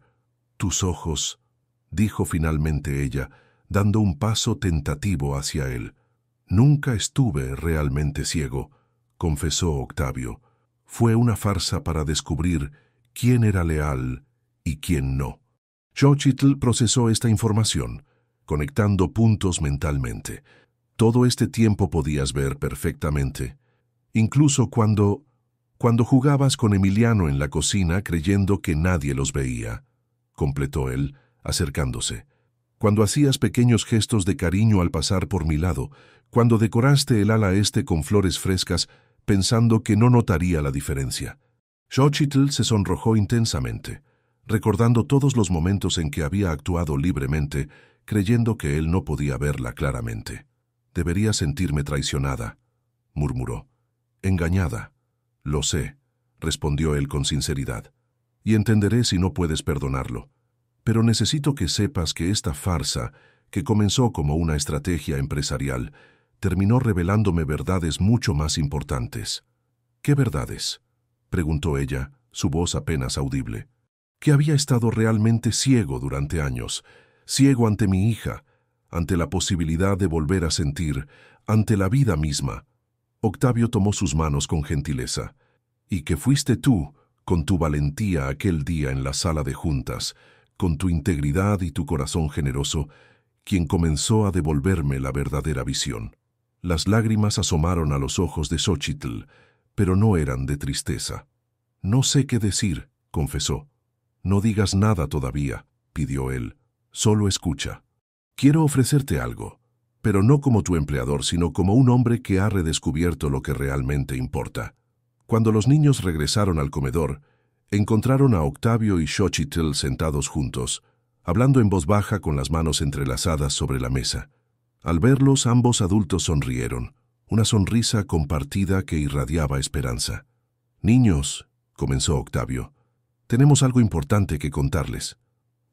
«Tus ojos», dijo finalmente ella, dando un paso tentativo hacia él. «Nunca estuve realmente ciego», confesó Octavio. «Fue una farsa para descubrir quién era leal y quién no». Xochitl procesó esta información, conectando puntos mentalmente. Todo este tiempo podías ver perfectamente, incluso cuando jugabas con Emiliano en la cocina creyendo que nadie los veía, completó él, acercándose. Cuando hacías pequeños gestos de cariño al pasar por mi lado, cuando decoraste el ala este con flores frescas, pensando que no notaría la diferencia. Xochitl se sonrojó intensamente, recordando todos los momentos en que había actuado libremente, creyendo que él no podía verla claramente. «Debería sentirme traicionada», murmuró. «Engañada». «Lo sé», respondió él con sinceridad, «y entenderé si no puedes perdonarlo. Pero necesito que sepas que esta farsa, que comenzó como una estrategia empresarial, terminó revelándome verdades mucho más importantes». «¿Qué verdades?», preguntó ella, su voz apenas audible. «Que había estado realmente ciego durante años, ciego ante mi hija, ante la posibilidad de volver a sentir, ante la vida misma». Octavio tomó sus manos con gentileza. «Y que fuiste tú, con tu valentía aquel día en la sala de juntas, con tu integridad y tu corazón generoso, quien comenzó a devolverme la verdadera visión». Las lágrimas asomaron a los ojos de Xochitl, pero no eran de tristeza. «No sé qué decir», confesó. «No digas nada todavía», pidió él. «Solo escucha. Quiero ofrecerte algo, pero no como tu empleador, sino como un hombre que ha redescubierto lo que realmente importa». Cuando los niños regresaron al comedor, encontraron a Octavio y Xochitl sentados juntos, hablando en voz baja con las manos entrelazadas sobre la mesa. Al verlos, ambos adultos sonrieron, una sonrisa compartida que irradiaba esperanza. «Niños», comenzó Octavio, «tenemos algo importante que contarles».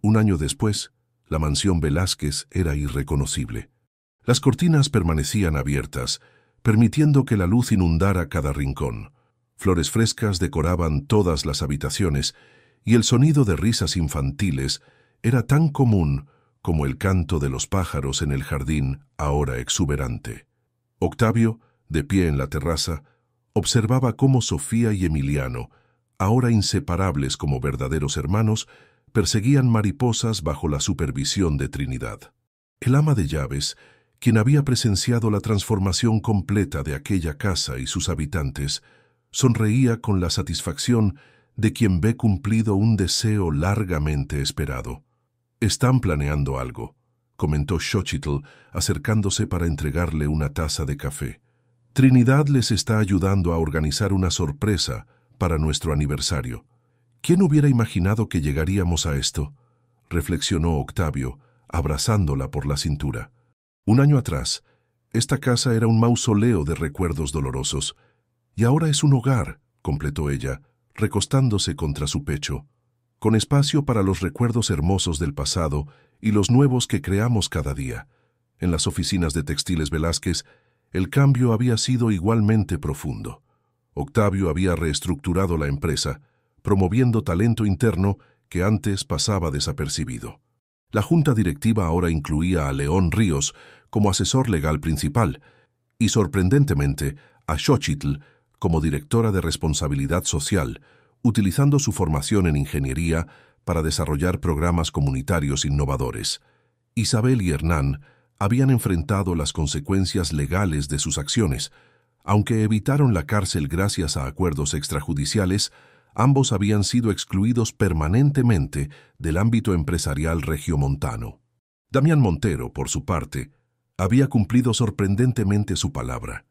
1 año después, la mansión Velázquez era irreconocible. Las cortinas permanecían abiertas, permitiendo que la luz inundara cada rincón. Flores frescas decoraban todas las habitaciones, y el sonido de risas infantiles era tan común como el canto de los pájaros en el jardín ahora exuberante. Octavio, de pie en la terraza, observaba cómo Sofía y Emiliano, ahora inseparables como verdaderos hermanos, perseguían mariposas bajo la supervisión de Trinidad. El ama de llaves, quien había presenciado la transformación completa de aquella casa y sus habitantes, sonreía con la satisfacción de quien ve cumplido un deseo largamente esperado. «Están planeando algo», comentó Xochitl, acercándose para entregarle una taza de café. «Trinidad les está ayudando a organizar una sorpresa para nuestro aniversario». «¿Quién hubiera imaginado que llegaríamos a esto?», reflexionó Octavio, abrazándola por la cintura. 1 año atrás, esta casa era un mausoleo de recuerdos dolorosos, y ahora es un hogar, completó ella, recostándose contra su pecho, con espacio para los recuerdos hermosos del pasado y los nuevos que creamos cada día. En las oficinas de Textiles Velázquez, el cambio había sido igualmente profundo. Octavio había reestructurado la empresa, promoviendo talento interno que antes pasaba desapercibido. La junta directiva ahora incluía a León Ríos como asesor legal principal y, sorprendentemente, a Xochitl como directora de responsabilidad social, utilizando su formación en ingeniería para desarrollar programas comunitarios innovadores. Isabel y Hernán habían enfrentado las consecuencias legales de sus acciones. Aunque evitaron la cárcel gracias a acuerdos extrajudiciales, ambos habían sido excluidos permanentemente del ámbito empresarial regiomontano. Damián Montero, por su parte, había cumplido sorprendentemente su palabra.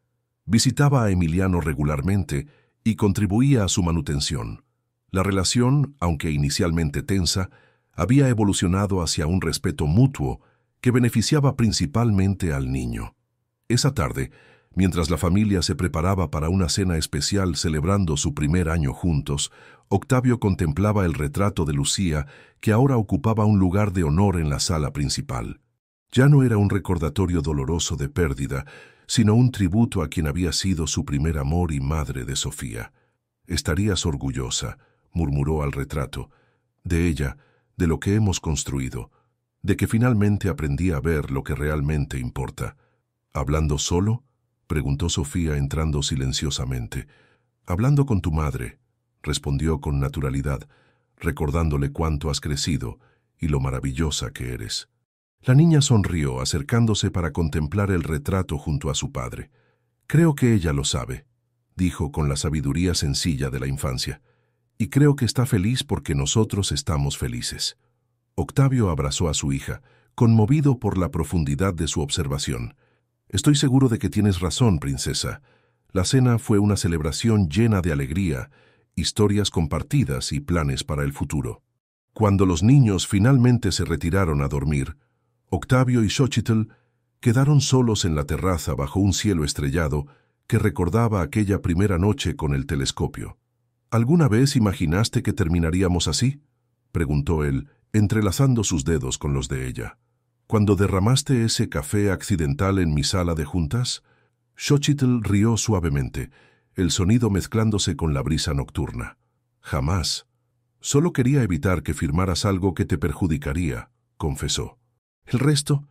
Visitaba a Emiliano regularmente y contribuía a su manutención. La relación, aunque inicialmente tensa, había evolucionado hacia un respeto mutuo que beneficiaba principalmente al niño. Esa tarde, mientras la familia se preparaba para una cena especial celebrando su primer año juntos, Octavio contemplaba el retrato de Lucía, que ahora ocupaba un lugar de honor en la sala principal. Ya no era un recordatorio doloroso de pérdida, sino un tributo a quien había sido su primer amor y madre de Sofía. «Estarías orgullosa», murmuró al retrato, «de ella, de lo que hemos construido, de que finalmente aprendí a ver lo que realmente importa». «¿Hablando solo?», preguntó Sofía entrando silenciosamente. «Hablando con tu madre», respondió con naturalidad, recordándole cuánto has crecido y lo maravillosa que eres. La niña sonrió, acercándose para contemplar el retrato junto a su padre. «Creo que ella lo sabe», dijo con la sabiduría sencilla de la infancia, «y creo que está feliz porque nosotros estamos felices». Octavio abrazó a su hija, conmovido por la profundidad de su observación. «Estoy seguro de que tienes razón, princesa. La cena fue una celebración llena de alegría, historias compartidas y planes para el futuro». Cuando los niños finalmente se retiraron a dormir, Octavio y Xochitl quedaron solos en la terraza bajo un cielo estrellado que recordaba aquella primera noche con el telescopio. «¿Alguna vez imaginaste que terminaríamos así?», preguntó él, entrelazando sus dedos con los de ella. «¿Cuando derramaste ese café accidental en mi sala de juntas?». Xochitl rió suavemente, el sonido mezclándose con la brisa nocturna. «Jamás. Solo quería evitar que firmaras algo que te perjudicaría», confesó. «El resto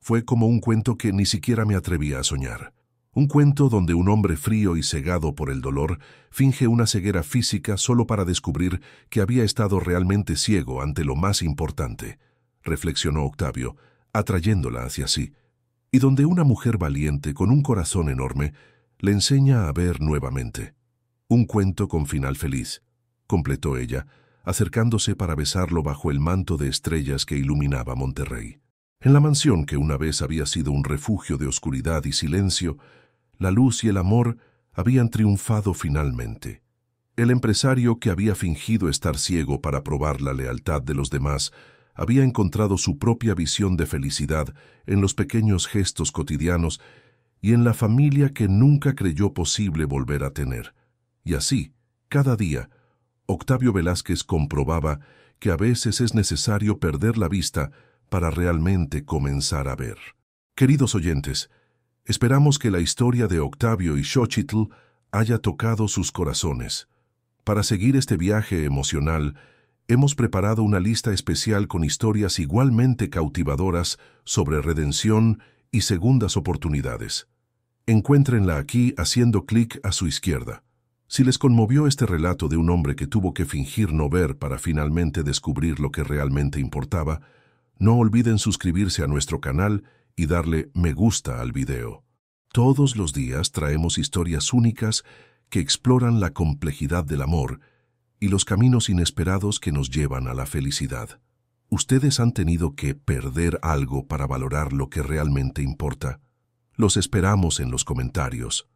fue como un cuento que ni siquiera me atrevía a soñar. Un cuento donde un hombre frío y cegado por el dolor finge una ceguera física solo para descubrir que había estado realmente ciego ante lo más importante», reflexionó Octavio, atrayéndola hacia sí, «y donde una mujer valiente con un corazón enorme le enseña a ver nuevamente. Un cuento con final feliz», completó ella, acercándose para besarlo bajo el manto de estrellas que iluminaba Monterrey. En la mansión que una vez había sido un refugio de oscuridad y silencio, la luz y el amor habían triunfado finalmente. El empresario que había fingido estar ciego para probar la lealtad de los demás había encontrado su propia visión de felicidad en los pequeños gestos cotidianos y en la familia que nunca creyó posible volver a tener. Y así, cada día, Octavio Velázquez comprobaba que a veces es necesario perder la vista para realmente comenzar a ver. Queridos oyentes, esperamos que la historia de Octavio y Xochitl haya tocado sus corazones. Para seguir este viaje emocional, hemos preparado una lista especial con historias igualmente cautivadoras sobre redención y segundas oportunidades. Encuéntrenla aquí haciendo clic a su izquierda. Si les conmovió este relato de un hombre que tuvo que fingir no ver para finalmente descubrir lo que realmente importaba, no olviden suscribirse a nuestro canal y darle me gusta al video. Todos los días traemos historias únicas que exploran la complejidad del amor y los caminos inesperados que nos llevan a la felicidad. ¿Ustedes han tenido que perder algo para valorar lo que realmente importa? Los esperamos en los comentarios.